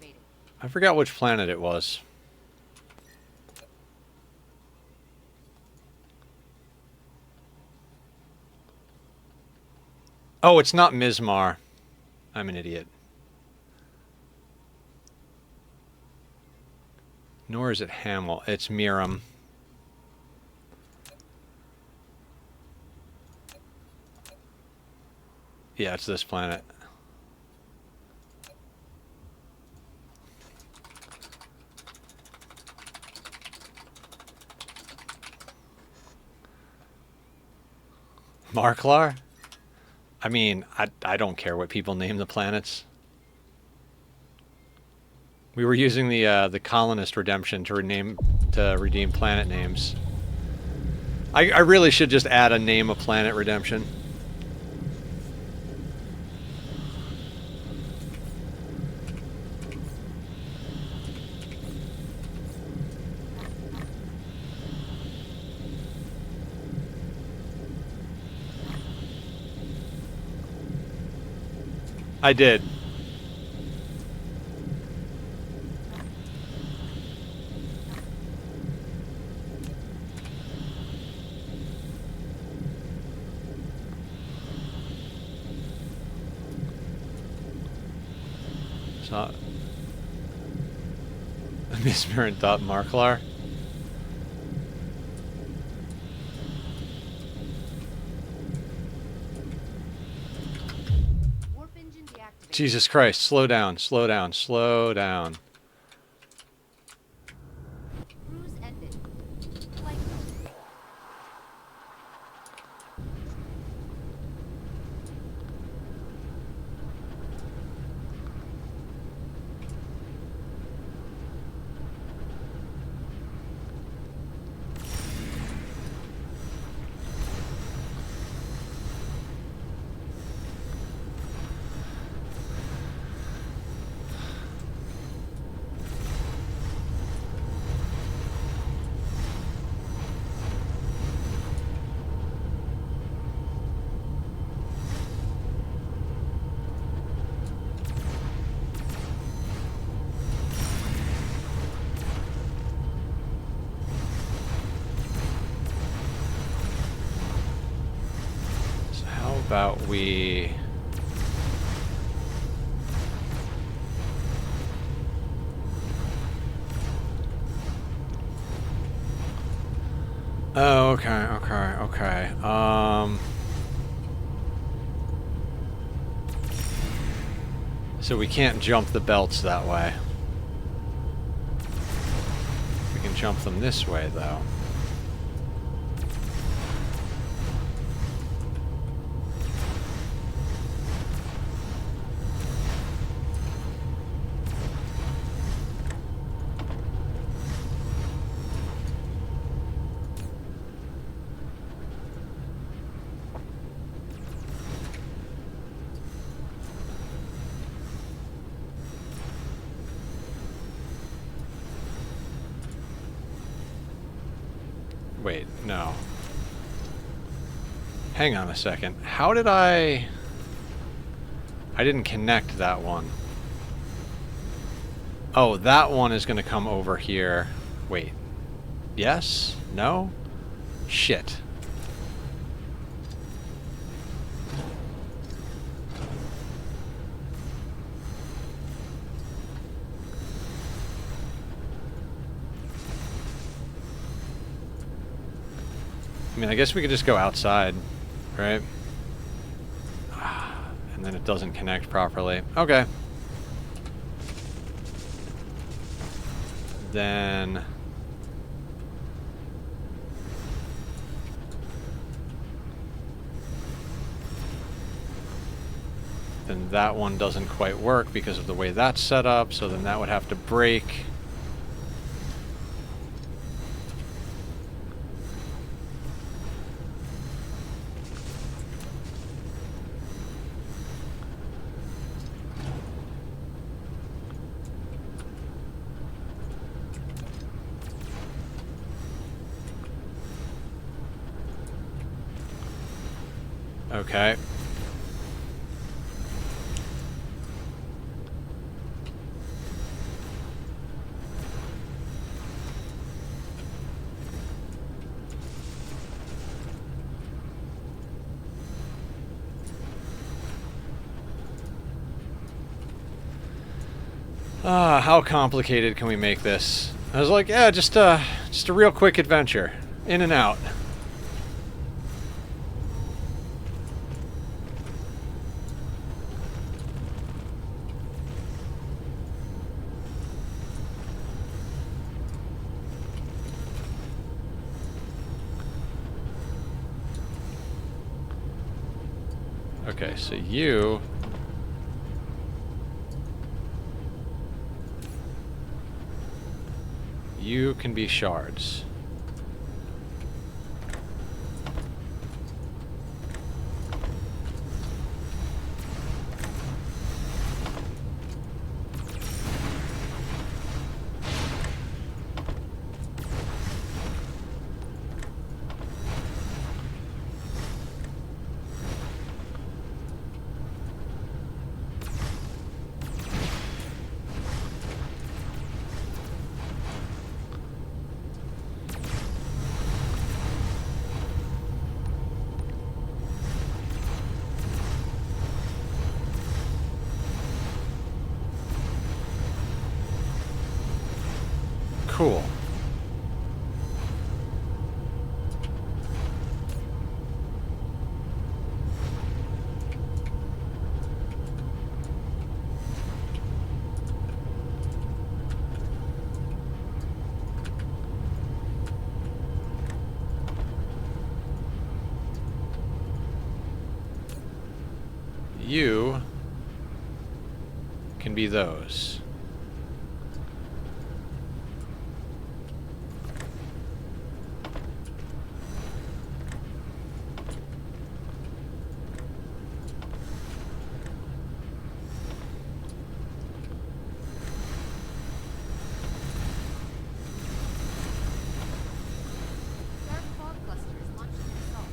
activated. I forgot which planet it was. Oh, it's not Mizmar. I'm an idiot. Nor is it Hamel. It's Miram. Yeah, it's this planet. Marklar? I mean, I don't care what people name the planets. We were using the colonist redemption to redeem planet names. I really should just add a name a planet redemption. I did. So, Mismirant dot Marklar. Warp engine deactivated. Jesus Christ, slow down, slow down, slow down. Cruise ended. Flight mode. So how about we... Oh, okay, okay, okay. So we can't jump the belts that way. We can jump them this way, though. Wait, no. Hang on a second. How did I didn't connect that one. Oh, that one is going to come over here. Wait. Yes? No? Shit. I mean, I guess we could just go outside, right? And then it doesn't connect properly. Okay. Then... then that one doesn't quite work because of the way that's set up, so then that would have to break. Okay. How complicated can we make this? I was like, yeah, just a real quick adventure. In and out. Okay, so you... You can be shards. Cool. You can be those. Dark fog cluster is launching an assault.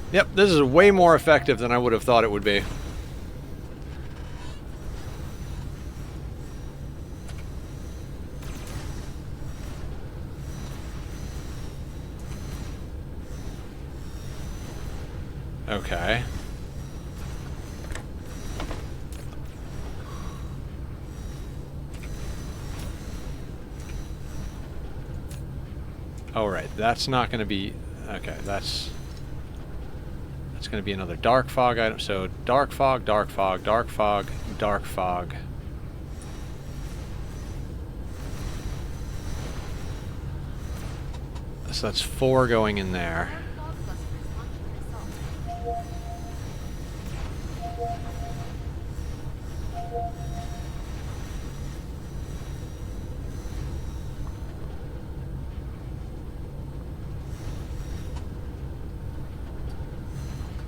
Yep, this is way more effective than I would have thought it would be. Okay. Oh, right. That's not going to be... Okay, that's going to be another dark fog item. So, dark fog, dark fog, dark fog, dark fog. So that's 4 going in there. Dark fog cluster is launching an assault.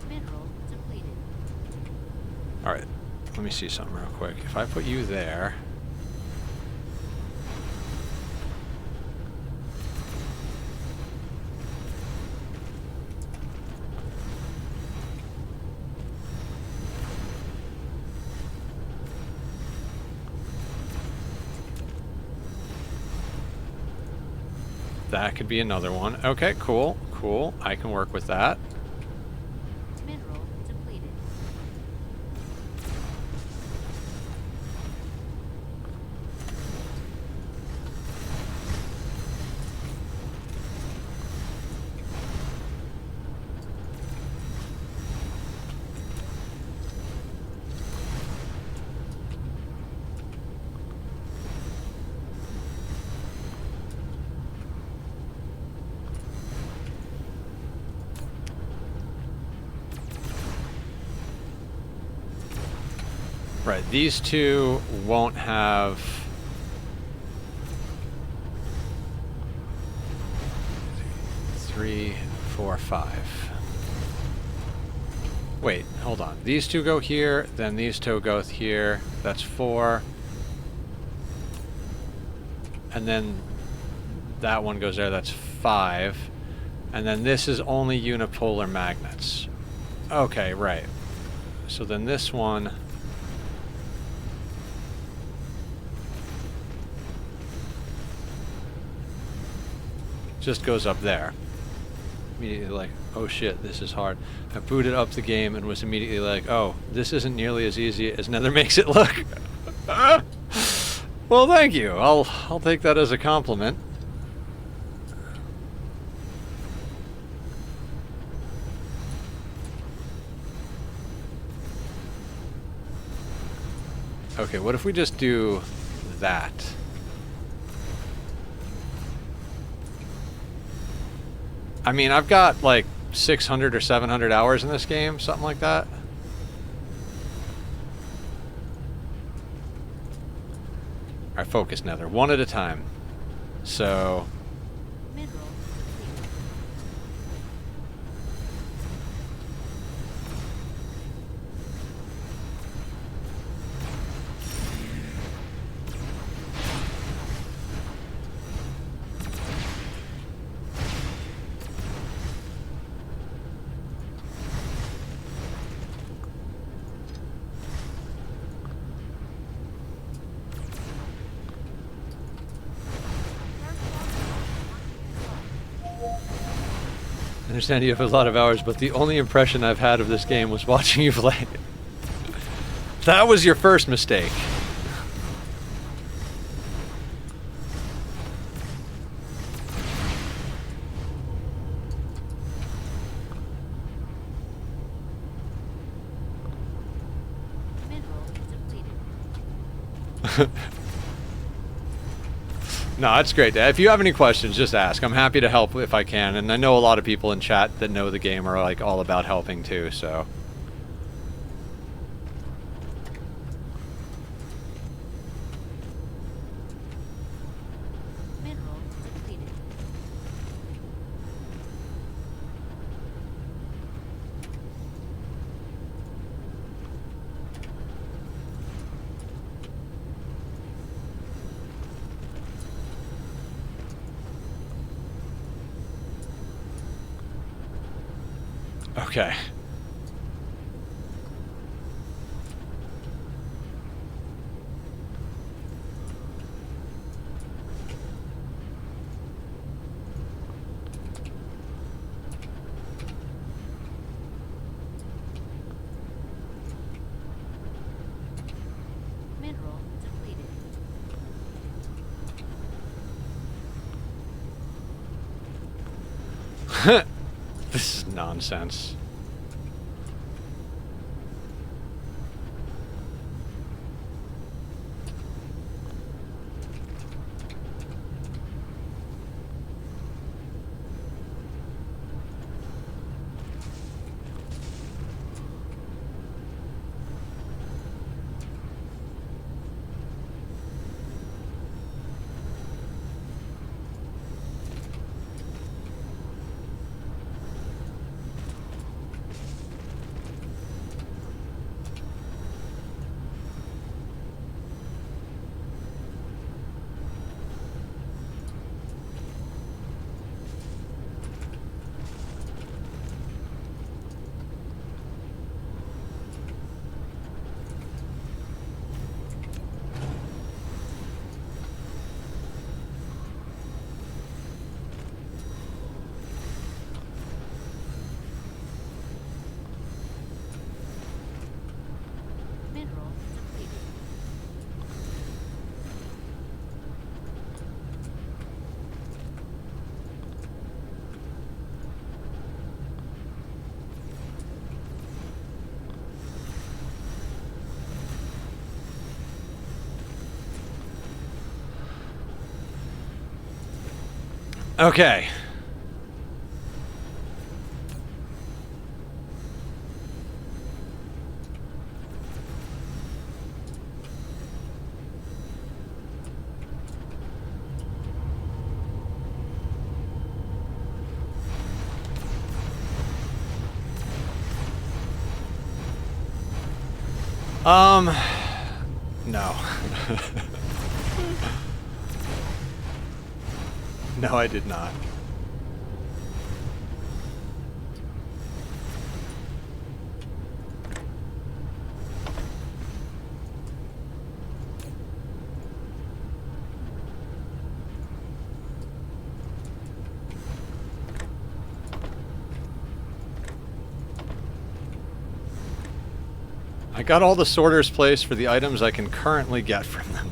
Mineral depleted. Alright, let me see something real quick. If I put you there... That could be another one. Okay, cool, cool. I can work with that. Mineral depleted. Right, these two won't have... 3, 4, 5. Wait, hold on. These two go here, then these two go here. That's 4. And then that one goes there, that's 5. And then this is only unipolar magnets. Okay, right. So then this one... just goes up there. immediately like, oh shit, this is hard. I booted up the game and was immediately like, oh, this isn't nearly as easy as Nether makes it look. Well, thank you. I'll take that as a compliment. Okay, what if we just do that? I mean, I've got like 600 or 700 hours in this game, something like that. Alright, focus, Nether. One at a time. So... Mineral depleted. I understand you have a lot of hours, but the only impression I've had of this game was watching you play. That was your first mistake. Mineral depleted. No, it's great. If you have any questions, just ask. I'm happy to help if I can, and I know a lot of people in chat that know the game are like all about helping too, so... Mineral depleted. Okay. Mineral depleted. This is nonsense. Mineral depleted. Okay. No. No, I did not. got all the sorters placed for the items I can currently get from them.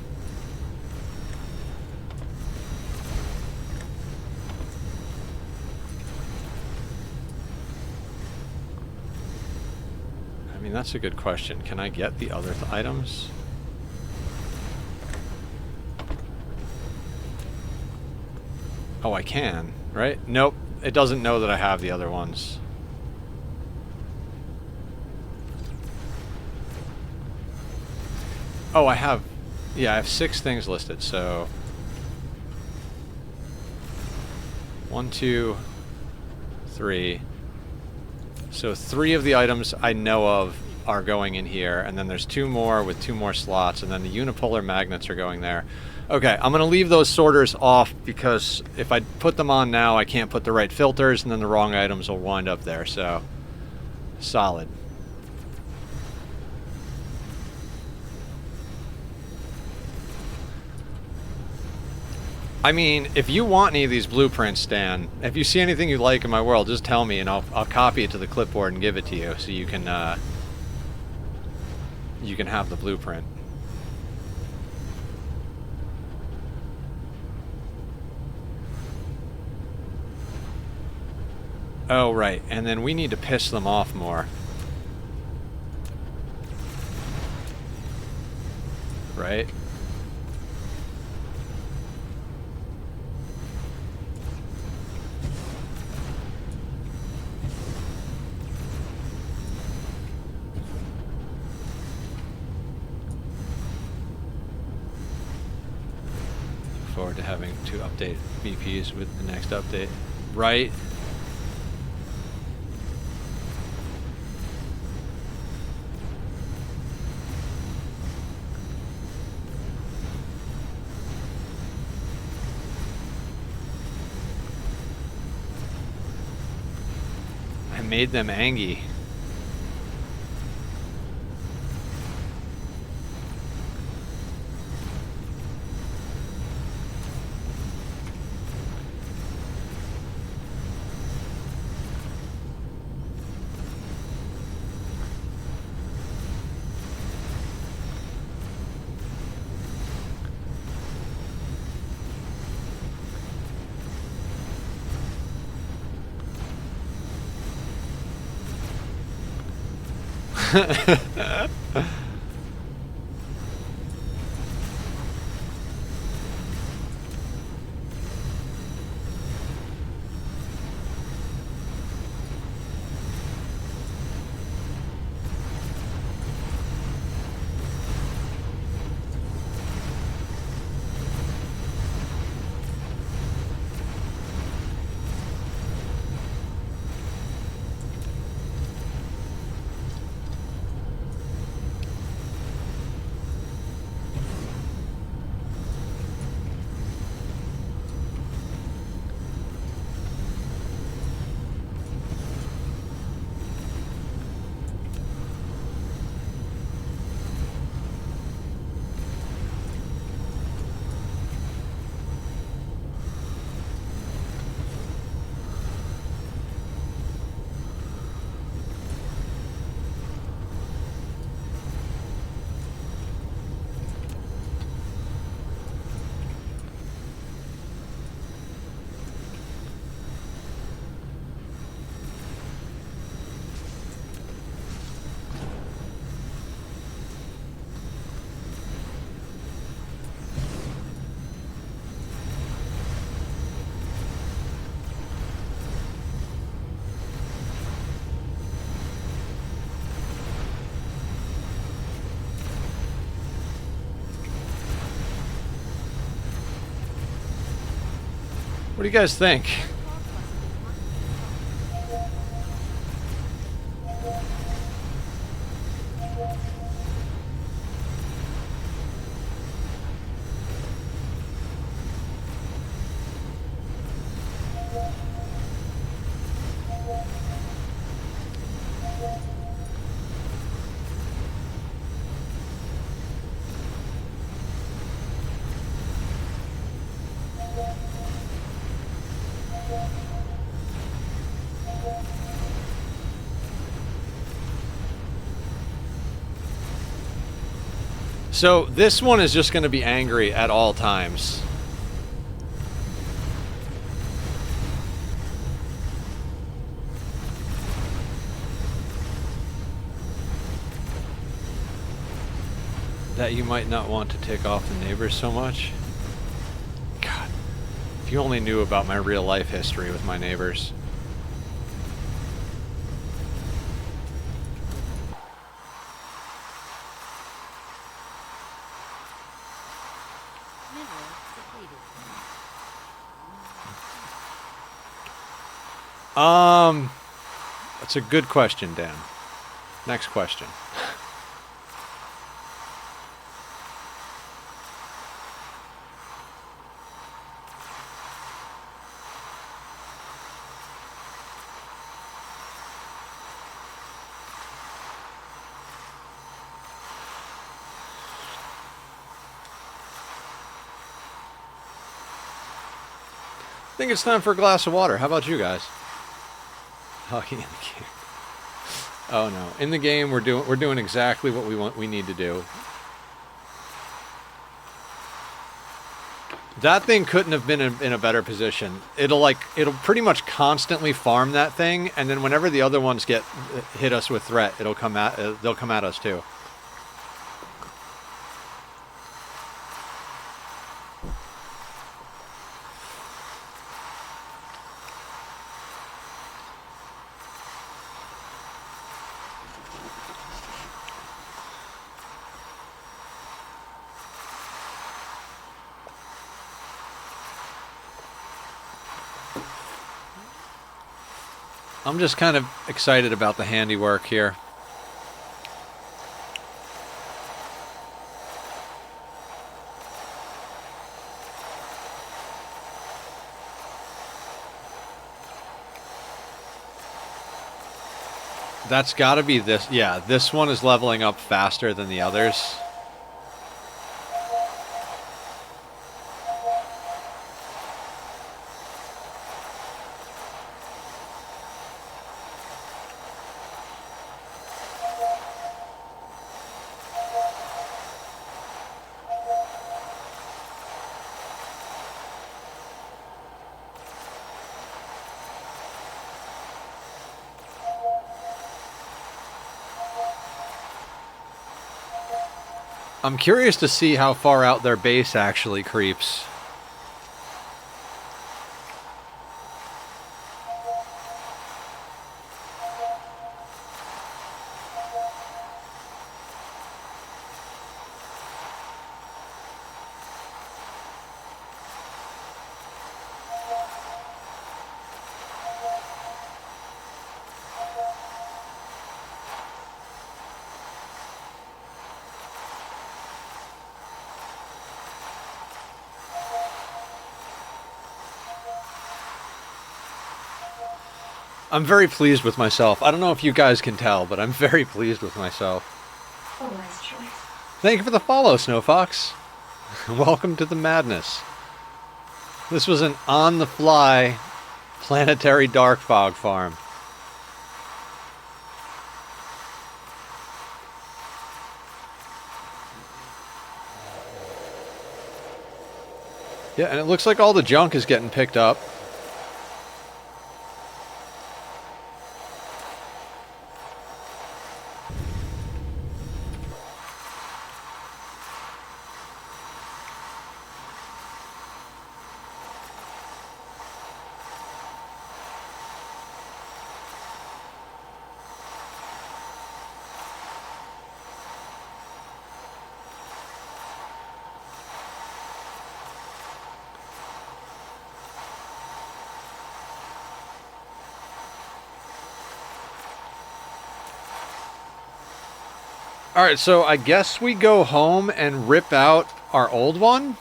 I mean, that's a good question. Can I get the other items? Oh, I can, right? Nope. It doesn't know that I have the other ones. Oh, I have... Yeah, I have 6 things listed, so... 1, 2, 3. So 3 of the items I know of are going in here, and then there's 2 more with 2 more slots, and then the unipolar magnets are going there. Okay, I'm going to leave those sorters off because if I put them on now, I can't put the right filters, and then the wrong items will wind up there, so... Solid. I mean, if you want any of these blueprints, Stan, if you see anything you like in my world, just tell me and I'll copy it to the clipboard and give it to you so you can have the blueprint. Oh, right. And then we need to piss them off more. Right? Forward to having to update VPs with the next update. Right? I made them angry. What do you guys think? So this one is just going to be angry at all times. That you might not want to tick off the neighbors so much. God, if you only knew about my real life history with my neighbors. Mineral depleted. That's a good question, Dan. Next question. I think it's time for a glass of water. How about you guys? Oh, in the game. Oh no! In the game, we're doing exactly what we need to do. That thing couldn't have been in a better position. It'll pretty much constantly farm that thing, and then whenever the other ones hit us with threat, they'll come at us too. I'm just kind of excited about the handiwork here. That's got to be this. Yeah, this one is leveling up faster than the others. I'm curious to see how far out their base actually creeps. I'm very pleased with myself. I don't know if you guys can tell, but I'm very pleased with myself. A wise choice. Thank you for the follow, Snowfox. Welcome to the madness. This was an on-the-fly planetary dark fog farm. Yeah, and it looks like all the junk is getting picked up. Alright, so I guess we go home and rip out our old one?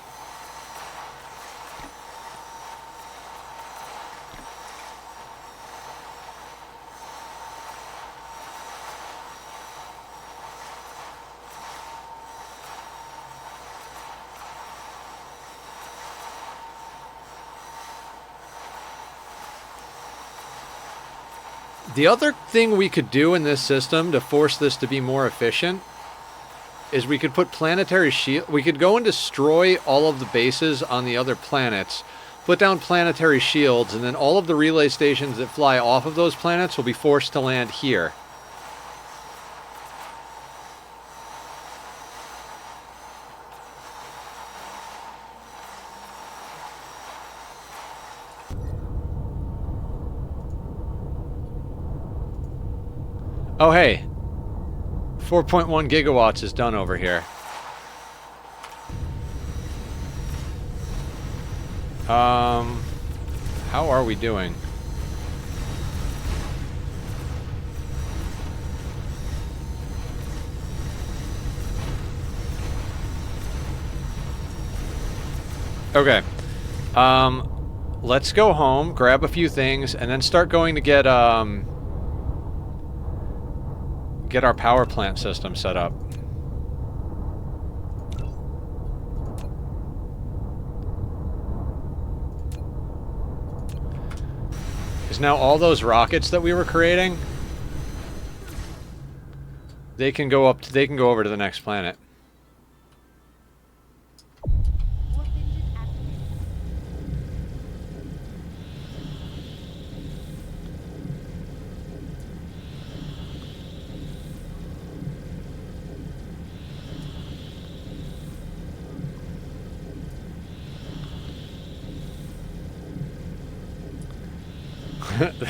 The other thing we could do in this system to force this to be more efficient is we could put planetary shield. We could go and destroy all of the bases on the other planets, put down planetary shields, and then all of the relay stations that fly off of those planets will be forced to land here. Oh, hey. 4.1 gigawatts is done over here. How are we doing? Okay. Let's go home, grab a few things, and then start going to get our power plant system set up. Because now all those rockets that we were creating, they can go up. They can go over to the next planet. Warp engine activated.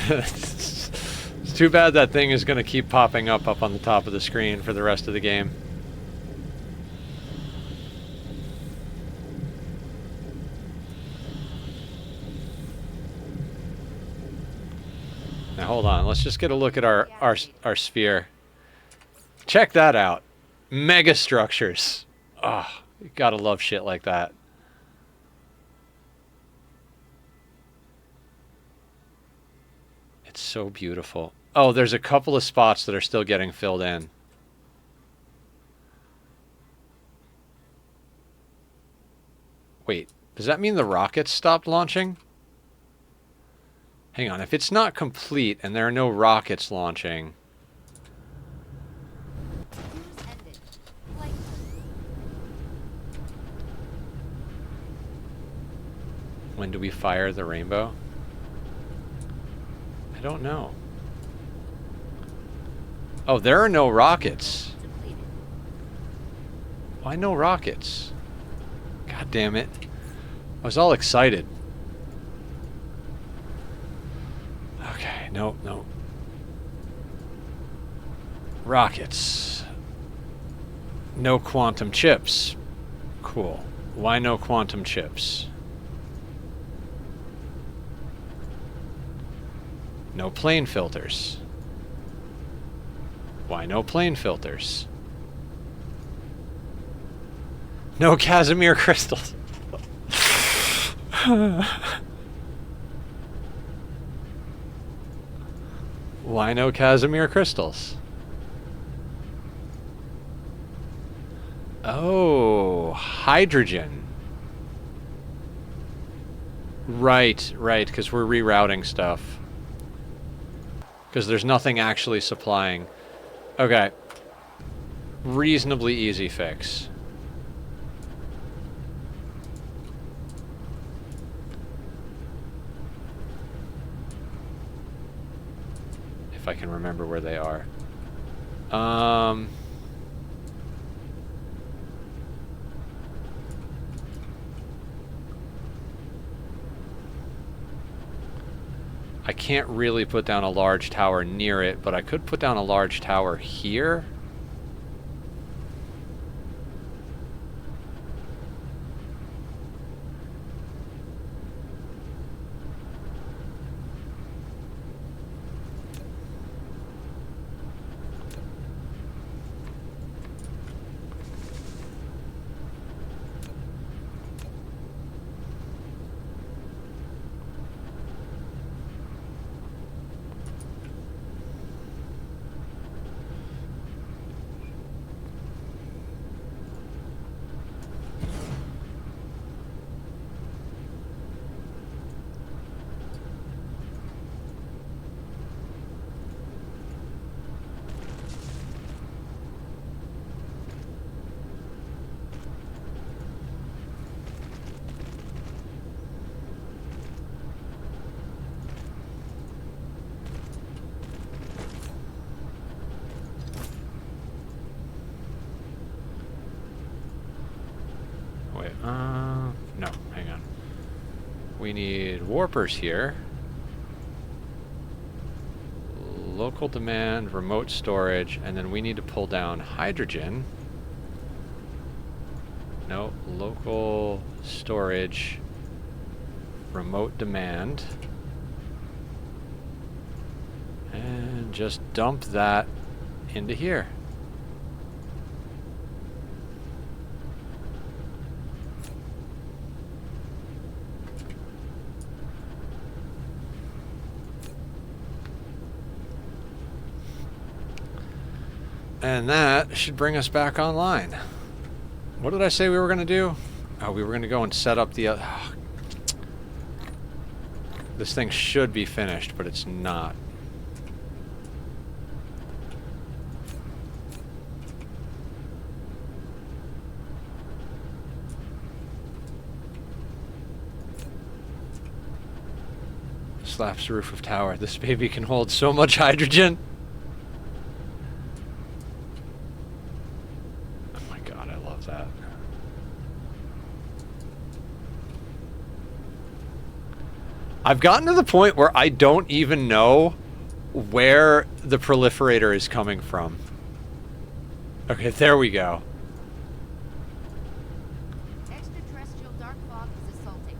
It's too bad that thing is going to keep popping up on the top of the screen for the rest of the game. Now hold on, let's just get a look at our sphere. Check that out. Mega structures. Oh, you gotta love shit like that. It's so beautiful. Oh, there's a couple of spots that are still getting filled in. Wait, does that mean the rockets stopped launching? Hang on, if it's not complete and there are no rockets launching... Cruise ended. Flight When do we fire the rainbow? I don't know. Oh, there are no rockets. depleted. Why no rockets? God damn it. I was all excited. Okay, nope, nope. Rockets. No quantum chips. Cool. Why no quantum chips? No plane filters. Why no plane filters? No Casimir crystals. Why no Casimir crystals? Oh, hydrogen. Right, right, because we're rerouting stuff. Because there's nothing actually supplying. Okay. Reasonably easy fix. If I can remember where they are. I can't really put down a large tower near it, but I could put down a large tower here. wait. No, hang on. We need warpers here. Local demand, remote storage, and then we need to pull down hydrogen. No, local storage, remote demand. And just dump that into here. And that should bring us back online. What did I say we were going to do? Oh, we were going to go and set up the... This thing should be finished, but it's not. Slaps the roof of tower. This baby can hold so much hydrogen. That. I've gotten to the point where I don't even know where the proliferator is coming from. Okay, there we go. Extraterrestrial dark fog is assaulting.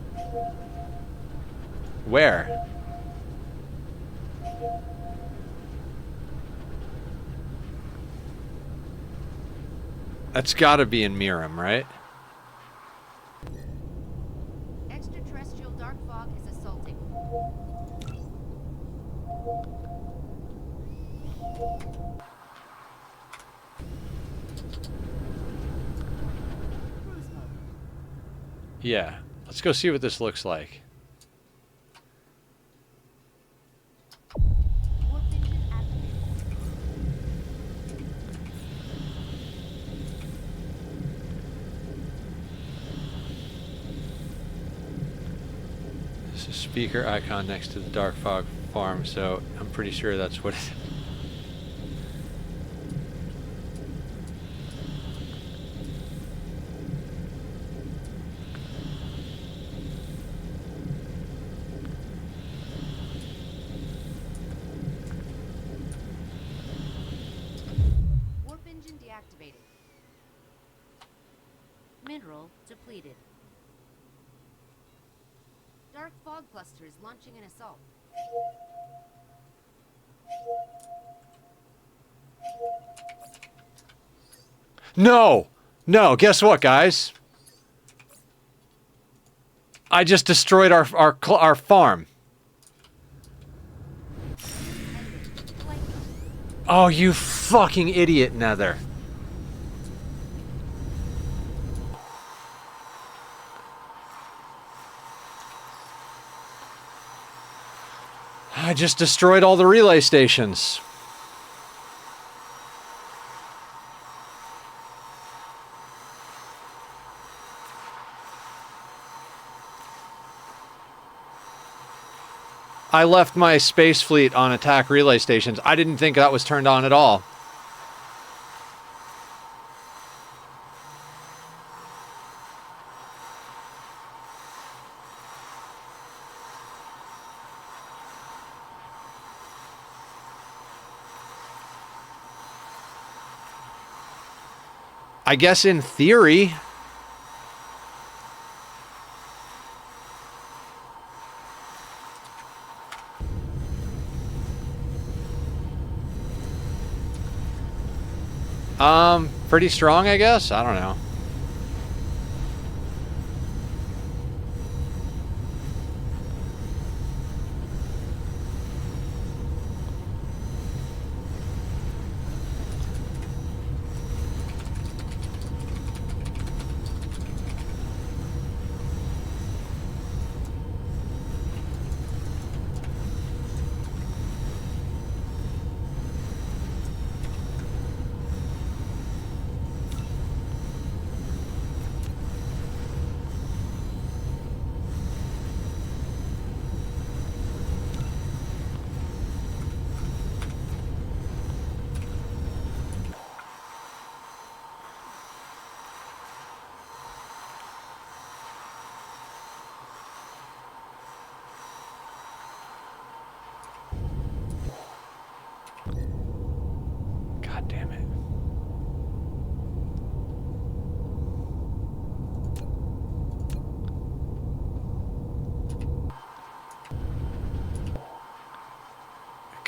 Where? That's gotta be in Miram, right? Extraterrestrial dark fog is assaulting. Yeah. Let's go see what this looks like. Warp engine activated. There's a speaker icon next to the dark fog farm, so I'm pretty sure that's what it is. Warp engine deactivated. Mineral depleted. Dark fog cluster is launching an assault. No! No, guess what, guys? I just destroyed our farm. Oh, you fucking idiot, Nether. I just destroyed all the relay stations. I left my space fleet on attack relay stations. I didn't think that was turned on at all. I guess in theory... pretty strong, I guess? I don't know.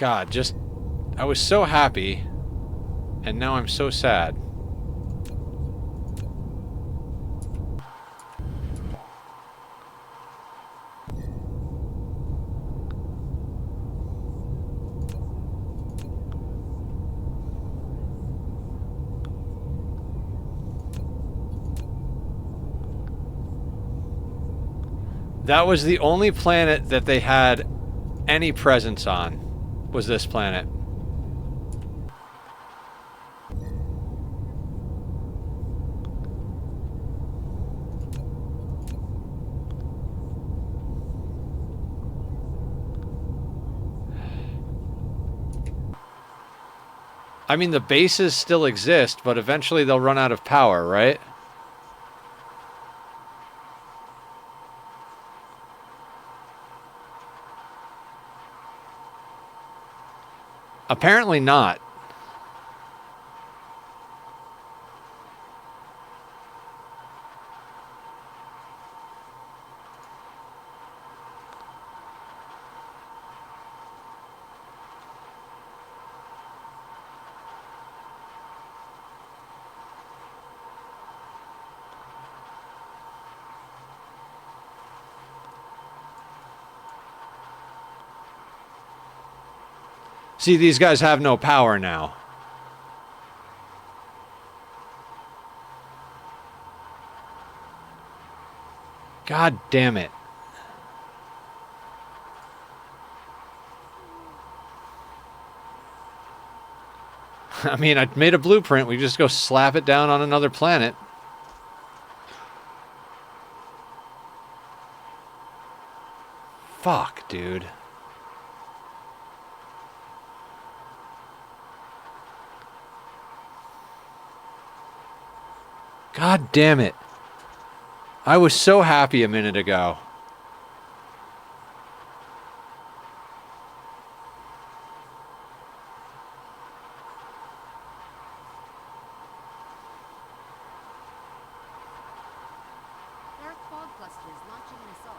God, just... I was so happy, and now I'm so sad. That was the only planet that they had any presence on, was this planet. I mean, the bases still exist, but eventually they'll run out of power, right? Apparently not. See, these guys have no power now. God damn it. I mean, I made a blueprint. We just go slap it down on another planet. Fuck, dude. God damn it. I was so happy a minute ago. Dark fog clusters launching an assault.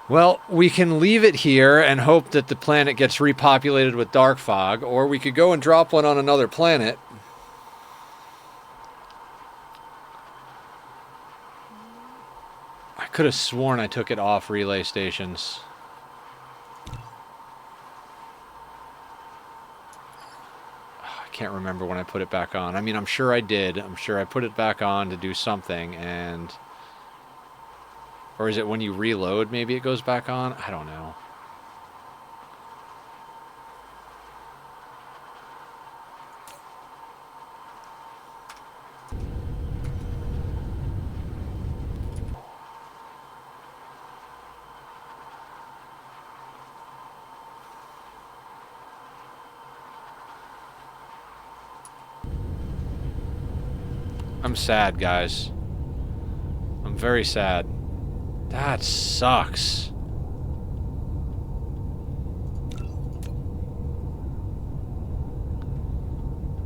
Well, we can leave it here and hope that the planet gets repopulated with dark fog, or we could go and drop one on another planet. I could have sworn I took it off relay stations. I can't remember when I put it back on. I mean, I'm sure I did. I'm sure I put it back on to do something, and... Or is it when you reload, maybe it goes back on? I don't know. I'm sad, guys. I'm very sad. That sucks.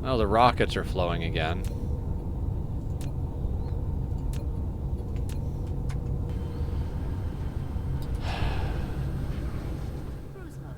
Well, the rockets are flowing again. Cruise mode.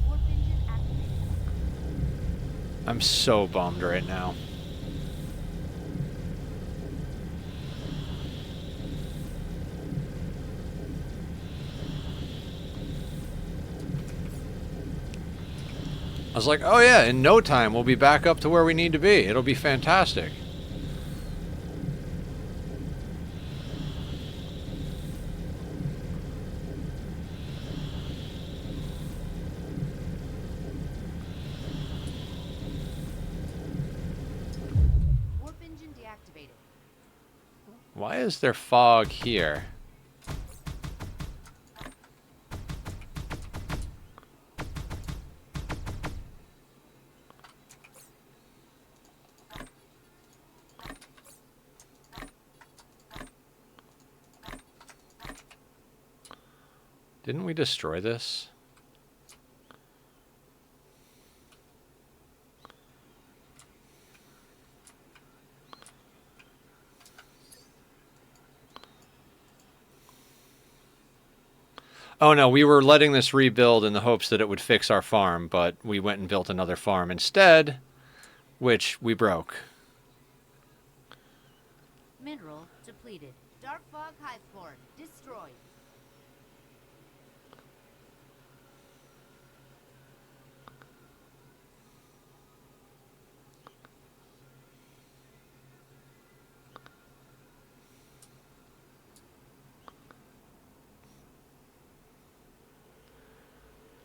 Warp engine activated. I'm so bummed right now. I was like, oh yeah, in no time we'll be back up to where we need to be. It'll be fantastic. Warp engine deactivated. Why is there fog here? Didn't we destroy this? Oh no, we were letting this rebuild in the hopes that it would fix our farm, but we went and built another farm instead, which we broke. Mineral depleted. Dark fog hive core destroyed.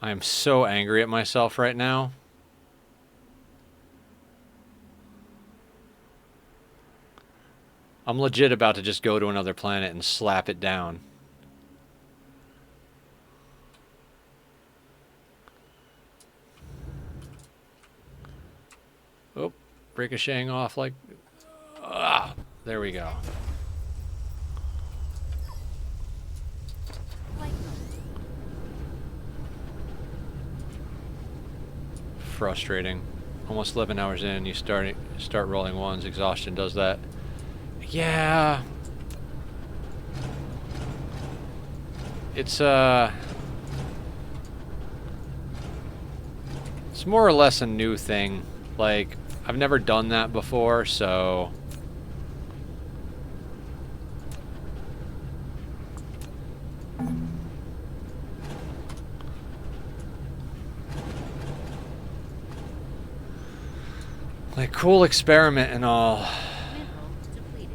I am so angry at myself right now. I'm legit about to just go to another planet and slap it down. Oh, ricocheting off like... Ah, there we go. Flight mode. Frustrating. Almost 11 hours in, you start rolling ones. Exhaustion does that. Yeah. It's more or less a new thing. Like, I've never done that before, so... Like, cool experiment and all. Mineral depleted.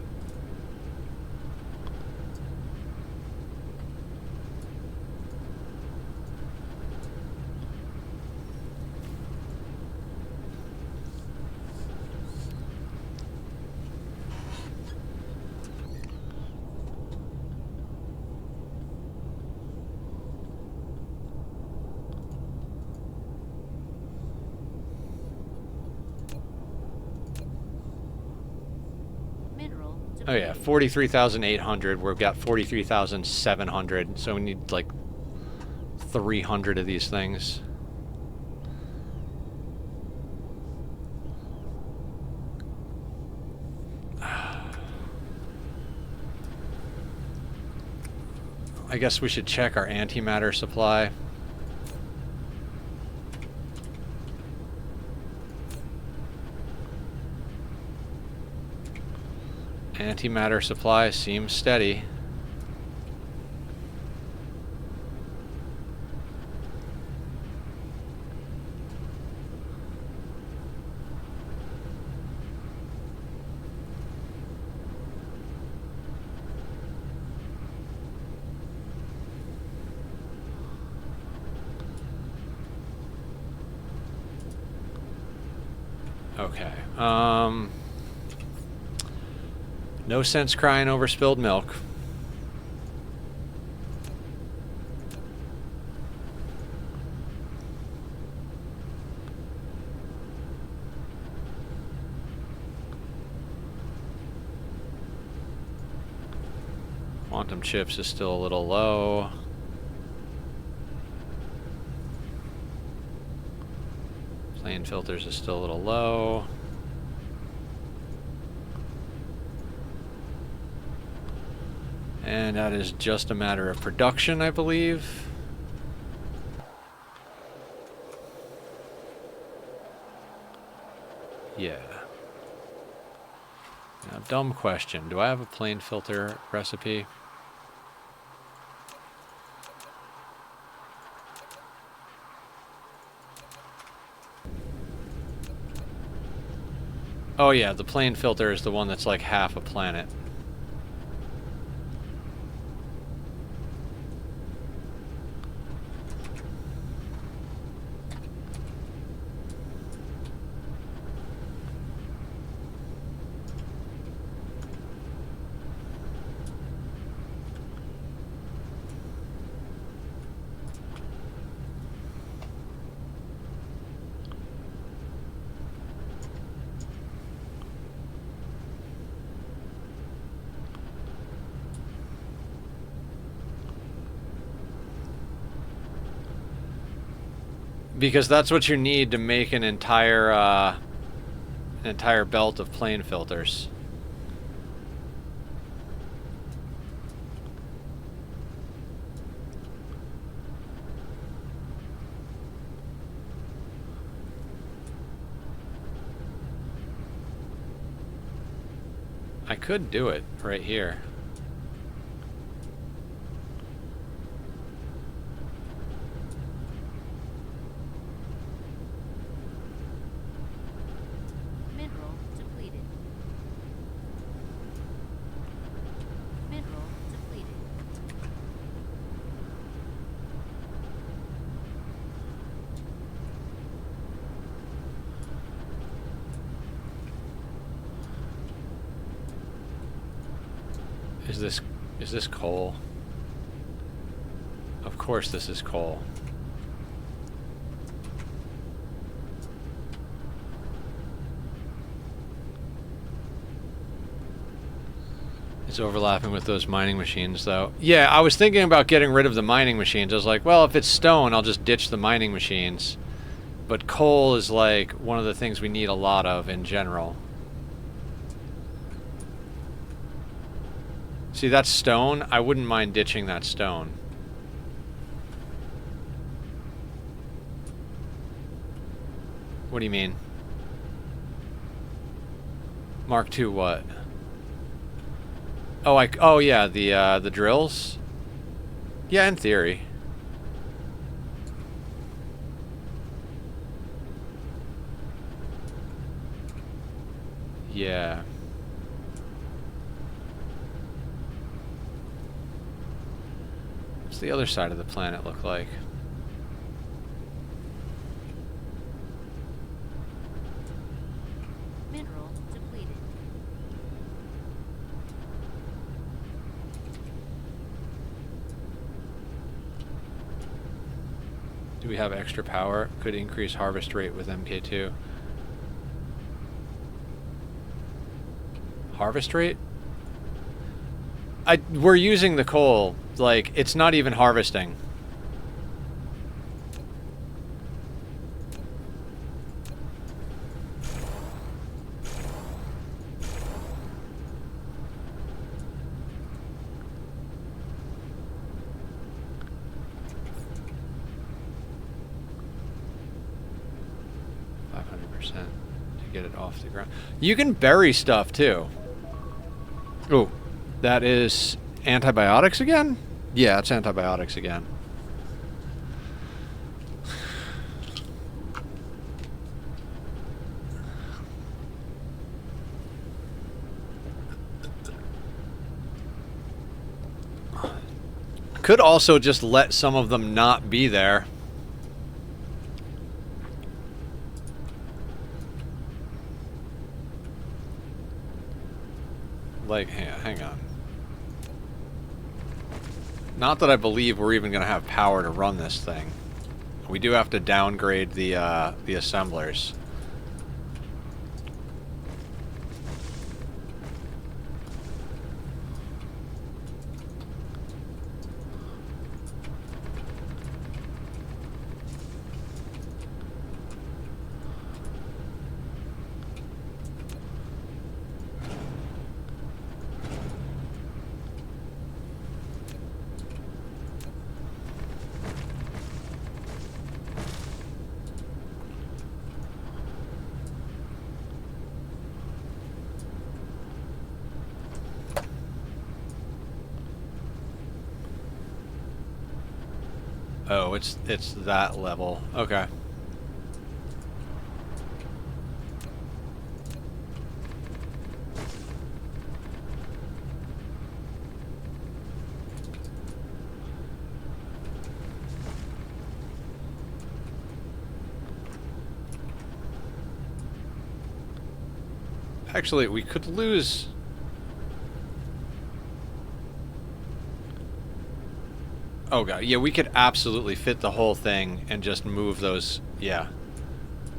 Mineral Oh yeah, depleted. 43,800. We've got 43,700, so we need like 300 of these things. I guess we should check our antimatter supply. Antimatter supply seems steady. Okay. No sense crying over spilled milk. Quantum chips is still a little low. Plane filters is still a little low. And that is just a matter of production, I believe. Yeah. Now, dumb question. Do I have a plane filter recipe? Oh yeah, the plane filter is the one that's like half a planet. Because that's what you need to make an entire belt of plane filters. I could do it right here. Mineral depleted. Mineral depleted. Is this coal? Of course this is coal. It's overlapping with those mining machines though. Yeah, I was thinking about getting rid of the mining machines. I was like, well, if it's stone, I'll just ditch the mining machines. But coal is like one of the things we need a lot of in general. See, that's stone. I wouldn't mind ditching that stone. What do you mean? Mark II what? Oh, oh yeah, the drills? Yeah, in theory. Yeah. What's the other side of the planet look like? Mineral depleted. Do we have extra power? Could increase harvest rate with MK2. Harvest rate? We're using the coal. Like, it's not even harvesting. To get it off the ground. You can bury stuff too. Oh, that is antibiotics again? Yeah, it's antibiotics again. Could also just let some of them not be there. Like, hang on. Not that I believe we're even going to have power to run this thing. We do have to downgrade the assemblers. Oh, it's that level. Okay. Actually, we could lose... Oh god, yeah, we could absolutely fit the whole thing and just move those... Yeah.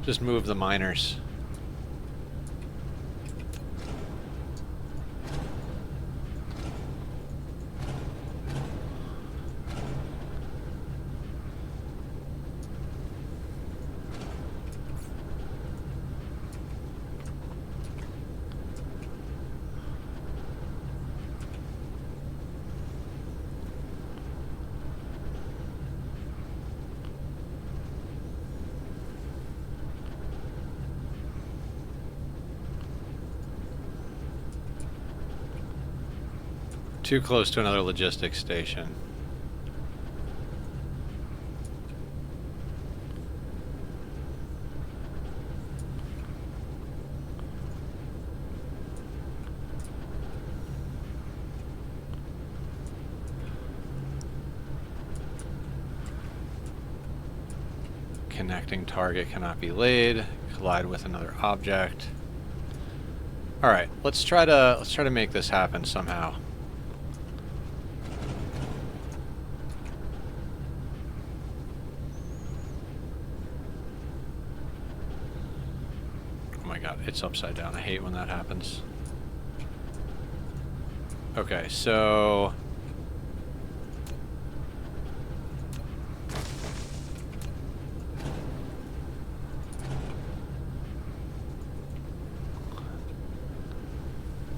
Just move the miners. Too close to another logistics station. Connecting target cannot be laid. Collide with another object. All right, let's try to make this happen somehow. Oh my god, it's upside down. I hate when that happens. Okay, so...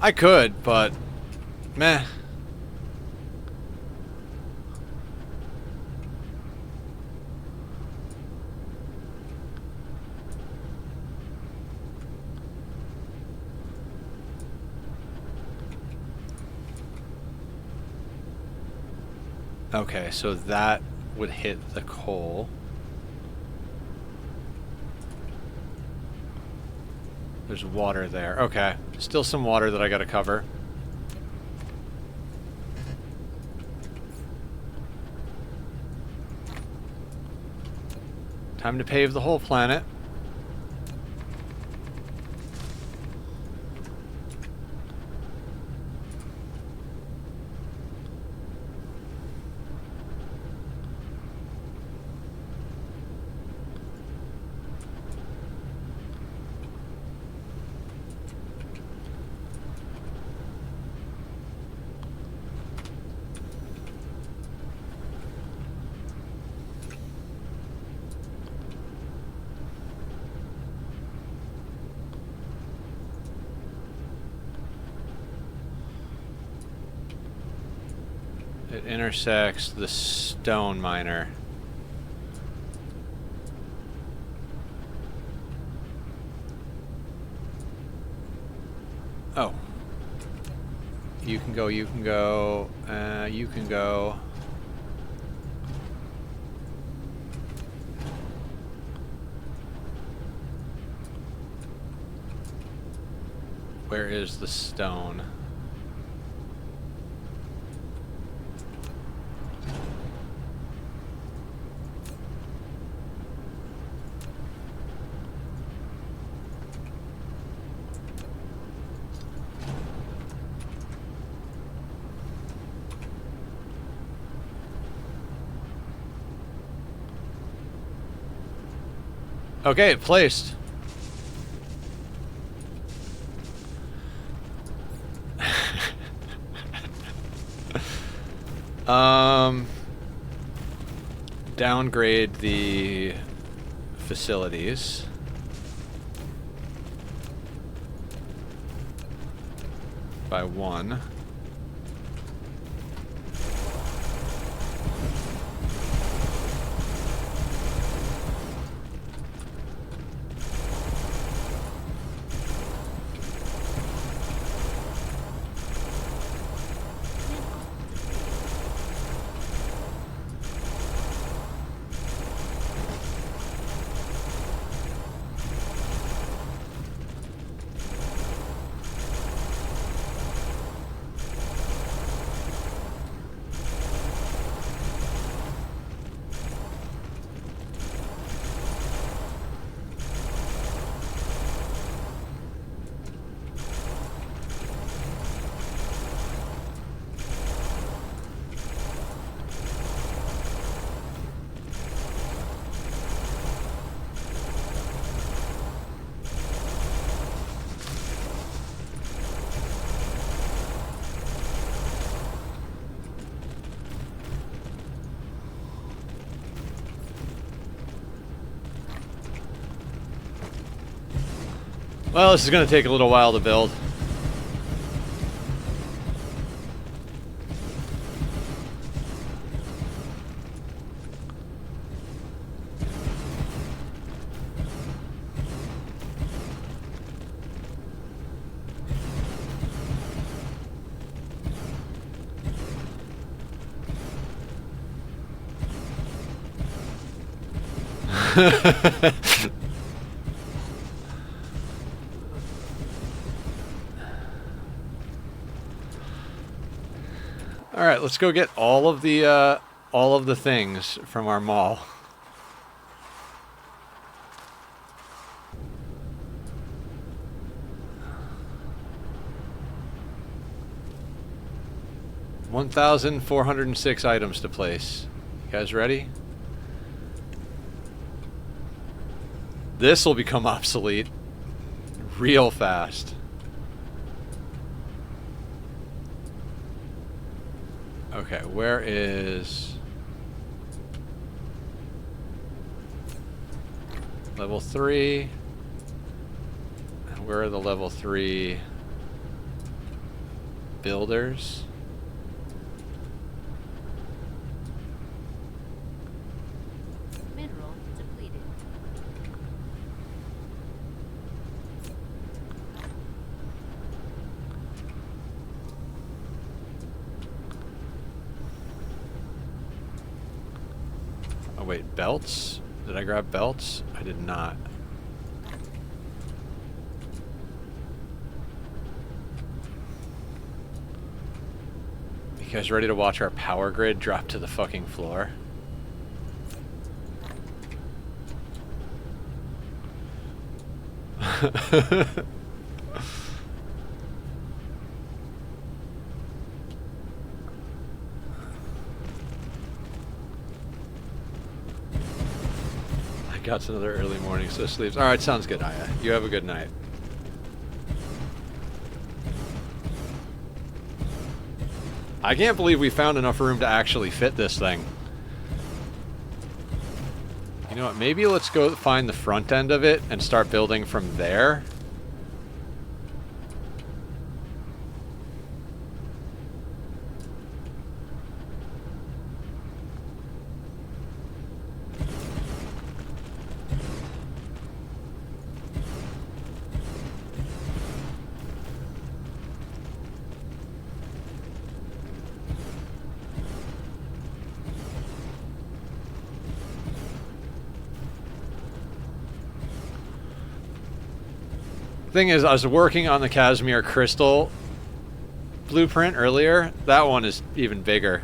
I could, but... meh. Okay, so that would hit the coal. There's water there. Okay. Still some water that I gotta cover. Time to pave the whole planet. It intersects the stone miner. Oh. You can go, you can go, you can go. Where is the stone? Okay, placed. Downgrade the facilities. By 1. Well, this is going to take a little while to build. All right, let's go get all of the things from our mall. $1,406 items to place. You guys ready? This will become obsolete real fast. Okay, where is level 3? And where are the level 3 builders? Mineral depleted. Oh wait, belts? Did I grab belts? I did not. You guys ready to watch our power grid drop to the fucking floor? I got another early morning, so sleeps. Alright, sounds good, Aya. You have a good night. I can't believe we found enough room to actually fit this thing. You know what, maybe let's go find the front end of it and start building from there. Thing is, I was working on the Casimir Crystal blueprint earlier. That one is even bigger.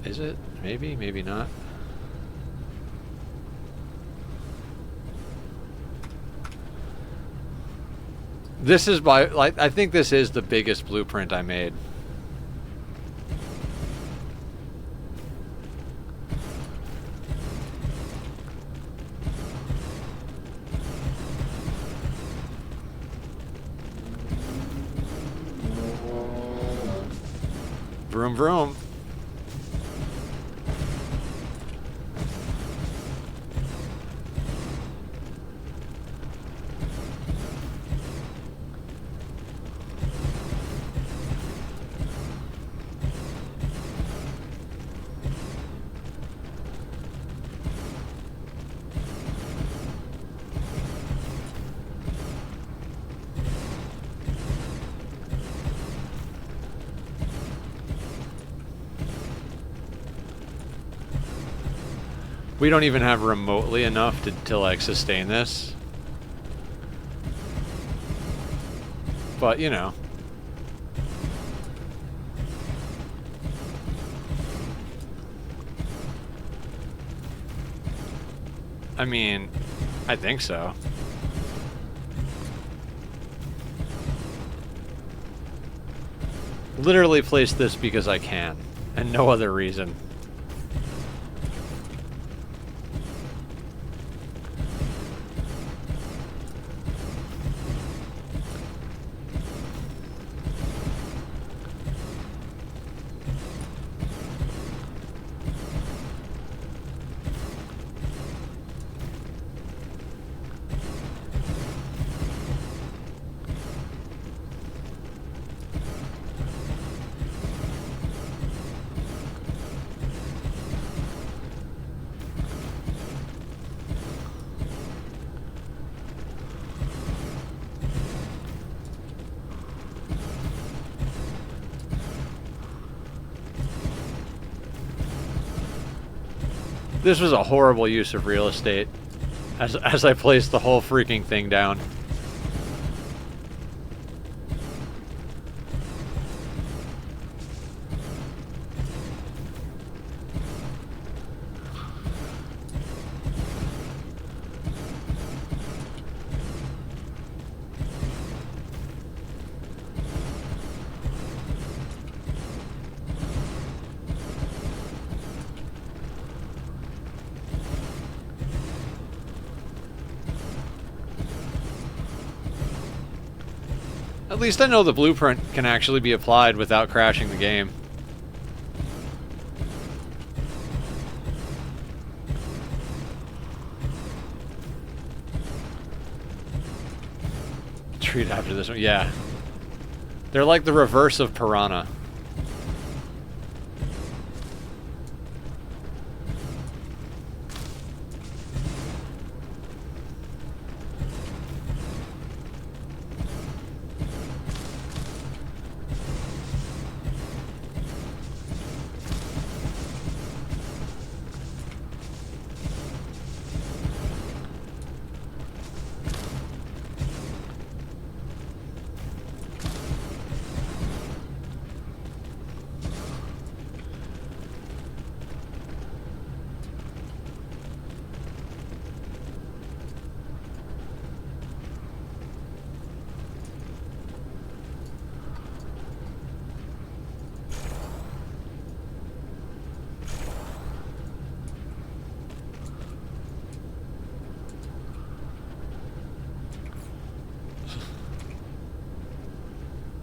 Is it? Maybe, maybe not. This is by, like, I think this is the biggest blueprint I made. Vroom vroom. We don't even have remotely enough to like sustain this. But, you know. I mean, I think so. Literally placed this because I can, and no other reason. This was a horrible use of real estate as I placed the whole freaking thing down. At least I know the blueprint can actually be applied without crashing the game. Treat after this one, yeah. They're like the reverse of Piranha.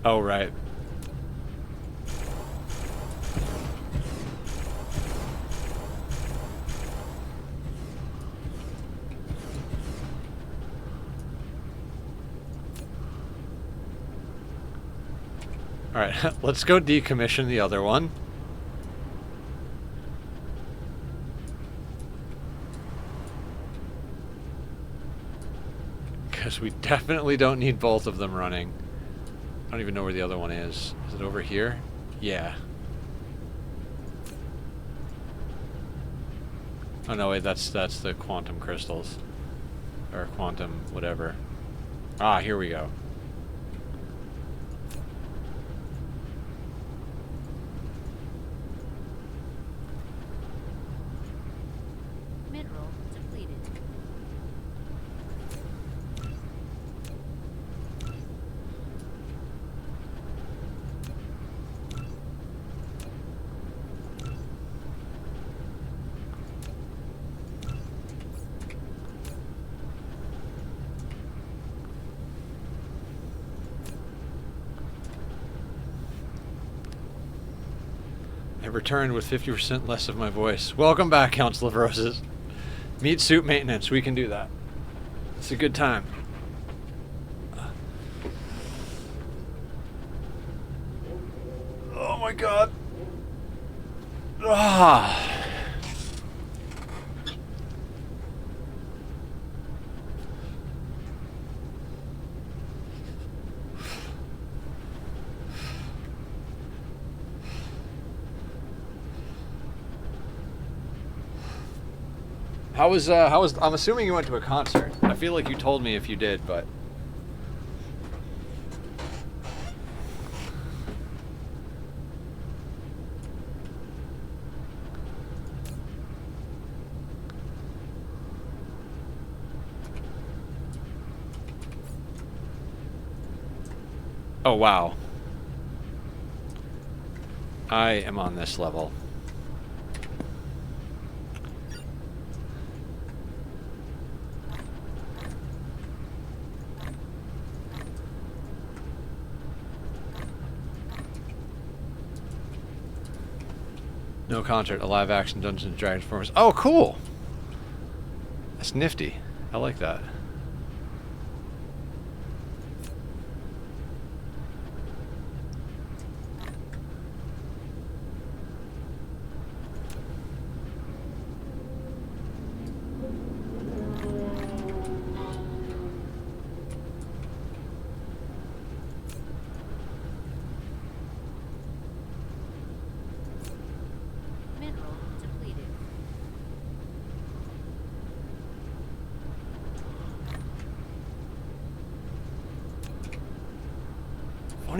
Oh, right. Alright, let's go decommission the other one. Because we definitely don't need both of them running. I don't even know where the other one is. Is it over here? Yeah. Oh no, wait, that's the quantum crystals. Or quantum whatever. Ah, here we go. Mineral depleted. I returned with 50% less of my voice. Welcome back, Council of Roses. Meat suit maintenance, we can do that. It's a good time. Oh my god. Ah. How was, I'm assuming you went to a concert. I feel like you told me if you did, but. Oh, wow. I am on this level. No concert, a live action Dungeons and Dragons performance. Oh, cool! That's nifty. I like that. Mineral depleted.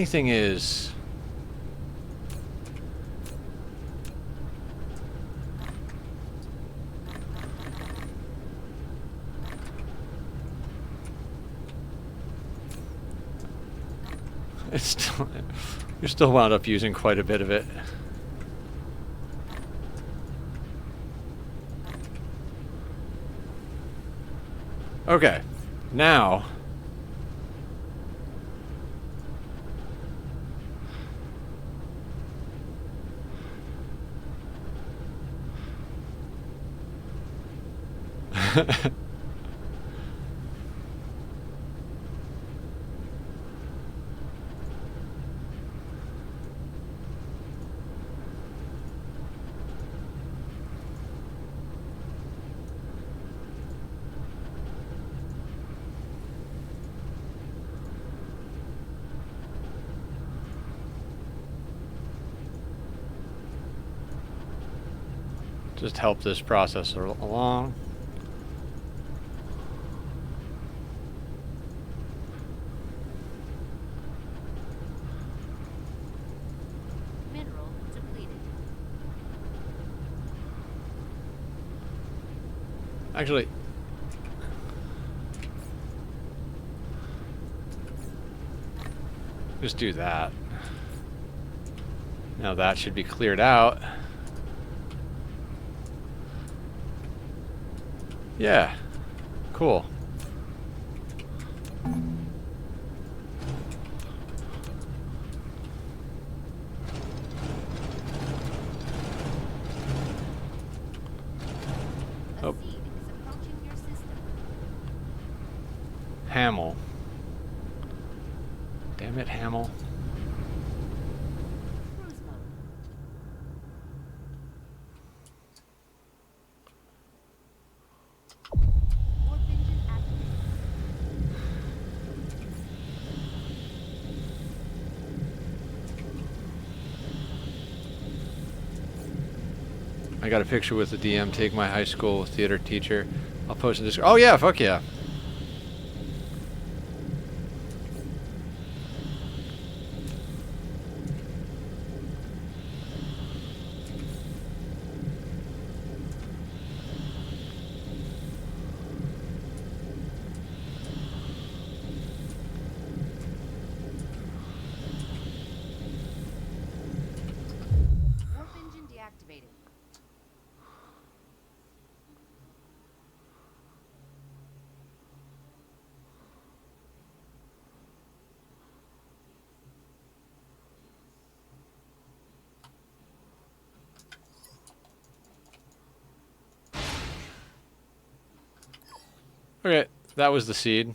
Funny thing is... It's still... You still wound up using quite a bit of it. Okay. Now... just help this process along. Mineral depleted. Actually, just do that. Now that should be cleared out. Yeah, cool. Oh. A seed is approaching your system. Hamill. Damn it, Hamill. Cruise mode. Warp engine activated. I got a picture with the DM. Take my high school theater teacher. I'll post in this. Oh yeah, fuck yeah. Warp engine deactivated. Okay, that was the seed.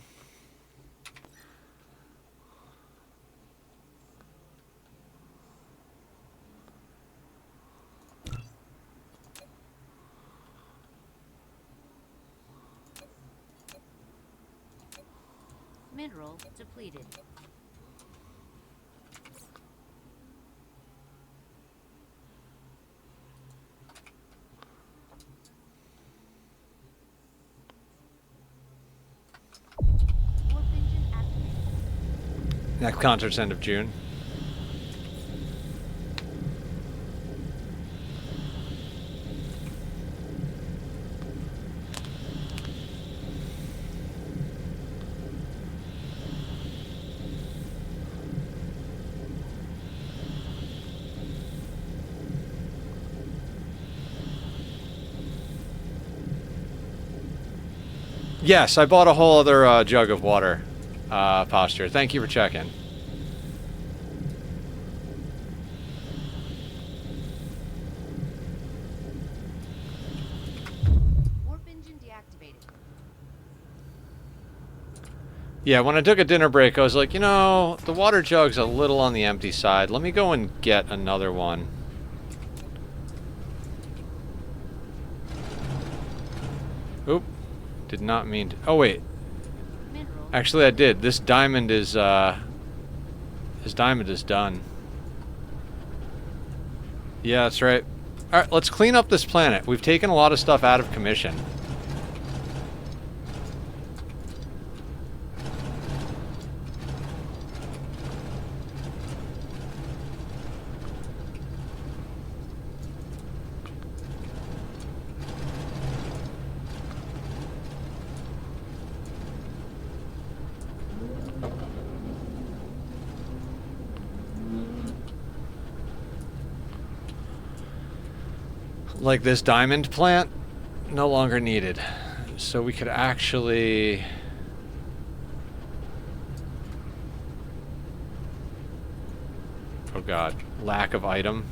Mineral depleted. Warp engine activated. Next concert's end of June. Yes, I bought a whole other jug of water. Posture. Thank you for checking. Warp engine deactivated. Yeah, when I took a dinner break, I was like, you know, the water jug's a little on the empty side. Let me go and get another one. Oop. Did not mean to. Oh, wait. Mineral. Actually, I did. This diamond is, done. Yeah, that's right. Alright, let's clean up this planet. We've taken a lot of stuff out of commission. Like this diamond plant, no longer needed. So we could actually... Oh god, lack of item.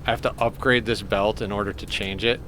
I have to upgrade this belt in order to change it.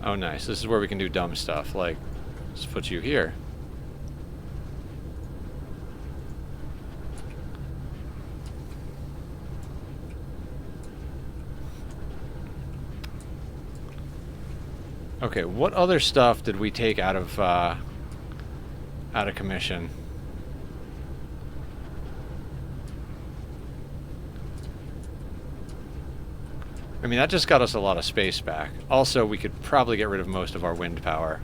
Oh nice, this is where we can do dumb stuff, like, let's put you here. Okay, what other stuff did we take out of commission? I mean, that just got us a lot of space back. Also, we could probably get rid of most of our wind power.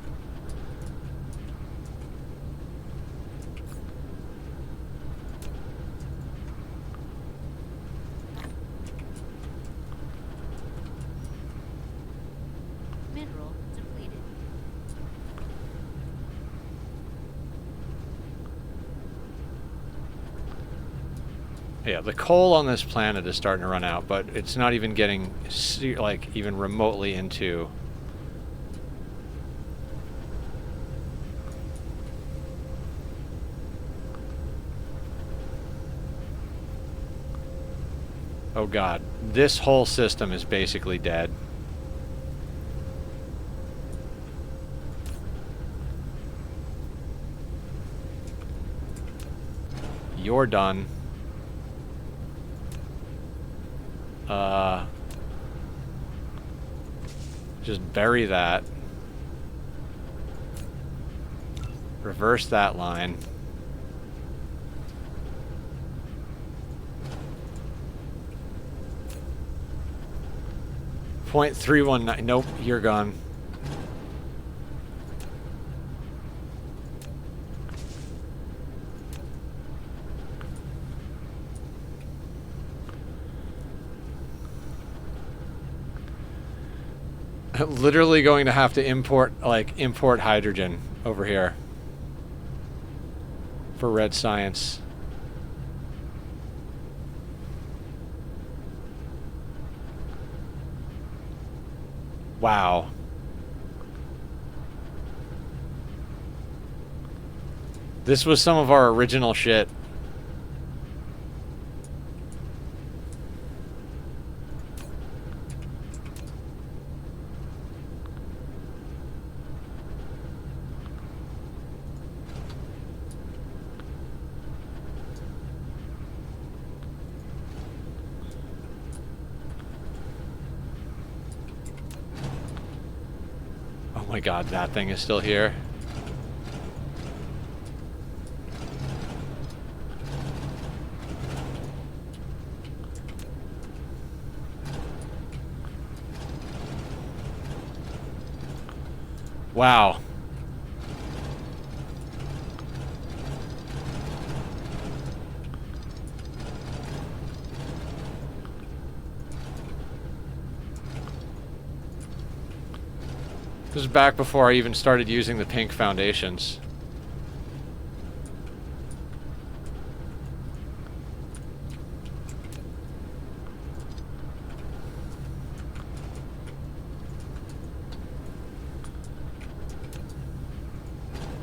Mineral depleted. Yeah, the coal on this planet is starting to run out, but it's not even getting, like, even remotely into... Oh god, this whole system is basically dead. You're done. Just bury that. Reverse that line. .319. Nope, you're gone. Literally going to have to import hydrogen over here for red science. Wow. This was some of our original shit. Oh my god, that thing is still here. Wow. This is back before I even started using the pink foundations.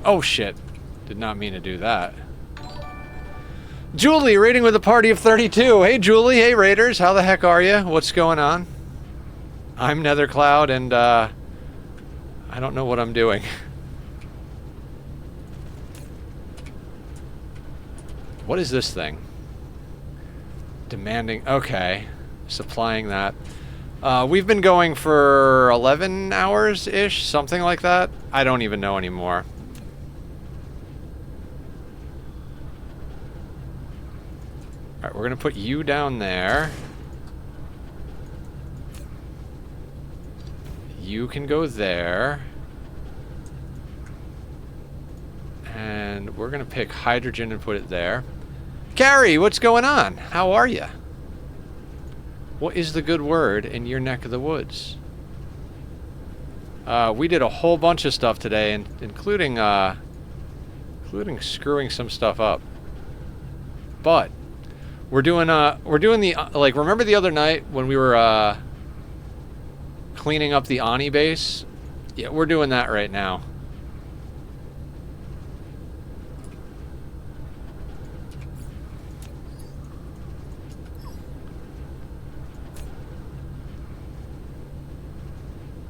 Oh shit. Did not mean to do that. Julie, raiding with a party of 32. Hey Julie, hey Raiders, how the heck are you? What's going on? I'm Nethercloud and I don't know what I'm doing. What is this thing? Demanding, okay. Supplying that. We've been going for 11 hours-ish, something like that. I don't even know anymore. Alright, we're gonna put you down there. You can go there. And we're gonna pick hydrogen and put it there. Carrie, what's going on? How are you? What is the good word in your neck of the woods? We did a whole bunch of stuff today, including screwing some stuff up. But we're doing the like. Remember the other night when we were cleaning up the Ani base? Yeah, we're doing that right now.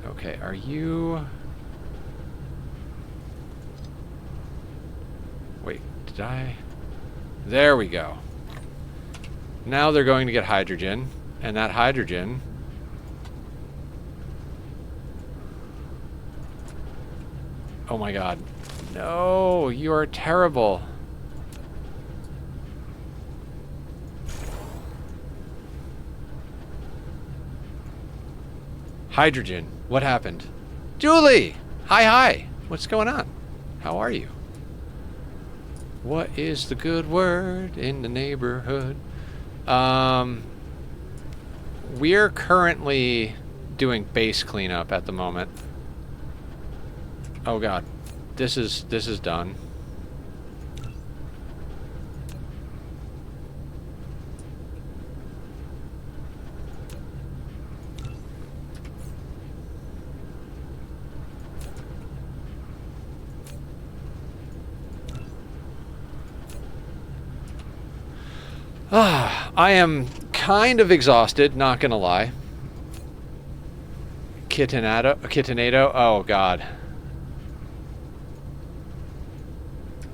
Okay, are you... Wait, did I... There we go. Now they're going to get hydrogen, and that hydrogen... Oh my god. No, you are terrible. Hydrogen. What happened? Julie! Hi, hi. What's going on? How are you? What is the good word in the neighborhood? We're currently doing base cleanup at the moment. Oh god. This is done. I am kind of exhausted, not gonna lie. Kittenado? Oh god.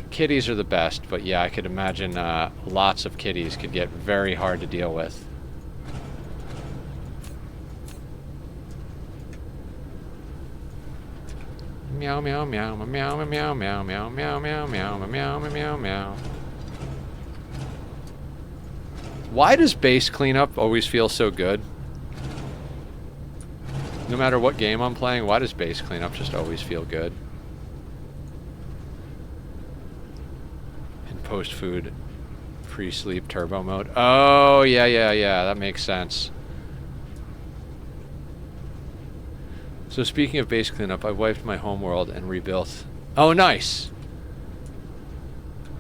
Kitties are the best, but yeah, I could imagine lots of kitties could get very hard to deal with. Meow meow meow meow meow meow meow meow meow meow meow meow meow. Why does base cleanup always feel so good? No matter what game I'm playing, why does base cleanup just always feel good? In post-food, pre-sleep turbo mode. Oh, yeah, that makes sense. So speaking of base cleanup, I wiped my homeworld and rebuilt. Oh, nice!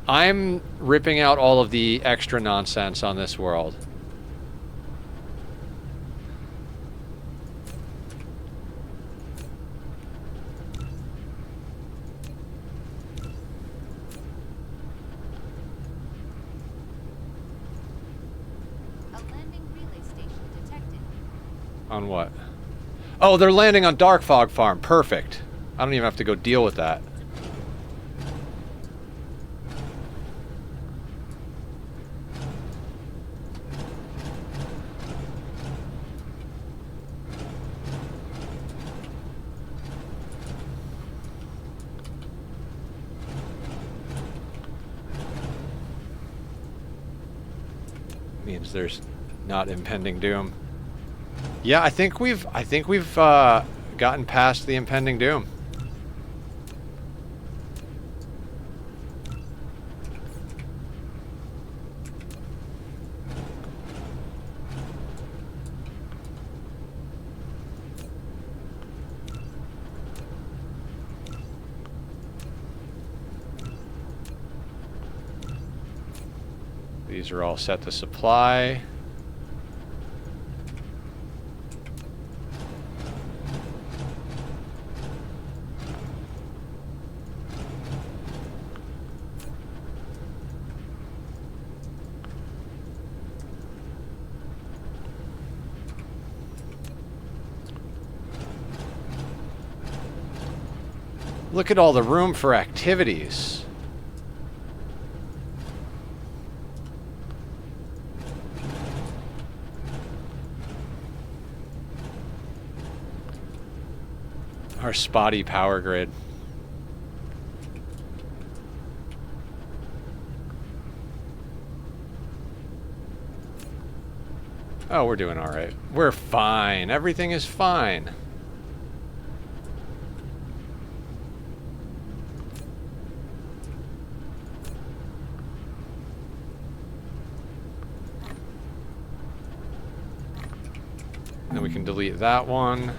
I'm ripping out all of the extra nonsense on this world. A landing relay station detected. On what? Oh, they're landing on Dark Fog Farm. Perfect. I don't even have to go deal with that. Means there's not impending doom. Yeah, I think we've gotten past the impending doom. These are all set to supply. Look at all the room for activities. Our spotty power grid. Oh, we're doing all right. We're fine. Everything is fine. Then we can delete that one.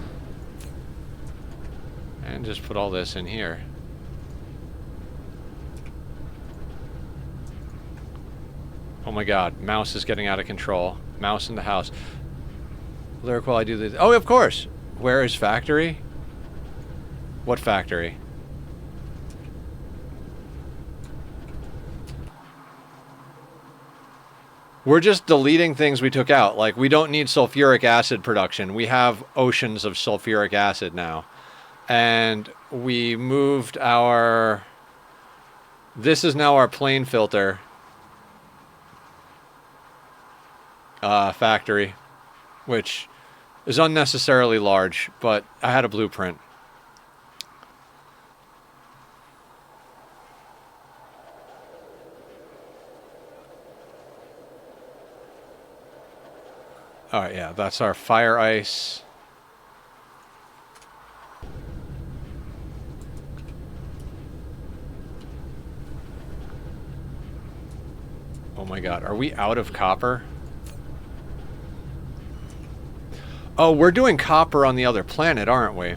And just put all this in here. Oh my god, mouse is getting out of control. Mouse in the house. Lyric while I do this. Oh, of course! Where is factory? What factory? We're just deleting things we took out. Like, we don't need sulfuric acid production. We have oceans of sulfuric acid now. And we moved our... This is now our plane filter factory, which is unnecessarily large, but I had a blueprint. Alright, yeah, that's our fire ice. Oh my god, are we out of copper? Oh, we're doing copper on the other planet, aren't we?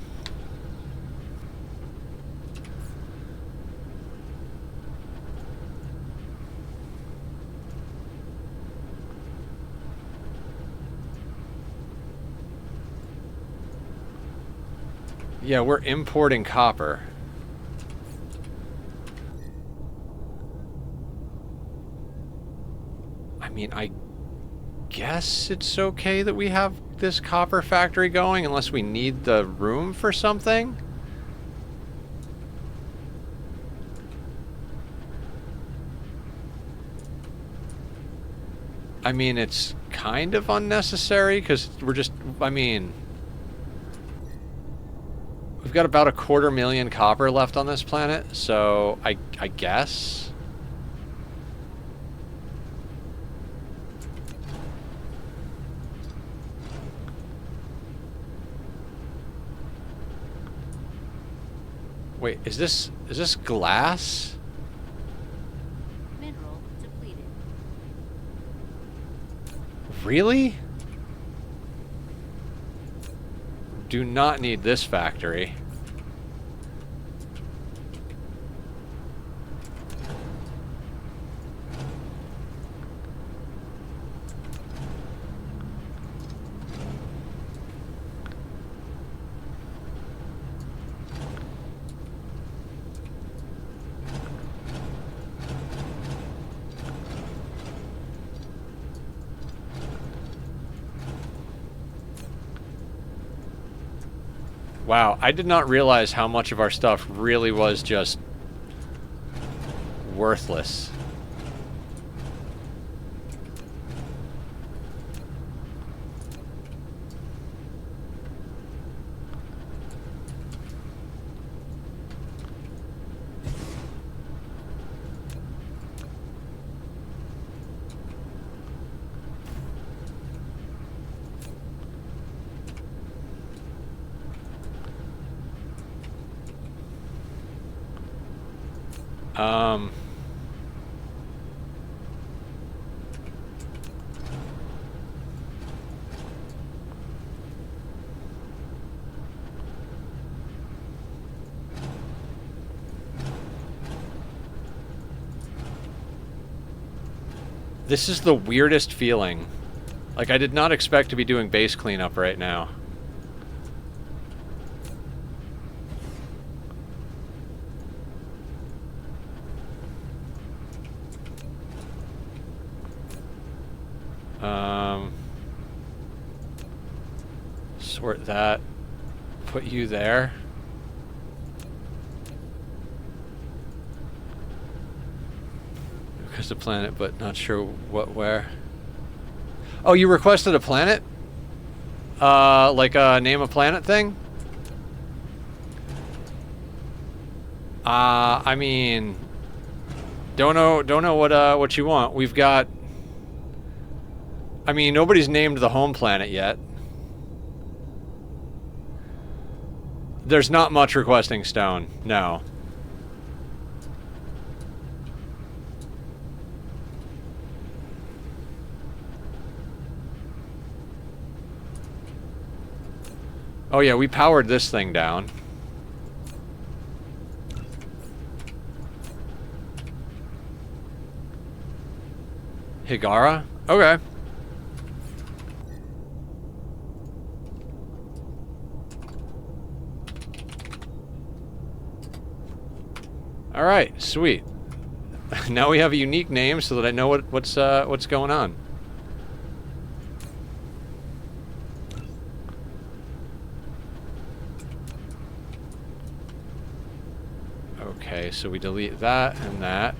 Yeah, we're importing copper. I mean, I guess it's okay that we have this copper factory going unless we need the room for something. I mean, it's kind of unnecessary because we're just, I mean... We've got about 250,000 copper left on this planet, so I guess. Wait, is this glass? Mineral depleted. Really? Do not need this factory. Wow, I did not realize how much of our stuff really was just worthless. Um... This is the weirdest feeling. Like, I did not expect to be doing base cleanup right now. Sort that. Put you there. Request a planet, but not sure what, where. Oh, you requested a planet? Like a name a planet thing? I mean, don't know what you want. We've got. I mean, nobody's named the home planet yet. There's not much requesting stone. No. Oh yeah, we powered this thing down. Higara? Okay. Alright, sweet. Now we have a unique name so that I know what's going on. Okay, so we delete that and that.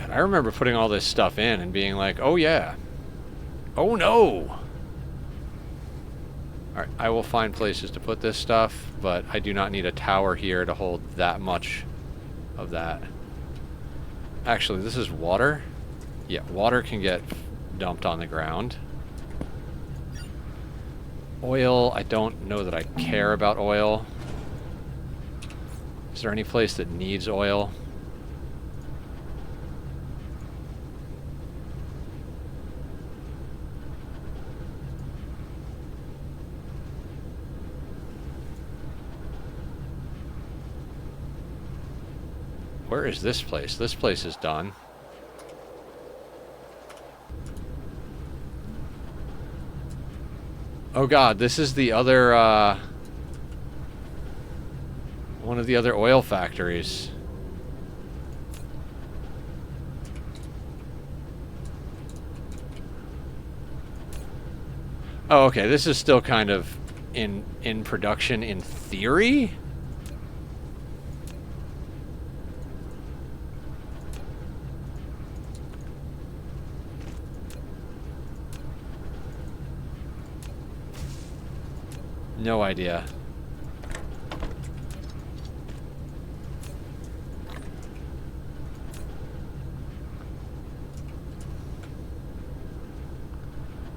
I remember putting all this stuff in and being like, oh yeah. Oh no! Alright, I will find places to put this stuff, but I do not need a tower here to hold that much of that. Actually, this is water. Yeah, water can get dumped on the ground. Oil, I don't know that I care about oil. Is there any place that needs oil? Where is this place? This place is done. Oh god, this is the other, one of the other oil factories. Oh, okay, this is still kind of in production in theory? No idea.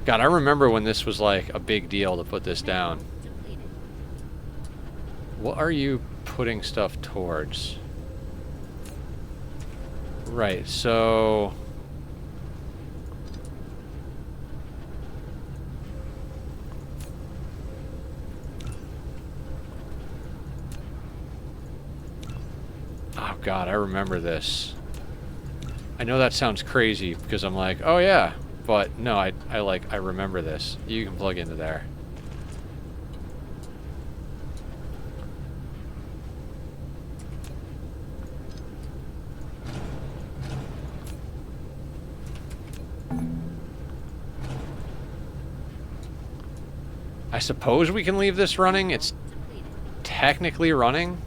God, I remember when this was like a big deal to put this down. What are you putting stuff towards? Right, so... Oh god, I remember this. I know that sounds crazy because I'm like, oh yeah, but no, I remember this. You can plug into there. I suppose we can leave this running. It's technically running.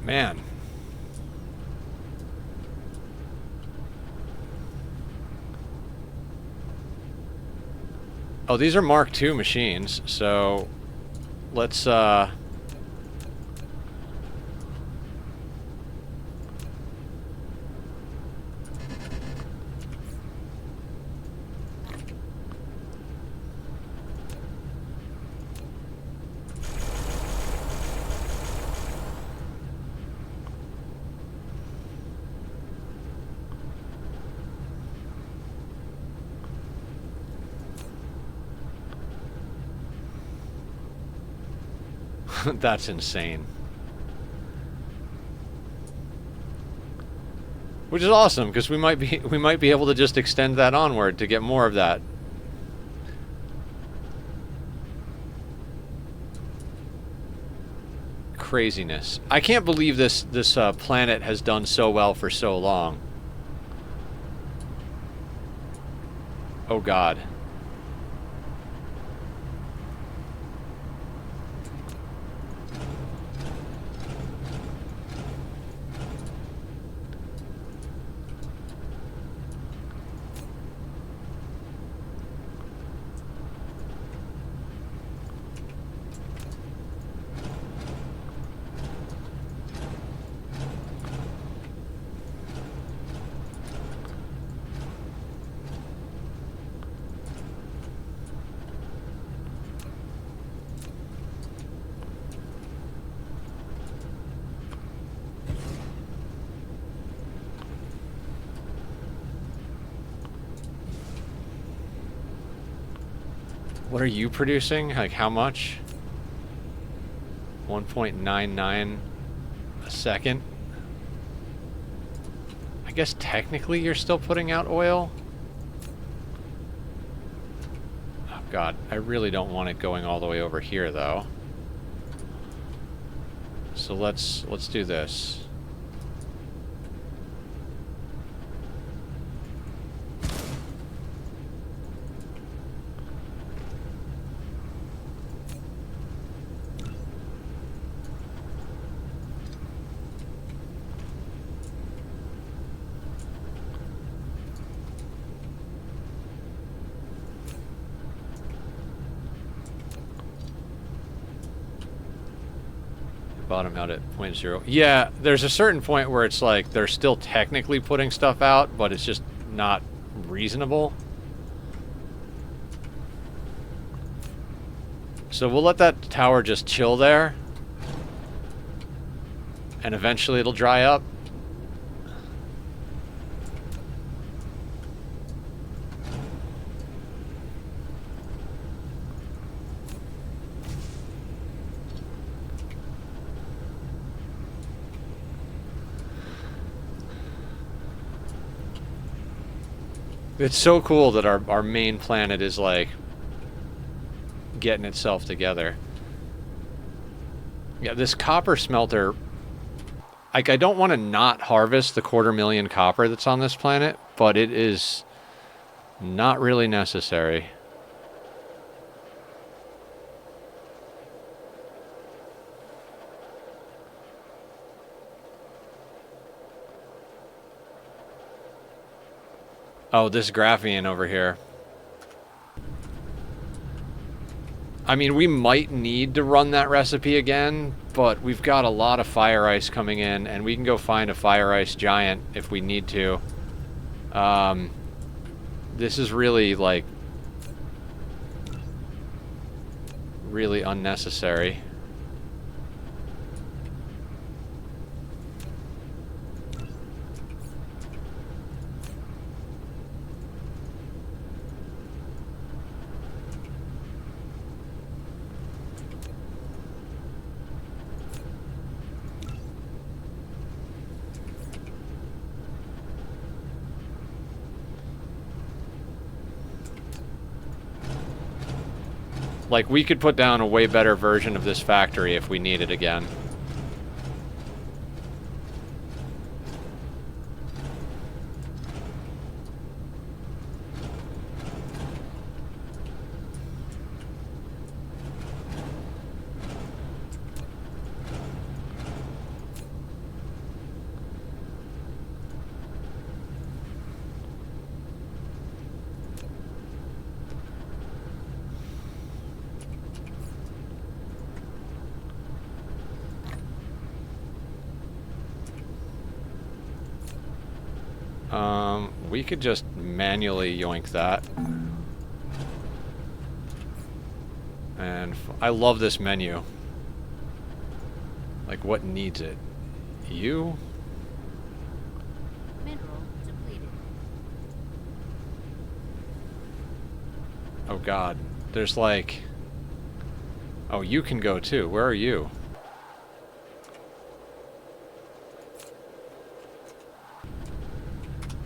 Man. Oh, these are Mark II machines, so let's that's insane. Which is awesome, because we might be able to just extend that onward to get more of that. Craziness. I can't believe this planet has done so well for so long. Oh God. What are you producing? Like how much? 1.99 a second? I guess technically you're still putting out oil? Oh God, I really don't want it going all the way over here though. So let's do this. Bottom out at 0.0. Yeah, there's a certain point where it's like they're still technically putting stuff out, but it's just not reasonable. So we'll let that tower just chill there. And eventually it'll dry up. It's so cool that our main planet is like getting itself together. Yeah, this copper smelter, like I don't want to not harvest the 250,000 copper that's on this planet, but it is not really necessary. Oh, this graphene over here. I mean, we might need to run that recipe again, but we've got a lot of fire ice coming in, and we can go find a fire ice giant if we need to. This is really, like, really unnecessary. Like, we could put down a way better version of this factory if we need it again. We could just manually yoink that. And I love this menu. Like, what needs it? You? Mineral depleted. Oh god. There's like... Oh, you can go too. Where are you?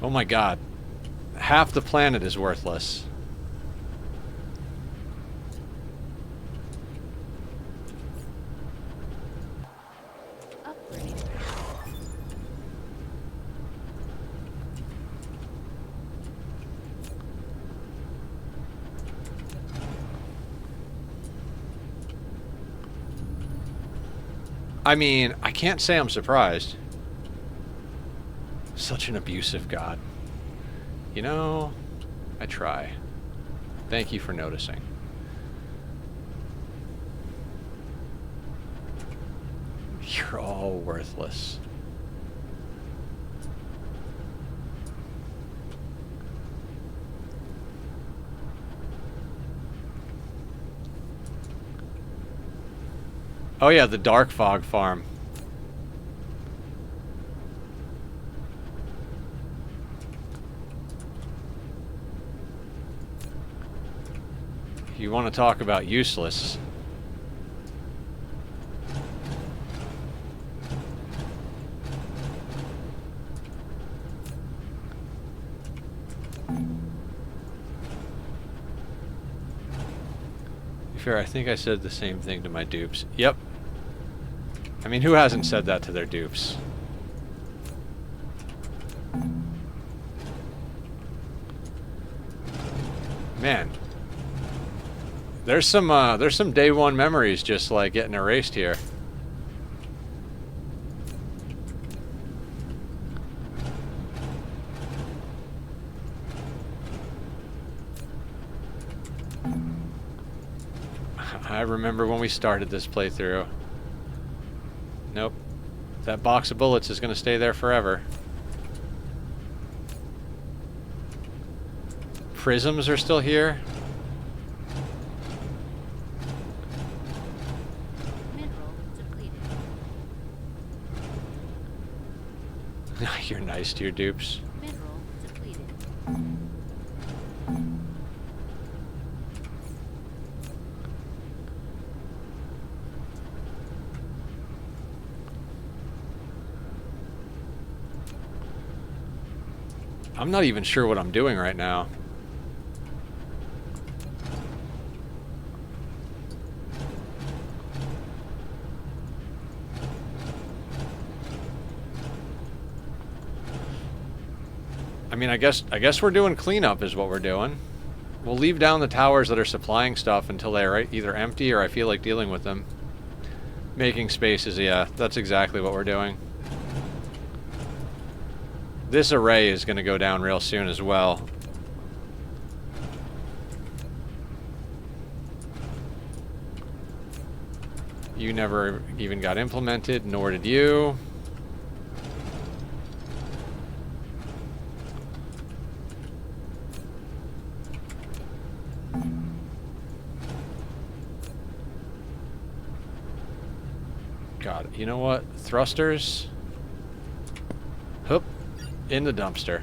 Oh my god. Half the planet is worthless. Upgrade. I mean, I can't say I'm surprised. Such an abusive god. You know, I try. Thank you for noticing. You're all worthless. Oh yeah, the Dark Fog farm. You want to talk about useless? Fair, I think I said the same thing to my dupes. Yep. I mean, who hasn't said that to their dupes? Man. There's some day one memories just like getting erased here. I remember when we started this playthrough. Nope. That box of bullets is going to stay there forever. Prisms are still here. Mineral depleted. You're nice to your dupes. Mineral depleted. I'm not even sure what I'm doing right now. I mean, I guess we're doing cleanup is what we're doing. We'll leave down the towers that are supplying stuff until they're either empty or I feel like dealing with them. Making spaces, yeah, that's exactly what we're doing. This array is going to go down real soon as well. You never even got implemented, nor did you. God, you know what? Thrusters. Hoop. In the dumpster.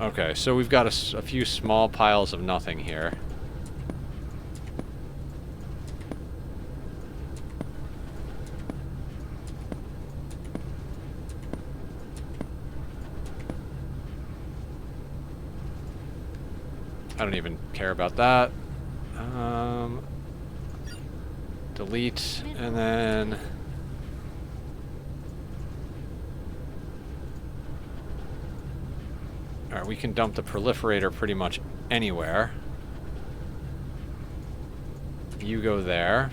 Okay, so we've got a few small piles of nothing here. I don't even care about that. Delete, and then... Alright, we can dump the proliferator pretty much anywhere. You go there.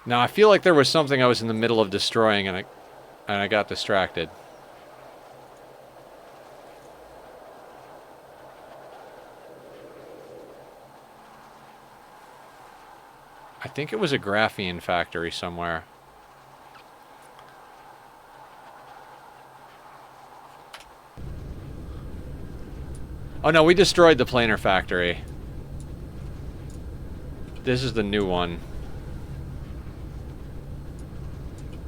Now I feel like there was something I was in the middle of destroying and I got distracted. I think it was a graphene factory somewhere. Oh no, we destroyed the planer factory. This is the new one.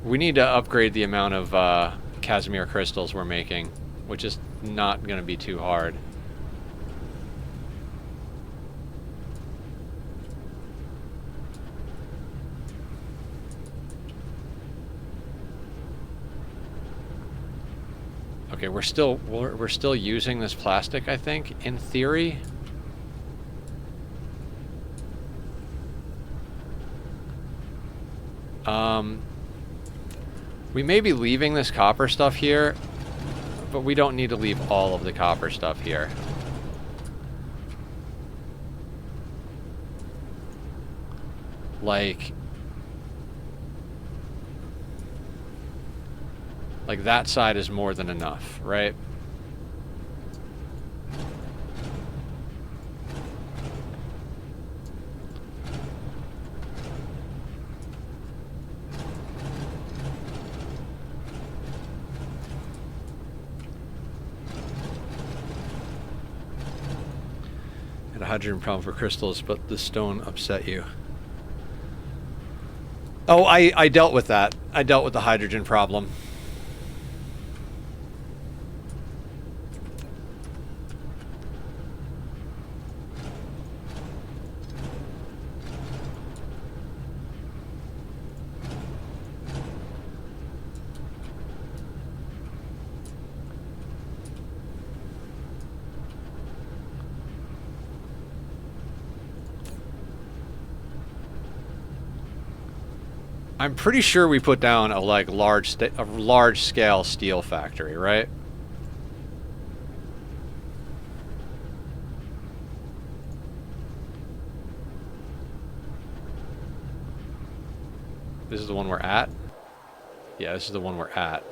We need to upgrade the amount of Casimir crystals we're making, which is not going to be too hard. Okay, we're still using this plastic, I think, in theory. We may be leaving this copper stuff here, but we don't need to leave all of the copper stuff here. Like that side is more than enough, right? Had a hydrogen problem for crystals, but the stone upset you. Oh, I dealt with that. I dealt with the hydrogen problem. I'm pretty sure we put down a large scale steel factory, right? This is the one we're at? Yeah, this is the one we're at.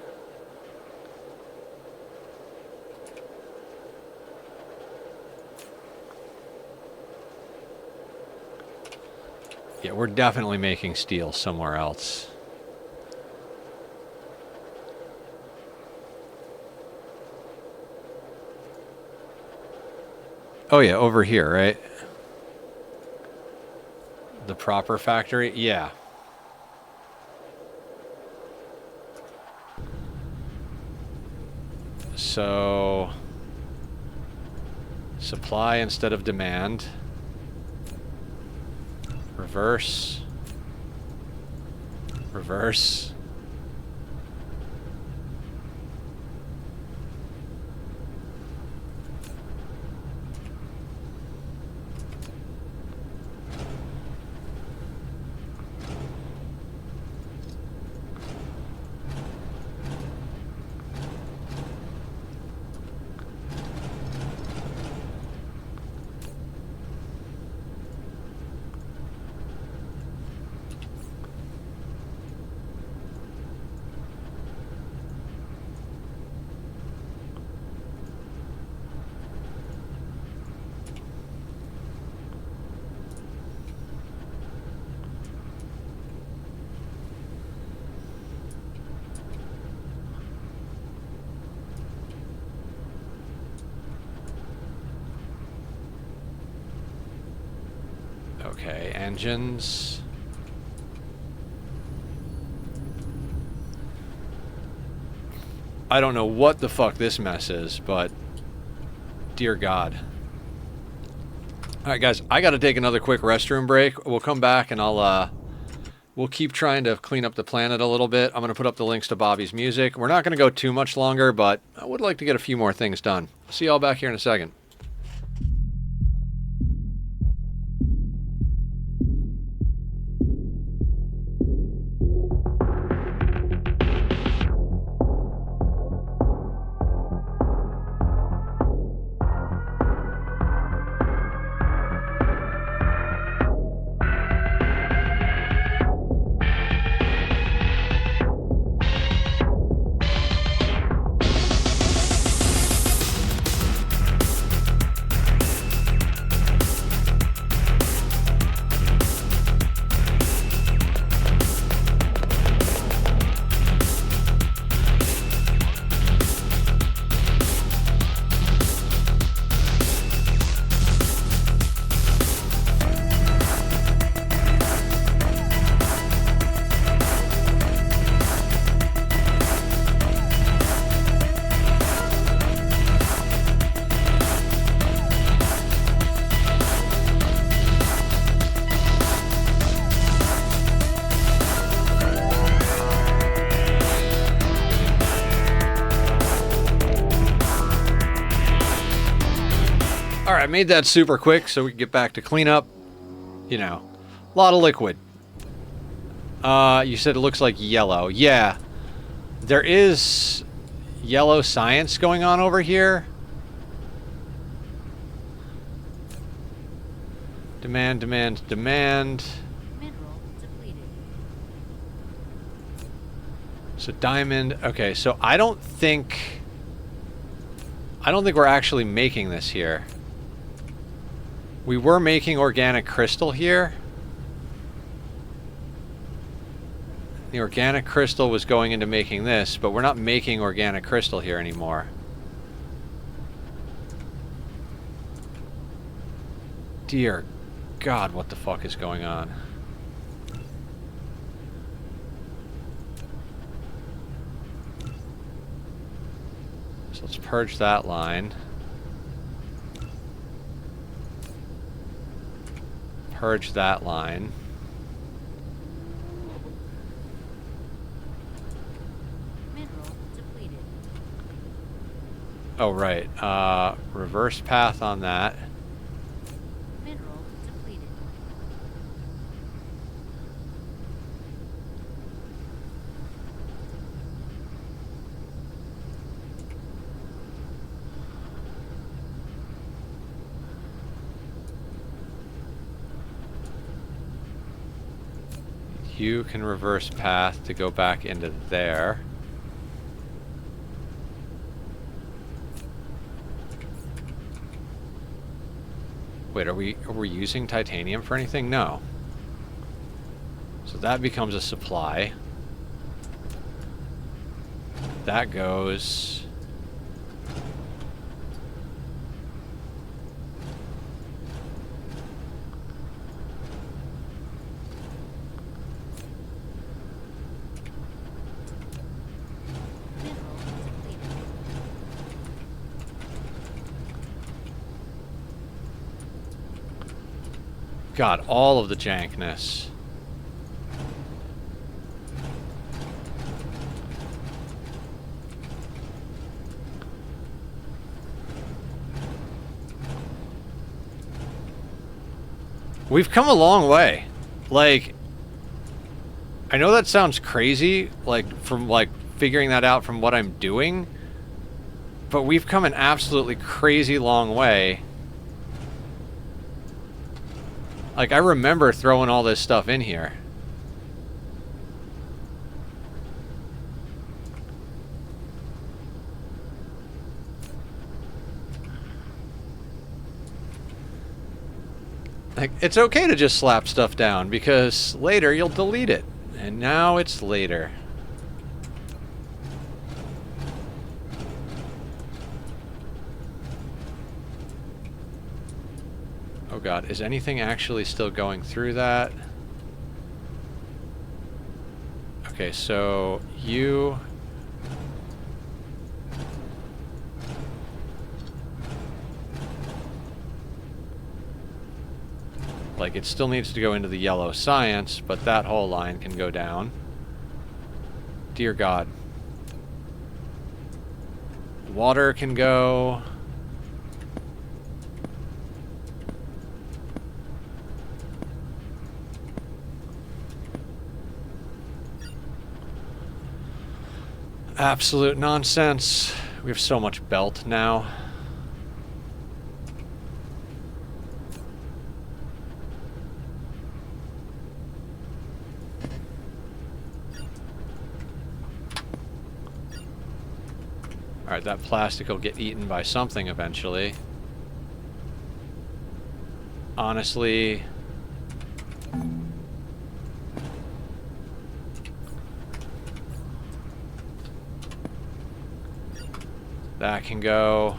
Yeah, we're definitely making steel somewhere else. Oh yeah, over here, right? The proper factory? Yeah. So, supply instead of demand. Reverse. Reverse. Okay, engines. I don't know what the fuck this mess is, but dear God. Alright guys, I gotta take another quick restroom break. We'll come back and we'll keep trying to clean up the planet a little bit. I'm gonna put up the links to Bobby's music. We're not gonna go too much longer, but I would like to get a few more things done. See y'all back here in a second. Alright, I made that super quick so we can get back to cleanup. You know, a lot of liquid. You said it looks like yellow. Yeah. There is yellow science going on over here. Demand, demand, demand. Mineral depleted. So diamond. Okay, so I don't think we're actually making this here. We were making organic crystal here. The organic crystal was going into making this, but we're not making organic crystal here anymore. Dear God, what the fuck is going on? So let's purge that line. Purge that line. Mineral depleted. Oh, right. Reverse path on that. Mineral depleted. You can reverse path to go back into there. Wait, are we using titanium for anything? No. So that becomes a supply. That goes. Mineral depleted. God, all of the jankness. We've come a long way. Like, I know that sounds crazy, like, from, like, figuring that out from what I'm doing, but we've come an absolutely crazy long way. Like, I remember throwing all this stuff in here. Like, it's okay to just slap stuff down, because later you'll delete it. And now it's later. Oh God, is anything actually still going through that? Okay, so you... Like, it still needs to go into the yellow science, but that whole line can go down. Dear God. Water can go. Absolute nonsense. We have so much belt now. Alright, that plastic will get eaten by something eventually. Honestly... that can go.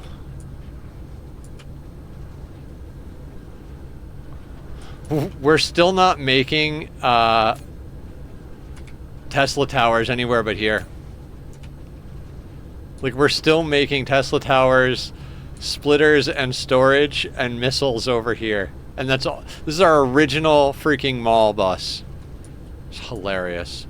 We're still not making Tesla towers anywhere but here. Like, we're still making Tesla towers, splitters, and storage, and missiles over here. And that's all. This is our original freaking mall bus. It's hilarious.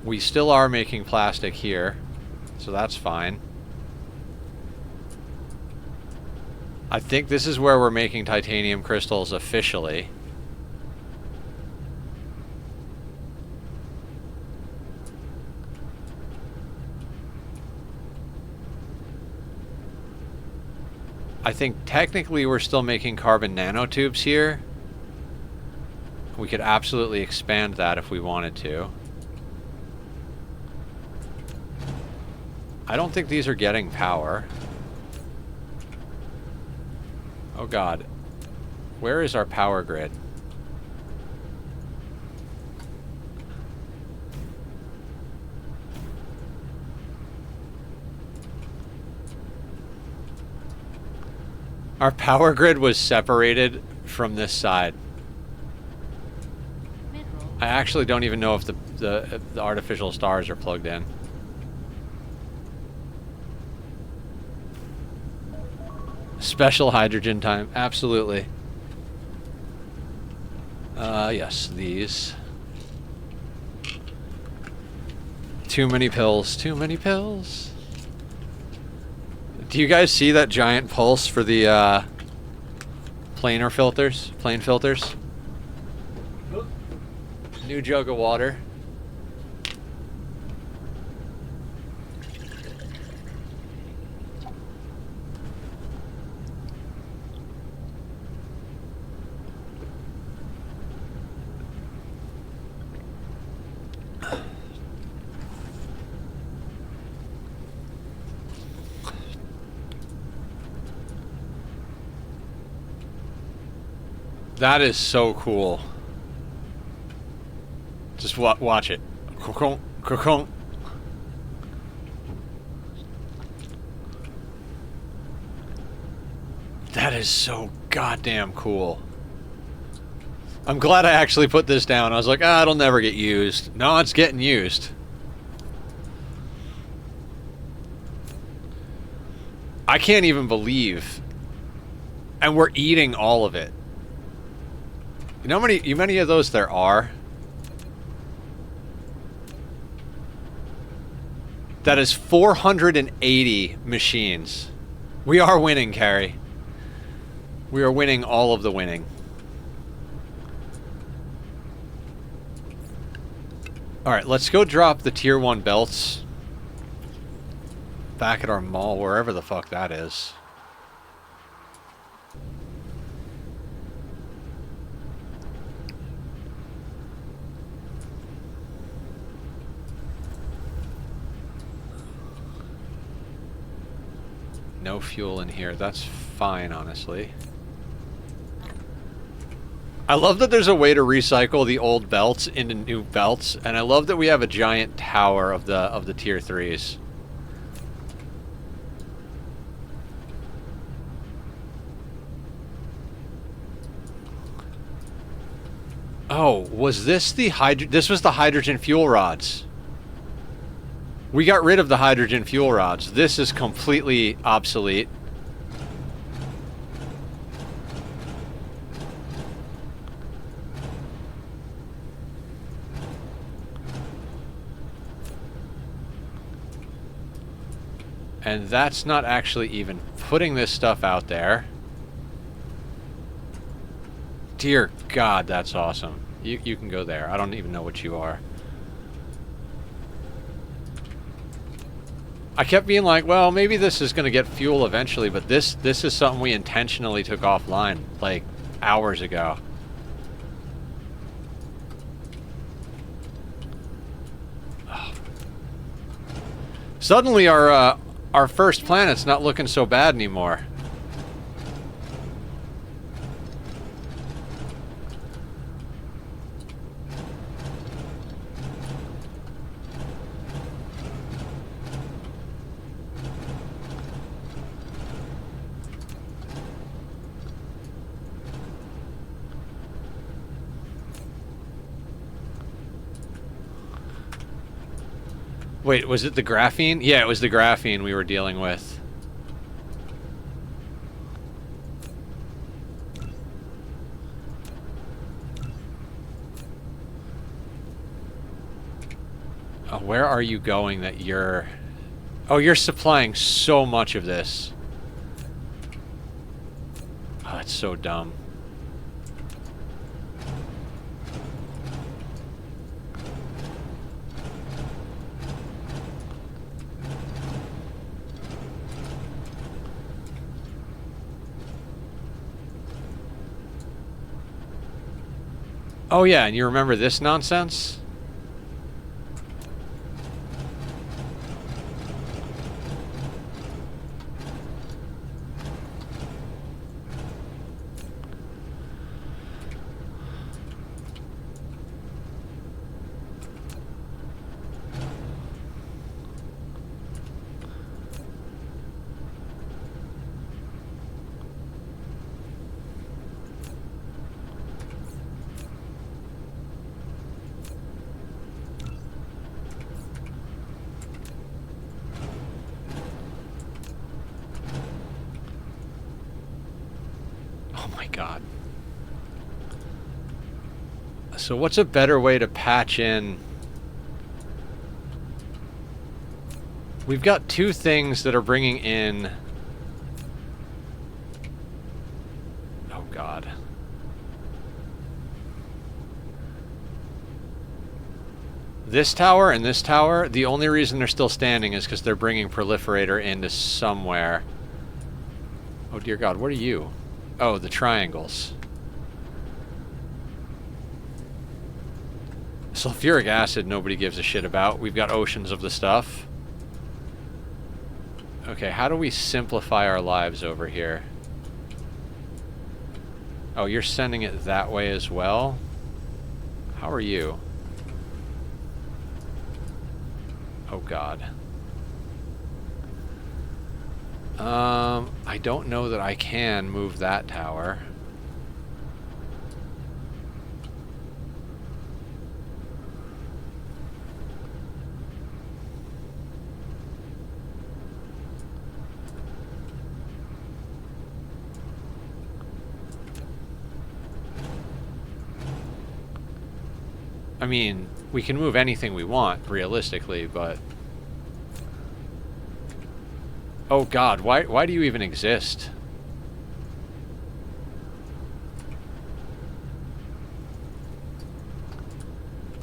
We still are making plastic here, so that's fine. I think this is where we're making titanium crystals officially. I think technically we're still making carbon nanotubes here. We could absolutely expand that if we wanted to. I don't think these are getting power. Oh god. Where is our power grid? Our power grid was separated from this side. I actually don't even know if the artificial stars are plugged in. Special hydrogen time, absolutely. Yes, these. Too many pills, too many pills. Do you guys see that giant pulse for the plane filters? New jug of water. That is so cool. Just watch it. That is so goddamn cool. I'm glad I actually put this down. I was like, it'll never get used. No, it's getting used. I can't even believe. And we're eating all of it. You know how many of those there are? That is 480 machines. We are winning, Carrie. We are winning all of the winning. Alright, let's go drop the tier 1 belts back at our mall, wherever the fuck that is. No fuel in here. That's fine, honestly. I love that there's a way to recycle the old belts into new belts, and I love that we have a giant tower of the tier 3s. Oh, was this the this was the hydrogen fuel rods. We got rid of the hydrogen fuel rods. This is completely obsolete. And that's not actually even putting this stuff out there. Dear God, that's awesome. You can go there. I don't even know what you are. I kept being like, well, maybe this is going to get fuel eventually, but this is something we intentionally took offline, like, hours ago. Oh. Suddenly our first planet's not looking so bad anymore. Wait, was it the graphene? Yeah, it was the graphene we were dealing with. Oh, Where are you going that you're... Oh, you're supplying so much of this. Oh, that's so dumb. Oh yeah, and you remember this nonsense? Oh my god. So what's a better way to patch in? We've got two things that are bringing in... Oh god. This tower and this tower, the only reason they're still standing is because they're bringing Proliferator into somewhere. Oh dear god, what are you? Oh, the triangles. Sulfuric acid nobody gives a shit about. We've got oceans of the stuff. Okay, how do we simplify our lives over here? Oh, you're sending it that way as well? How are you? Oh god. I don't know that I can move that tower. I mean, we can move anything we want, realistically, but... Oh god, why do you even exist?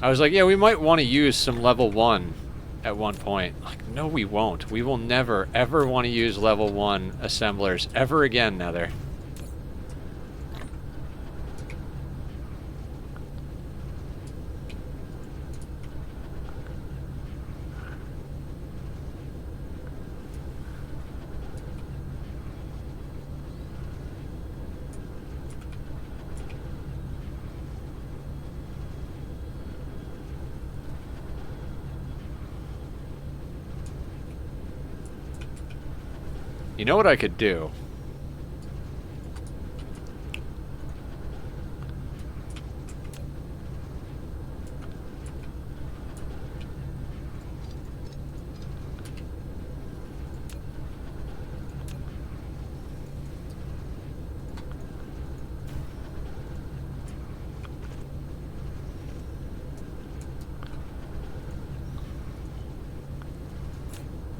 I was like, yeah, we might want to use some level 1 at one point. Like, no we won't. We will never, ever want to use level 1 assemblers ever again, Nether. You know what I could do?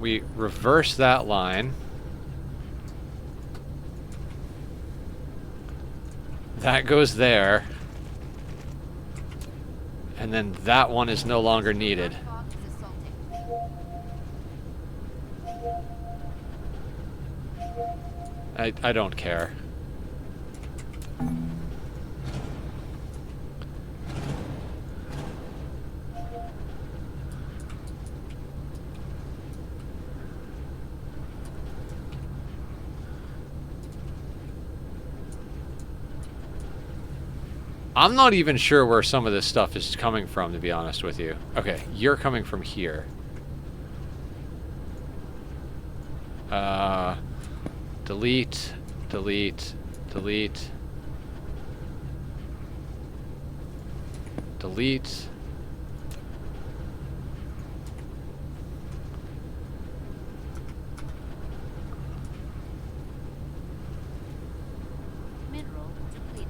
We reverse that line. That goes there. And then that one is no longer needed. Fog is assaulting. I don't care. I'm not even sure where some of this stuff is coming from, to be honest with you. Okay, you're coming from here. Delete, delete, delete. Delete. Mineral depleted.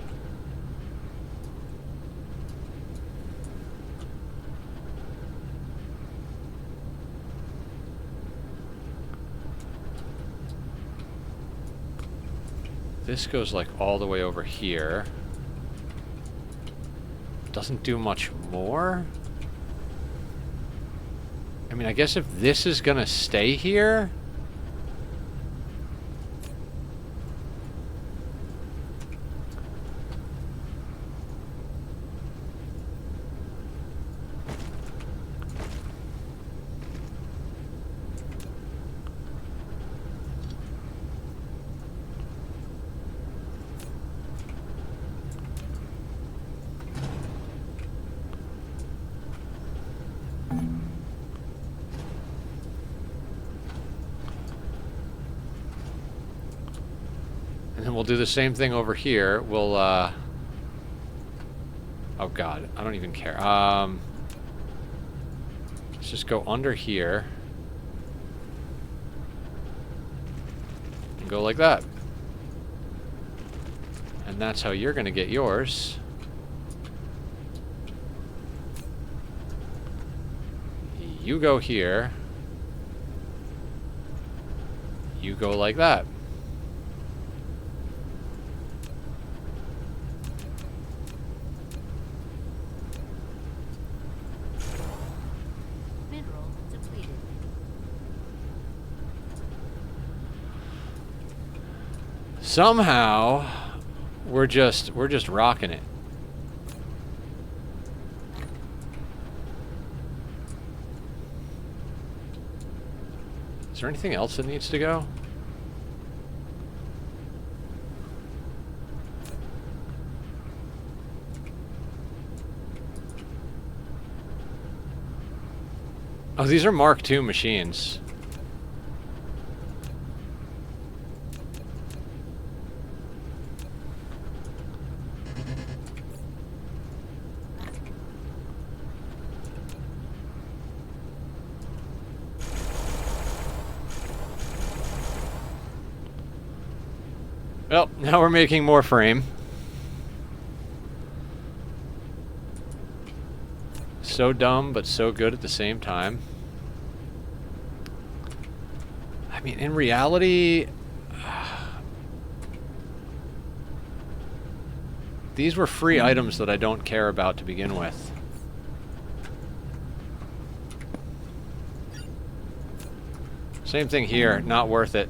This goes like all the way over here. Doesn't do much more. I mean, I guess if this is gonna stay here... And then we'll do the same thing over here. We'll, oh god, I don't even care. Let's just go under here. And go like that. And that's how you're gonna get yours. You go here. You go like that. Mineral depleted. Somehow, we're just rocking it. Is there anything else that needs to go? Oh, these are Mark II machines. Well, now we're making more frame. So dumb, but so good at the same time. I mean, in reality, these were free items that I don't care about to begin with. Same thing here, not worth it.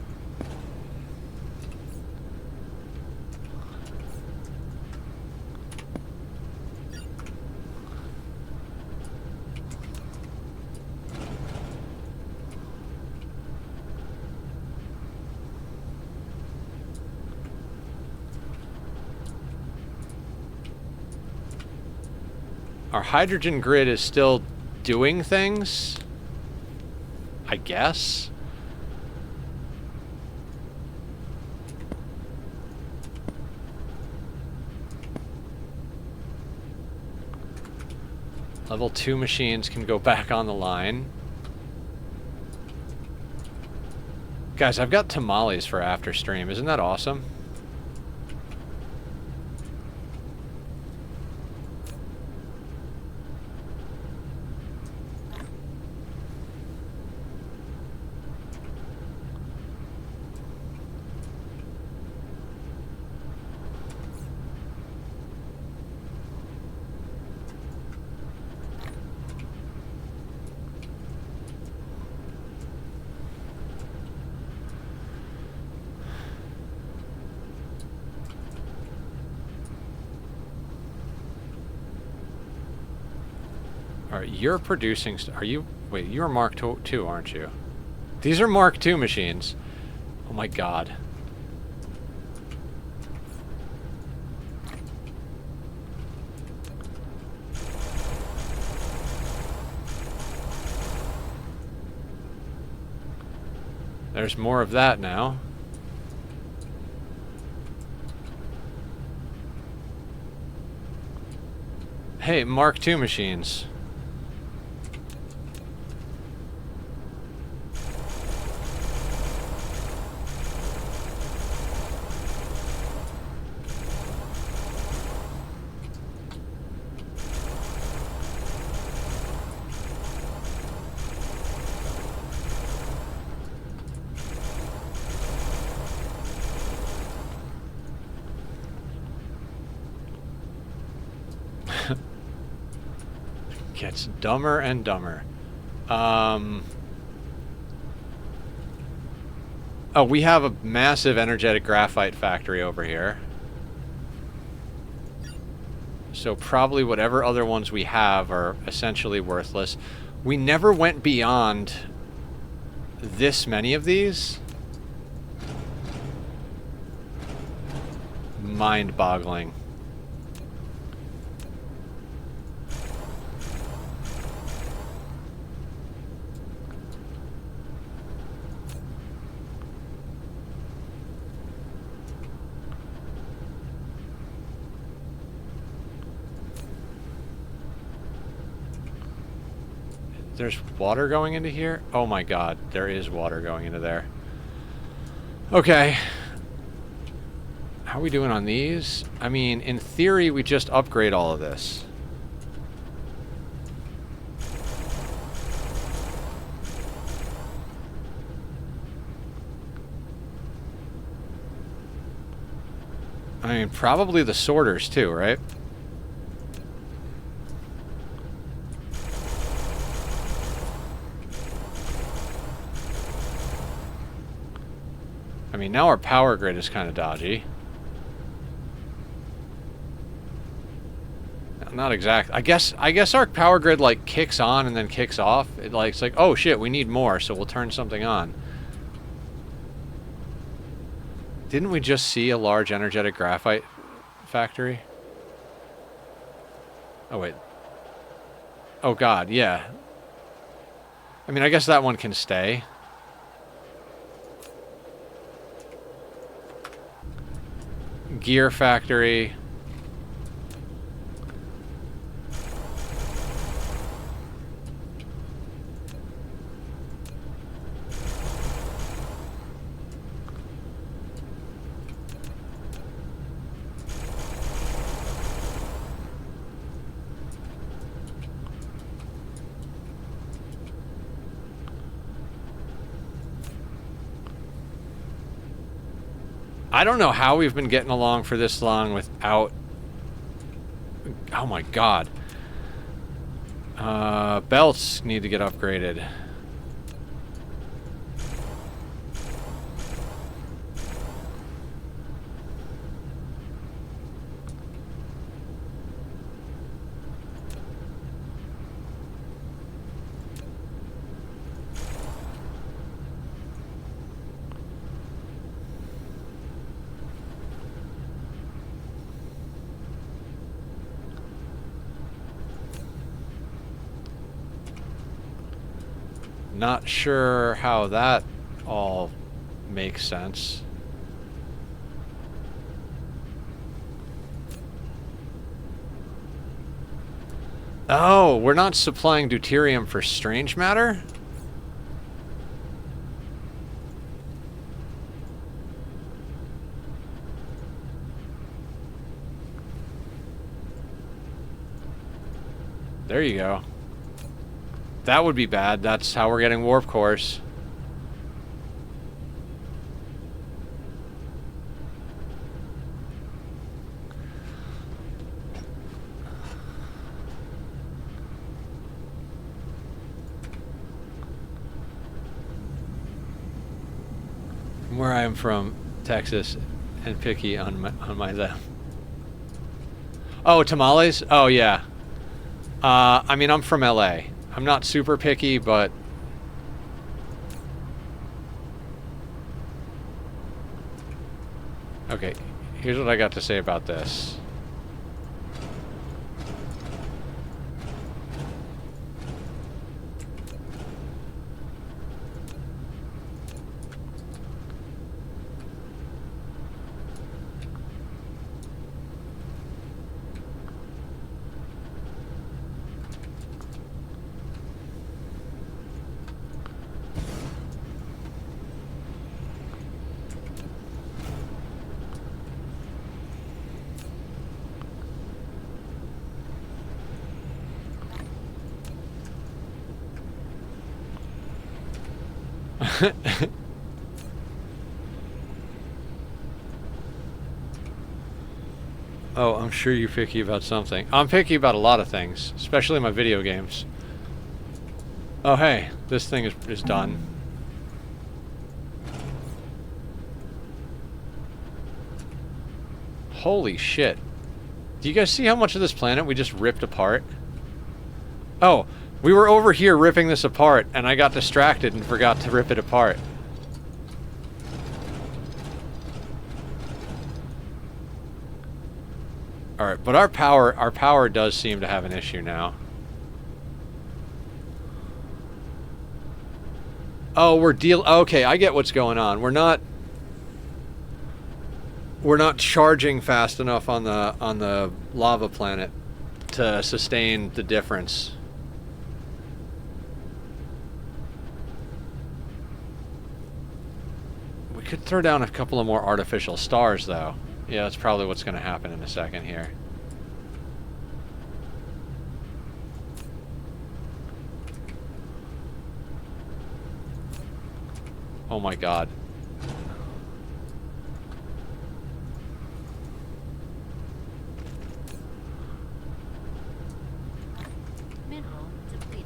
Our hydrogen grid is still doing things, I guess. Level 2 machines can go back on the line. Guys, I've got tamales for after stream. Isn't that awesome? Alright, you're producing... Are you... Wait, you're Mark II, aren't you? These are Mark II machines. Oh my god. There's more of that now. Hey, Mark II machines. gets dumber and dumber. Oh, we have a massive energetic graphite factory over here. So probably whatever other ones we have are essentially worthless. We never went beyond this many of these. Mind-boggling. There's water going into here? Oh my god, there is water going into there. Okay. How are we doing on these? I mean, in theory, we just upgrade all of this. I mean, probably the sorters too, right? I mean, now our power grid is kind of dodgy. Not exact. I guess our power grid like kicks on and then kicks off. It's like, oh shit, we need more, so we'll turn something on. Didn't we just see a large energetic graphite factory? Oh wait. Oh god, yeah. I mean, I guess that one can stay. Gear factory. I don't know how we've been getting along for this long without... Oh my god. Belts need to get upgraded. Not sure how that all makes sense. Oh, we're not supplying deuterium for strange matter? There you go. That would be bad. That's how we're getting warp cores. Where I am from, Texas, and picky on my them. Oh, tamales? Oh yeah. I mean, I'm from LA. I'm not super picky, but okay, here's what I got to say about this. Oh, I'm sure you're picky about something. I'm picky about a lot of things, especially my video games. Oh, hey, this thing is done. Holy shit. Do you guys see how much of this planet we just ripped apart? Oh, we were over here ripping this apart, and I got distracted and forgot to rip it apart. Alright, but our power does seem to have an issue now. Oh, okay, I get what's going on. We're not charging fast enough on the lava planet to sustain the difference. We could throw down a couple of more artificial stars, though. Yeah, that's probably what's going to happen in a second here. Oh my god. Mineral depleted.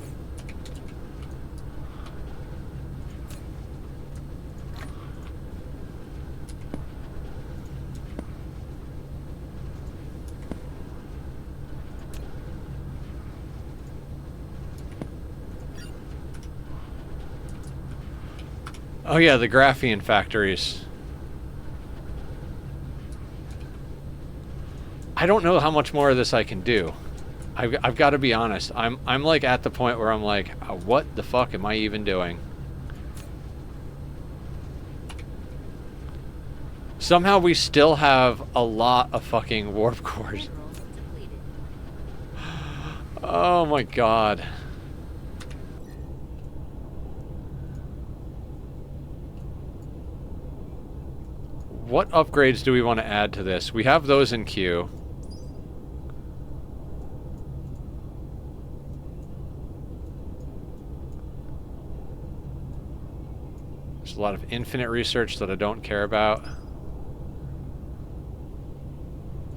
Oh yeah, the graphene factories. I don't know how much more of this I can do. I've got to be honest. I'm like at the point where I'm like, what the fuck am I even doing? Somehow we still have a lot of fucking warp cores. Minerals depleted. Oh my god. What upgrades do we want to add to this? We have those in queue. There's a lot of infinite research that I don't care about.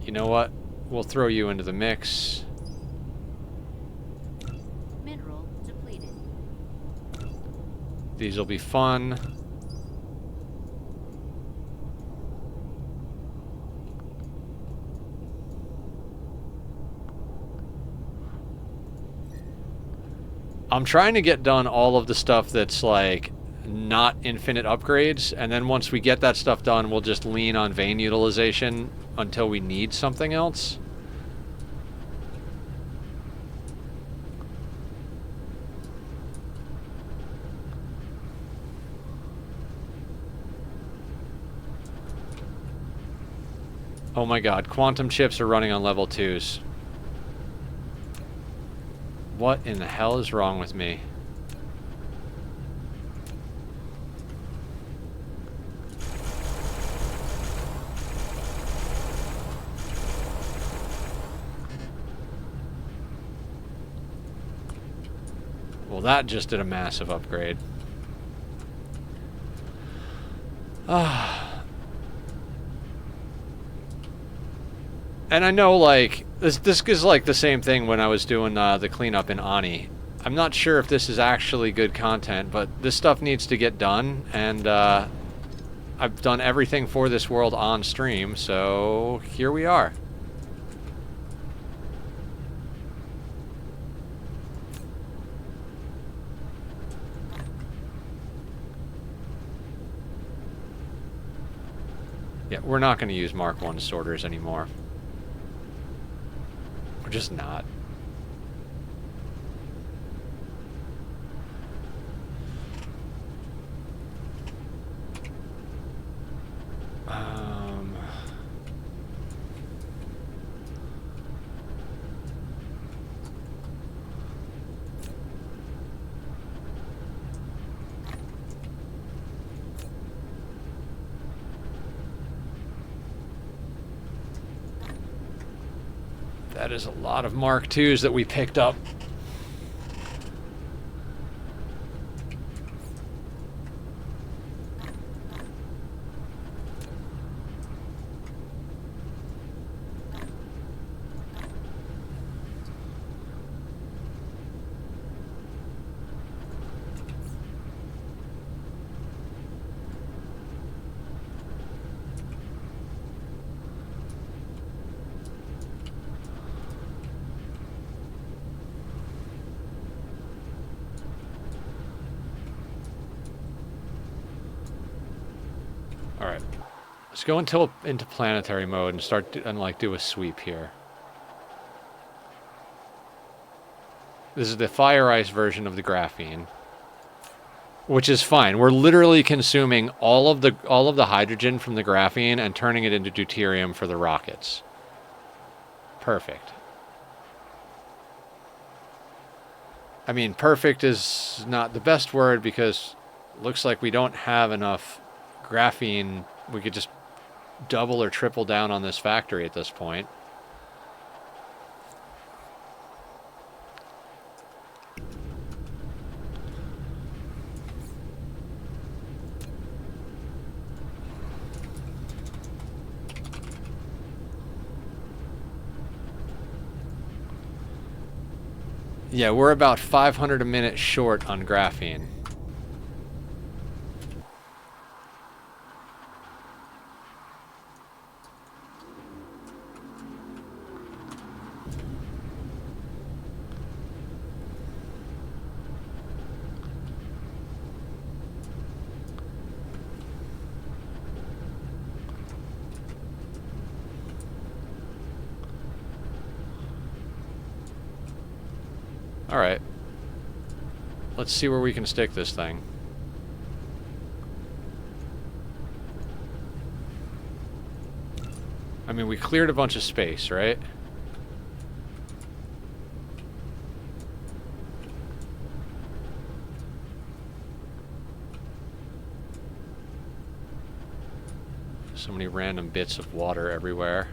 You know what? We'll throw you into the mix. Mineral depleted. These will be fun. I'm trying to get done all of the stuff that's like not infinite upgrades, and then once we get that stuff done, we'll just lean on vein utilization until we need something else. Oh my god, quantum chips are running on level 2s. What in the hell is wrong with me? Well, that just did a massive upgrade. And I know, like, this is like the same thing when I was doing the cleanup in Ani. I'm not sure if this is actually good content, but this stuff needs to get done, and I've done everything for this world on stream, so here we are. Yeah, we're not going to use Mark 1 sorters anymore. We're just not. That is a lot of Mark IIs that we picked up. All right. Let's go into planetary mode and start do a sweep here. This is the fire ice version of the graphene, which is fine. We're literally consuming all of the hydrogen from the graphene and turning it into deuterium for the rockets. Perfect. I mean, perfect is not the best word because it looks like we don't have enough graphene. We could just double or triple down on this factory at this point. Yeah, we're about 500 a minute short on graphene. Alright. Let's see where we can stick this thing. I mean, we cleared a bunch of space, right? So many random bits of water everywhere.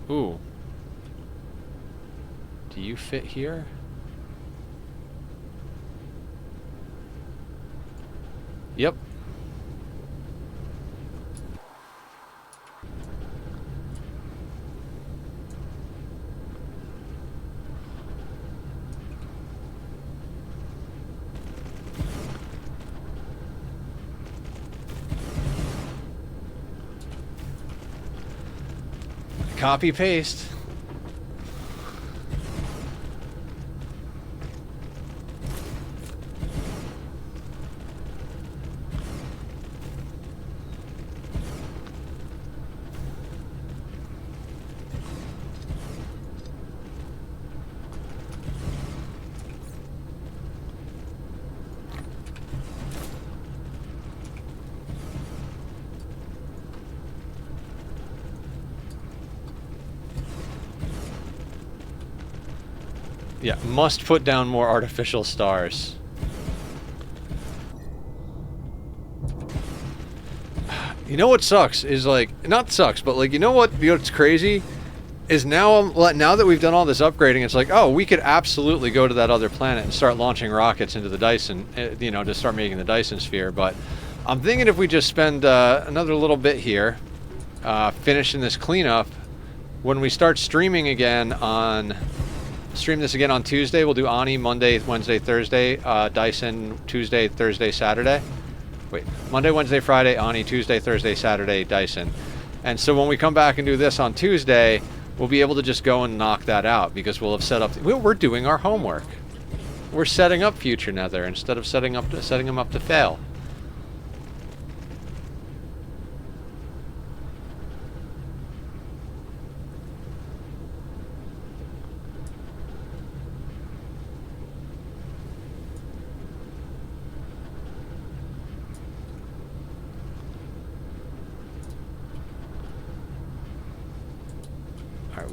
Ooh. Do you fit here? Yep. Copy paste. Yeah, must put down more artificial stars. You know what sucks is like, not sucks, but like, you know what's crazy is now that we've done all this upgrading, it's like, oh, we could absolutely go to that other planet and start launching rockets into the Dyson, you know, to start making the Dyson sphere. But I'm thinking if we just spend another little bit here, finishing this cleanup, when we start streaming again on... Stream this again on Tuesday. We'll do Ani Monday, Wednesday, Thursday, Dyson Tuesday, Thursday, Saturday. Wait, Monday, Wednesday, Friday, Ani, Tuesday, Thursday, Saturday, Dyson. And so when we come back and do this on Tuesday, we'll be able to just go and knock that out because we'll have set up... We're doing our homework. We're setting up future Nether instead of setting them up to fail.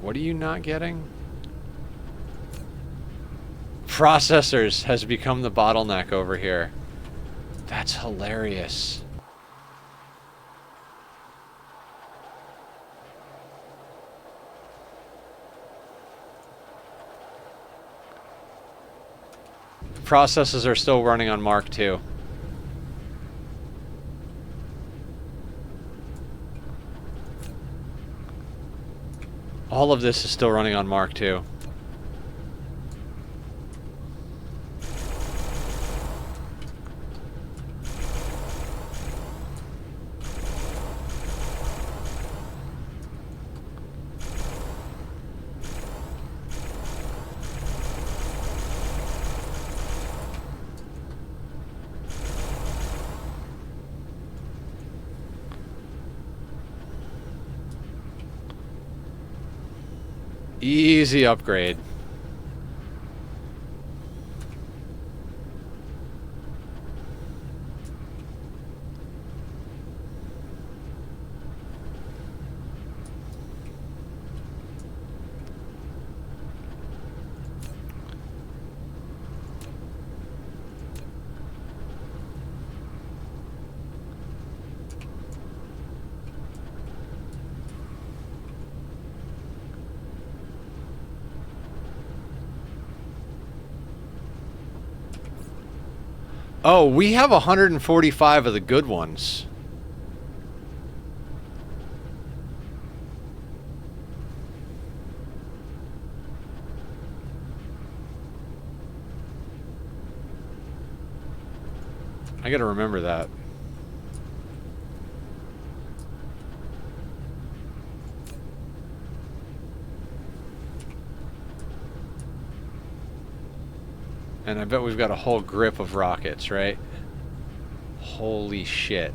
What are you not getting? Processors has become the bottleneck over here. That's hilarious. Processors are still running on Mark II. All of this is still running on Mark II. Easy upgrade. Oh, we have 145 of the good ones. I gotta remember that. And I bet we've got a whole grip of rockets, right? Holy shit.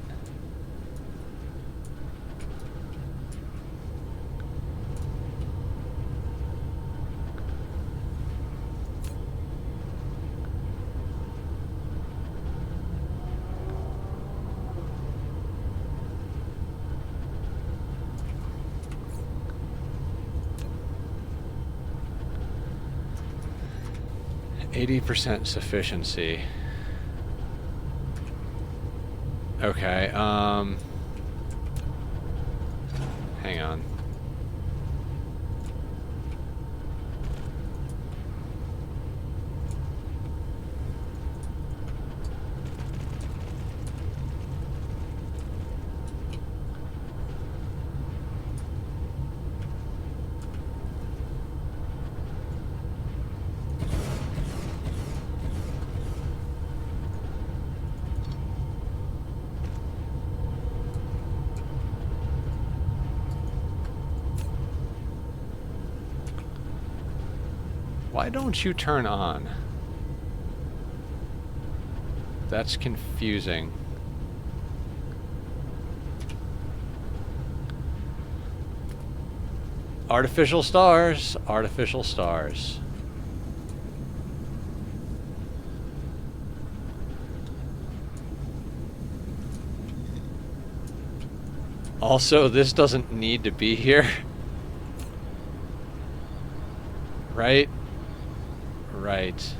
%, sufficiency. Okay, hang on. Why don't you turn on? That's confusing. Artificial stars, artificial stars. Also, this doesn't need to be here. Right? Right.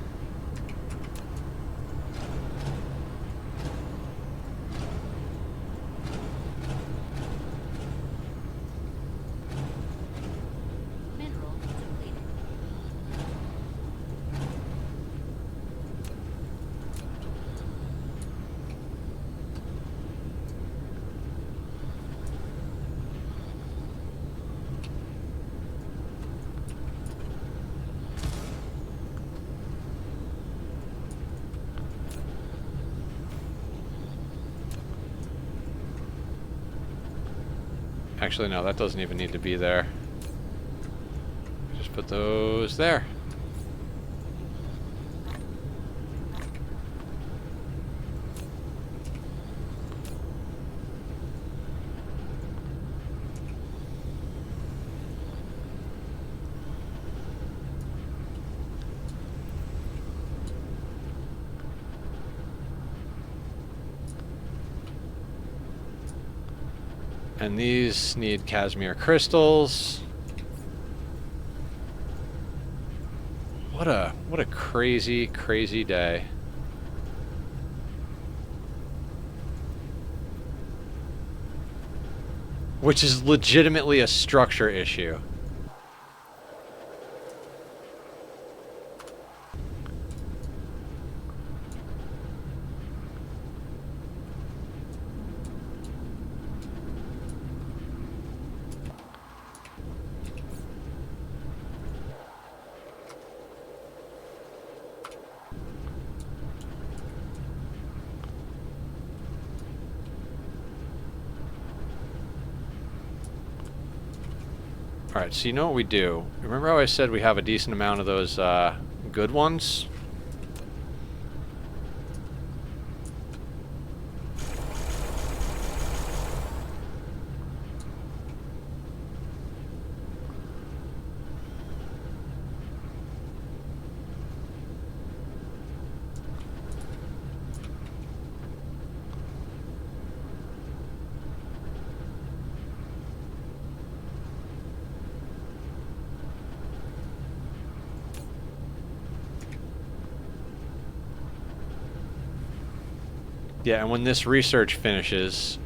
Mineral depleted. Actually, no, that doesn't even need to be there. Just put those there. And these need Casimir crystals. What a crazy, crazy day. Which is legitimately a structure issue. Alright, so you know what we do. Remember how I said we have a decent amount of those good ones? Yeah, and when this research finishes,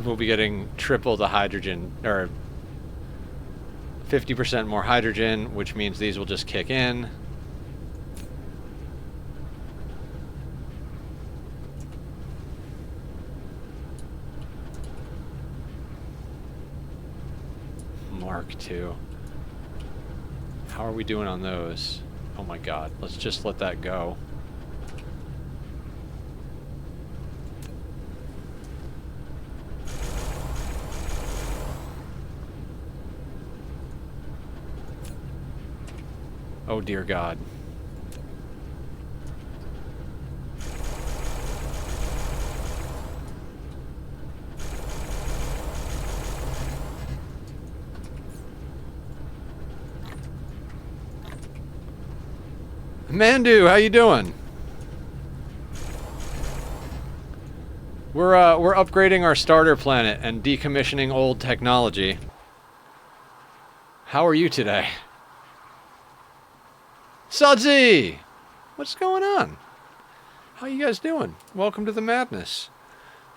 we'll be getting triple the hydrogen, or 50% more hydrogen, which means these will just kick in. Mark II. How are we doing on those? Oh my god, let's just let that go. Oh dear God. Mandu, how you doing? We're upgrading our starter planet and decommissioning old technology. How are you today? Sudsy! What's going on? How you guys doing? Welcome to the madness.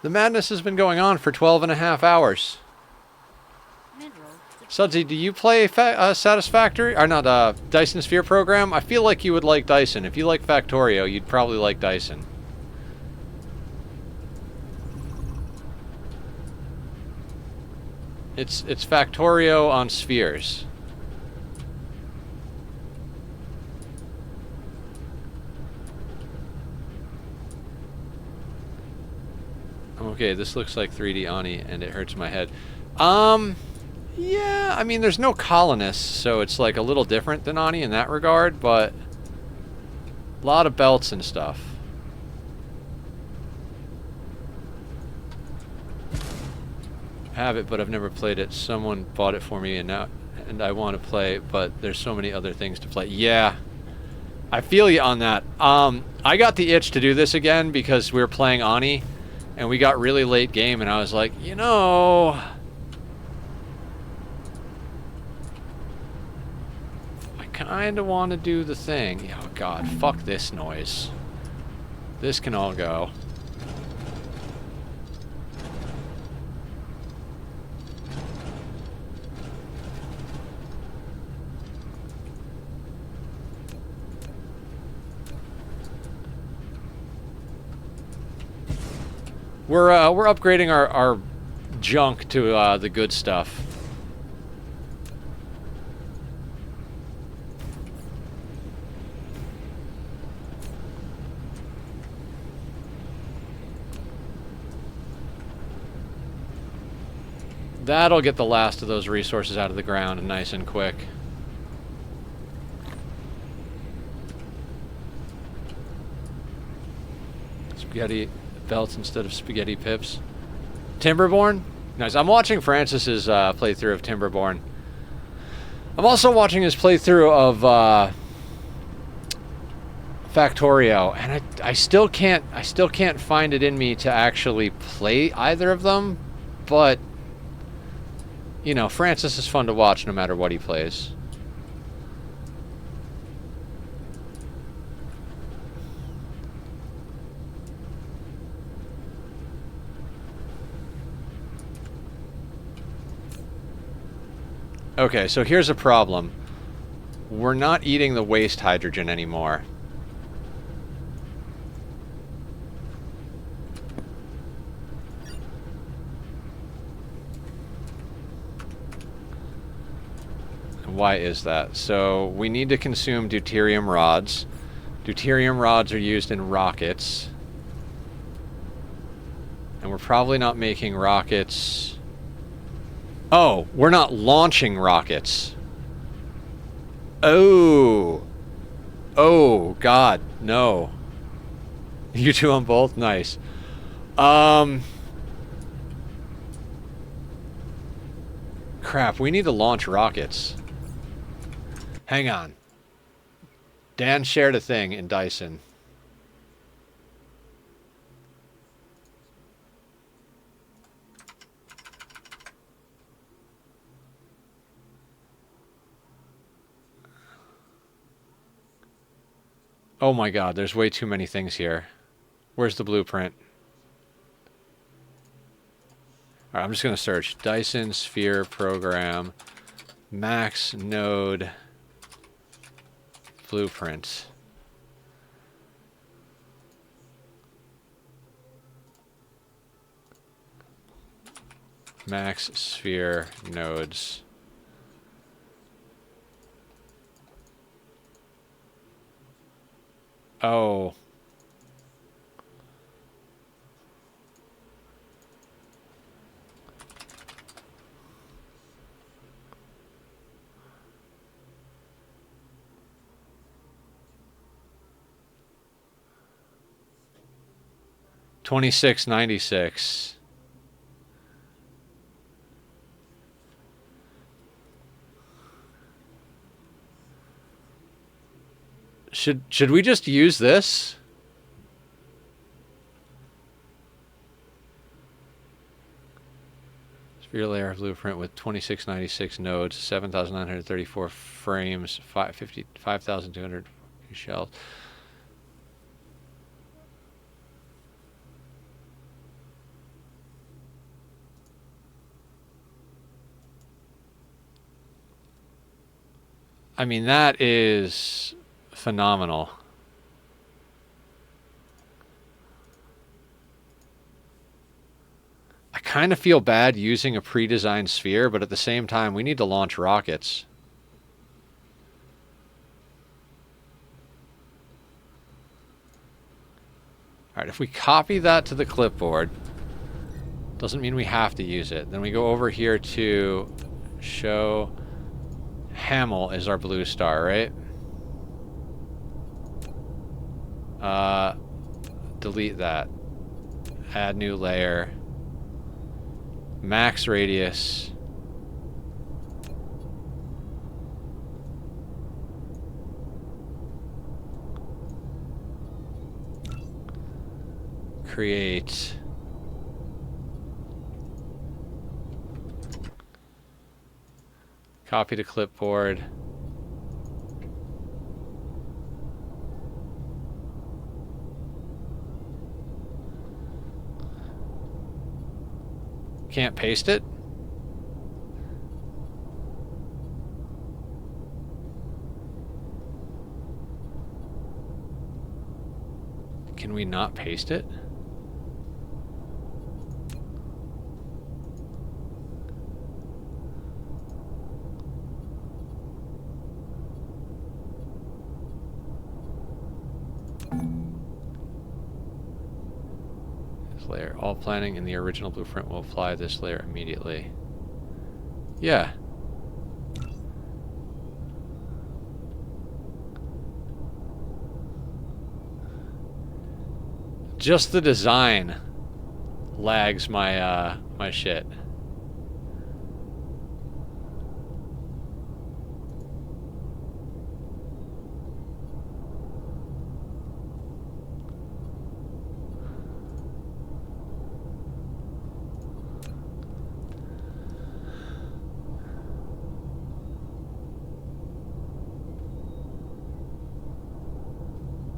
The madness has been going on for 12 and a half hours. Sudsy, do you play Satisfactory? Or not, Dyson Sphere program? I feel like you would like Dyson. If you like Factorio, you'd probably like Dyson. It's Factorio on spheres. Okay, this looks like 3D Ani, and it hurts my head. Yeah, I mean, there's no colonists, so it's like a little different than Ani in that regard, but a lot of belts and stuff. I have it, but I've never played it. Someone bought it for me, and I want to play, but there's so many other things to play. Yeah, I feel you on that. I got the itch to do this again because we were playing Ani, and we got really late game, and I was like, you know, I kind of want to do the thing. Oh god, fuck this noise. This can all go. We're upgrading our junk to the good stuff. That'll get the last of those resources out of the ground nice and quick. Spaghetti belts instead of spaghetti pips. Timberborn? Nice. I'm watching Francis's playthrough of Timberborn. I'm also watching his playthrough of Factorio, and I still can't find it in me to actually play either of them, but you know, Francis is fun to watch no matter what he plays. Okay, so here's a problem. We're not eating the waste hydrogen anymore. Why is that? So we need to consume deuterium rods. Deuterium rods are used in rockets. And we're probably not making rockets. Oh, we're not launching rockets. Oh. Oh, God, no. You two on both? Nice. Crap, we need to launch rockets. Hang on. Dan shared a thing in Dyson. Oh my god, there's way too many things here. Where's the blueprint? All right, I'm just going to search Dyson Sphere Program Max Node Blueprint. Max Sphere Nodes. Oh. $26.96. Should we just use this? Sphere layer blueprint with 2696 nodes, 7,934 frames, 5,200 shells. I mean, that is phenomenal. I kind of feel bad using a pre-designed sphere, but at the same time, we need to launch rockets. All right, if we copy that to the clipboard, doesn't mean we have to use it. Then we go over here to show Hamel is our blue star, right? Delete that. Add new layer. Max radius. Create. Copy to clipboard. Can't paste it? Can we not paste it? Layer. All planning in the original blueprint will apply this layer immediately. Yeah. Just the design lags my my shit.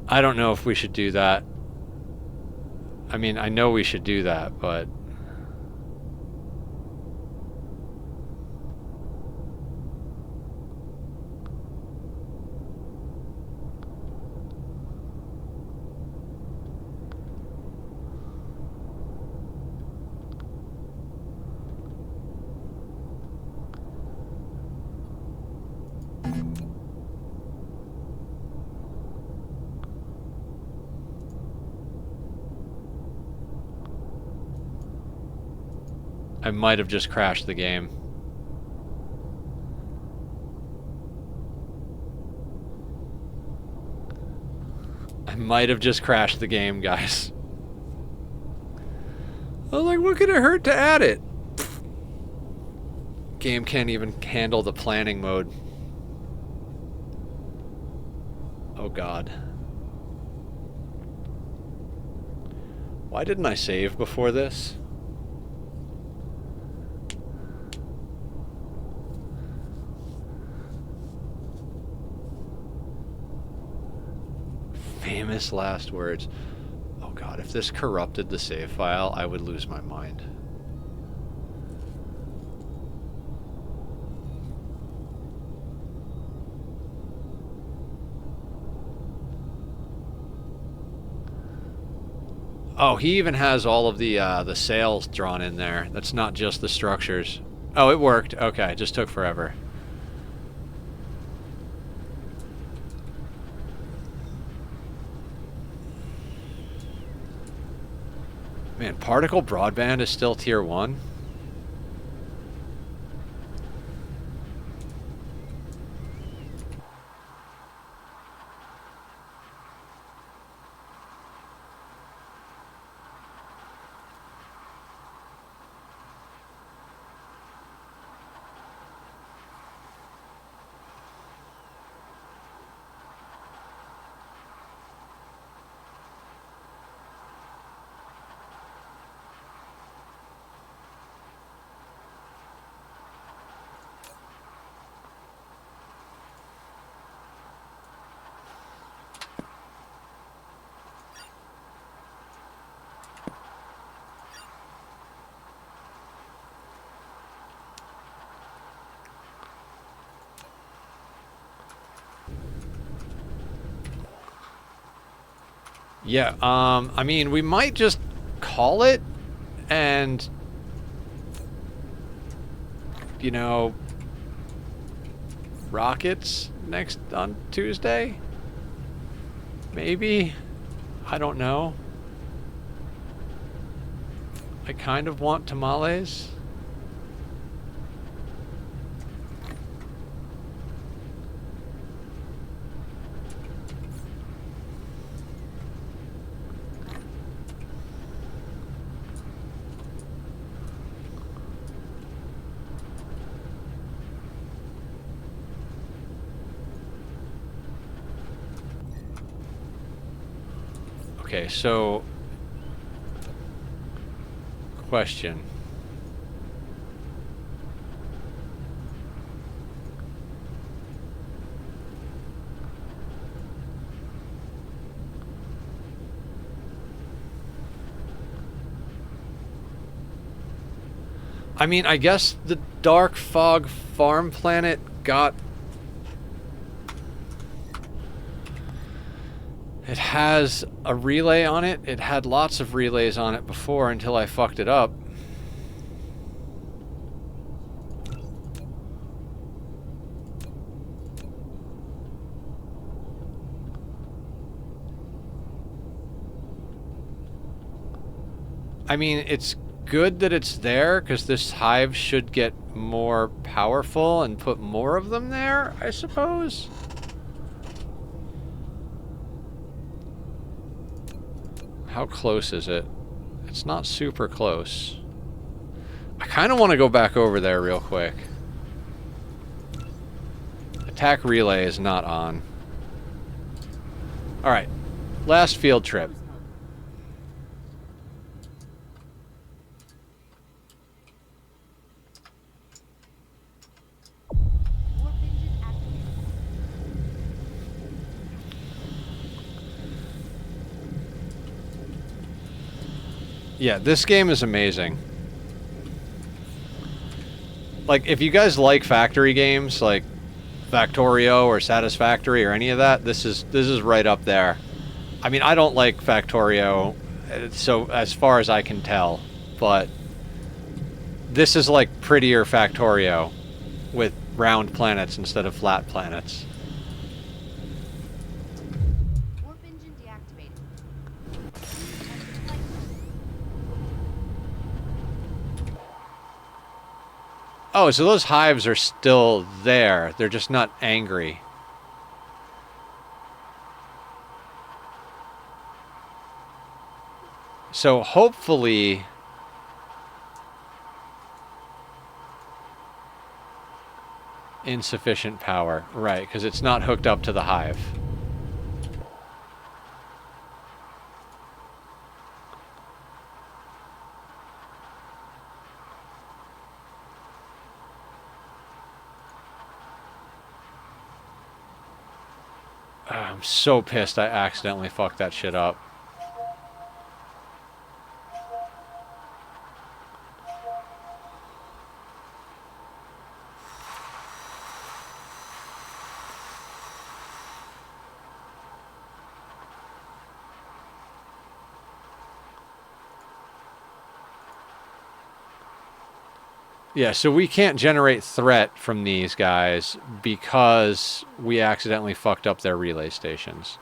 I don't know if we should do that. I mean, I know we should do that, but... I might have just crashed the game. I might have just crashed the game, guys. I was like, what could it hurt to add it? Game can't even handle the planning mode. Oh god. Why didn't I save before this? Famous last words. Oh god, if this corrupted the save file, I would lose my mind. Oh, he even has all of the sails drawn in there. That's not just the structures. Oh, it worked. Okay, it just took forever. Man, particle broadband is still tier 1? Yeah, I mean, we might just call it and, you know, rockets next on Tuesday? Maybe? I don't know. I kind of want tamales. Okay, so question. I mean, I guess the Dark Fog farm planet got... It has a relay on it. It had lots of relays on it before until I fucked it up. I mean, it's good that it's there, because this hive should get more powerful and put more of them there, I suppose. How close is it? It's not super close. I kind of want to go back over there real quick. Attack relay is not on. Alright. Last field trip. Warp engine activated. Yeah, this game is amazing. Like, if you guys like factory games, like Factorio or Satisfactory or any of that, this is right up there. I mean, I don't like Factorio, so as far as I can tell, but this is like prettier Factorio with round planets instead of flat planets. Warp engine deactivated. Oh, so those hives are still there. They're just not angry. So hopefully... Insufficient power. Right, because it's not hooked up to the hive. I'm so pissed I accidentally fucked that shit up. Yeah, so we can't generate threat from these guys because we accidentally fucked up their relay stations.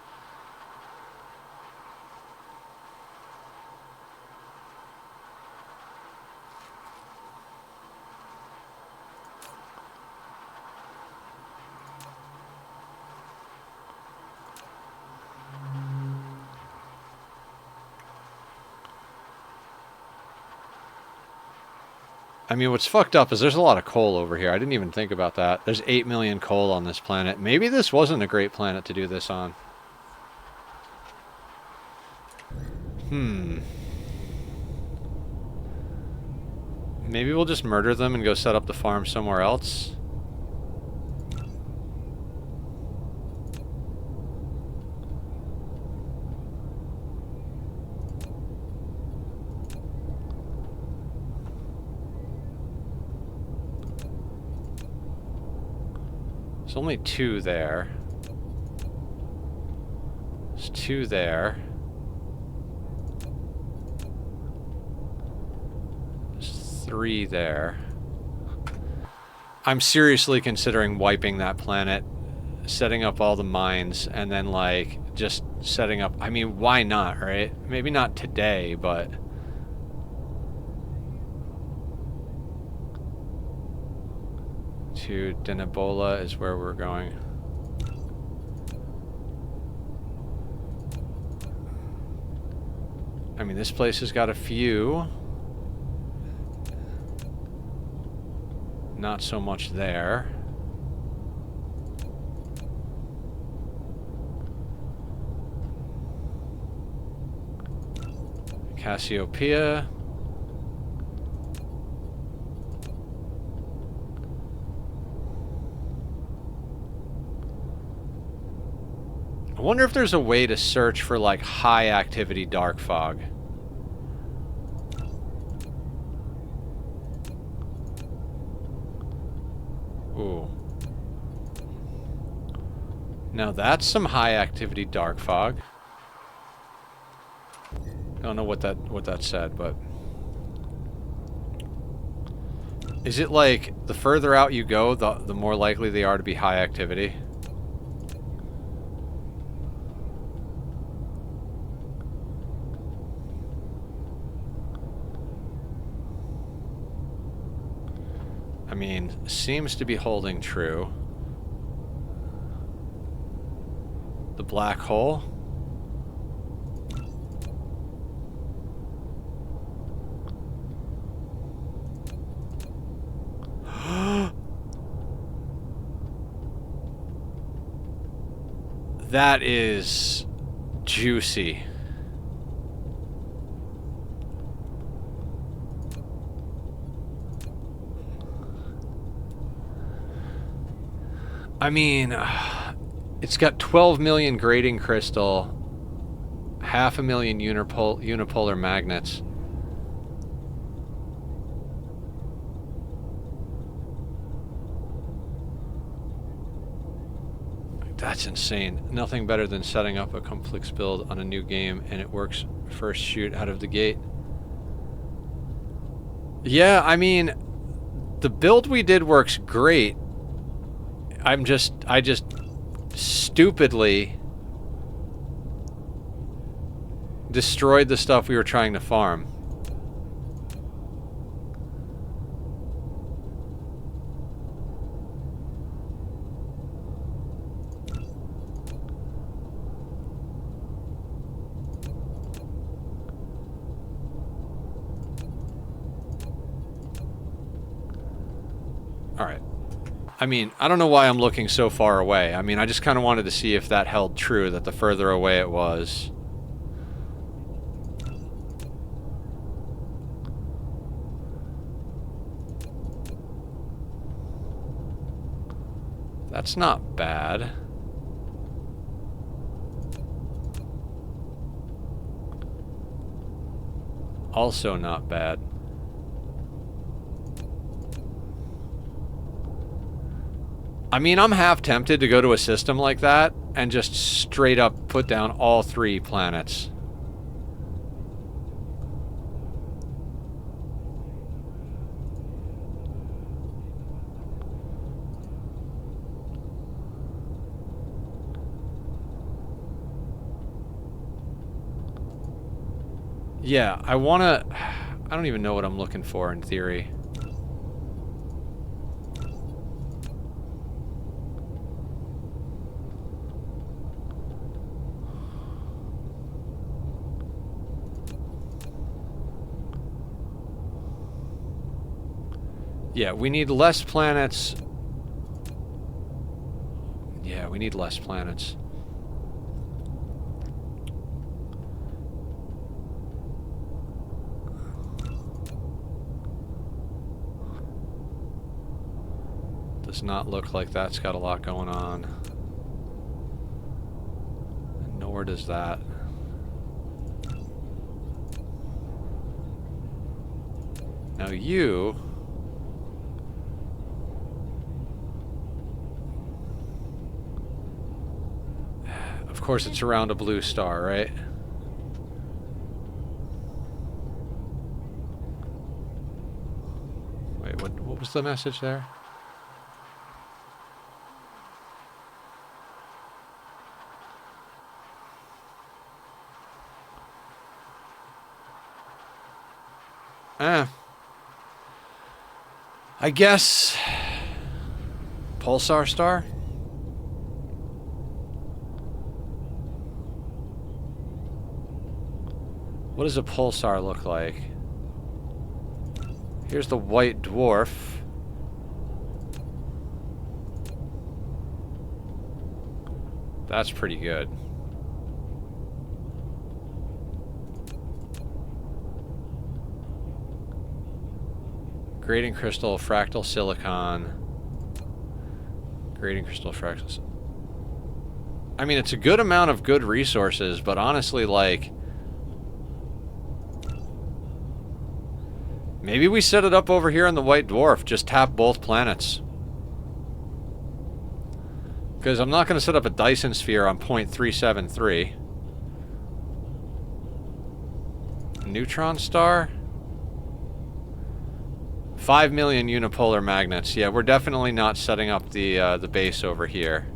I mean, what's fucked up is there's a lot of coal over here. I didn't even think about that. There's 8 million coal on this planet. Maybe this wasn't a great planet to do this on. Maybe we'll just murder them and go set up the farm somewhere else. There's only 2 there. There's 2 there. There's 3 there. I'm seriously considering wiping that planet, setting up all the mines, and then, like, just setting up... I mean, why not, right? Maybe not today, but... To Denebola is where we're going. I mean, this place has got a few. Not so much there. Cassiopeia. I wonder if there's a way to search for, like, high activity dark fog. Ooh. Now that's some high activity dark fog. I don't know what that said, but... Is it like, the further out you go, the more likely they are to be high activity? I mean, seems to be holding true. The black hole. That is juicy. I mean, it's got 12 million grading crystal, 500,000 unipolar magnets. That's insane. Nothing better than setting up a complex build on a new game and it works first shoot out of the gate. Yeah, I mean, the build we did works great. I just stupidly destroyed the stuff we were trying to farm. All right. I mean, I don't know why I'm looking so far away. I mean, I just kind of wanted to see if that held true, that the further away it was. That's not bad. Also not bad. I mean, I'm half tempted to go to a system like that and just straight up put down all 3 planets. Yeah, I wanna... I don't even know what I'm looking for in theory. Yeah, we need less planets. Yeah, we need less planets. Does not look like that's got a lot going on. Nor does that. Now you... Of course it's around a blue star, right? Wait, what was the message there? I guess... Pulsar star? What does a pulsar look like? Here's the white dwarf. That's pretty good. Grading crystal, fractal silicon. Grading crystal, fractal. I mean, it's a good amount of good resources, but honestly, like... Maybe we set it up over here on the white dwarf. Just tap both planets. Because I'm not going to set up a Dyson sphere on 0.373. Neutron star? 5 million unipolar magnets. Yeah, we're definitely not setting up the base over here.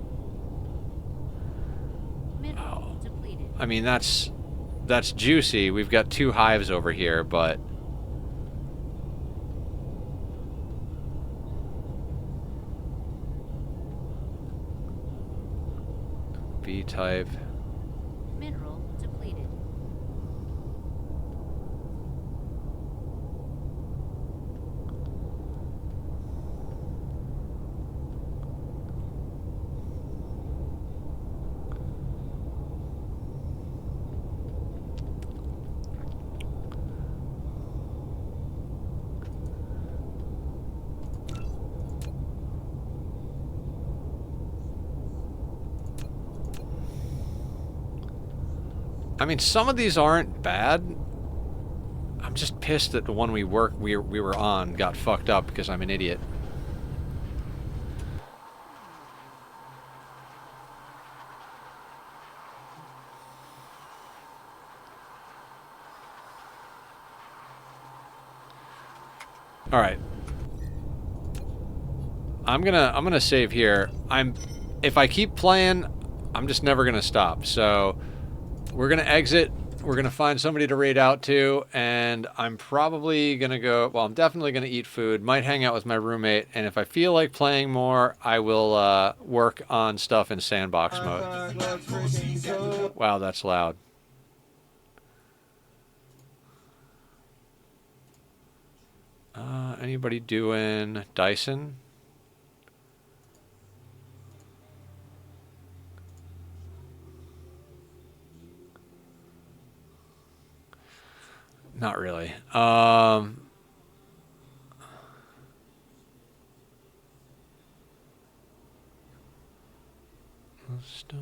Mineral depleted. I mean, that's juicy. We've got 2 hives over here, but... B-type. Mineral depleted. I mean, some of these aren't bad. I'm just pissed that the one we were on got fucked up because I'm an idiot. All right. I'm gonna save here. If I keep playing, I'm just never gonna stop. So we're gonna exit. We're gonna find somebody to raid out to, and I'm probably gonna go. Well, I'm definitely gonna eat food. Might hang out with my roommate, and if I feel like playing more, I will work on stuff in sandbox mode. Wow, that's loud. Anybody doing Dyson? Not really. Still.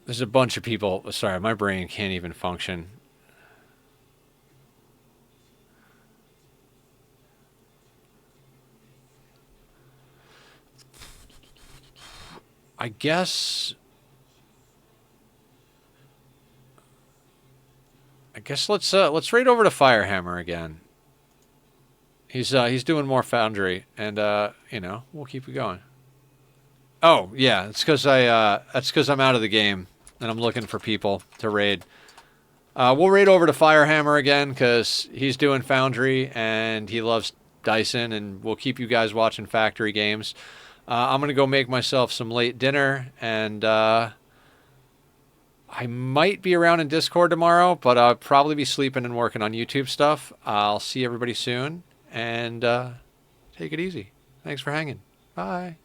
There's a bunch of people. Sorry, my brain can't even function. I guess guess let's raid over to Firehammer again. He's doing more Foundry, and you know, we'll keep it going. Oh yeah, it's because I'm out of the game and I'm looking for people to raid. We'll raid over to Firehammer again because he's doing Foundry and he loves Dyson, and we'll keep you guys watching Factory games. I'm gonna go make myself some late dinner, and I might be around in Discord tomorrow, but I'll probably be sleeping and working on YouTube stuff. I'll see everybody soon, and take it easy. Thanks for hanging. Bye.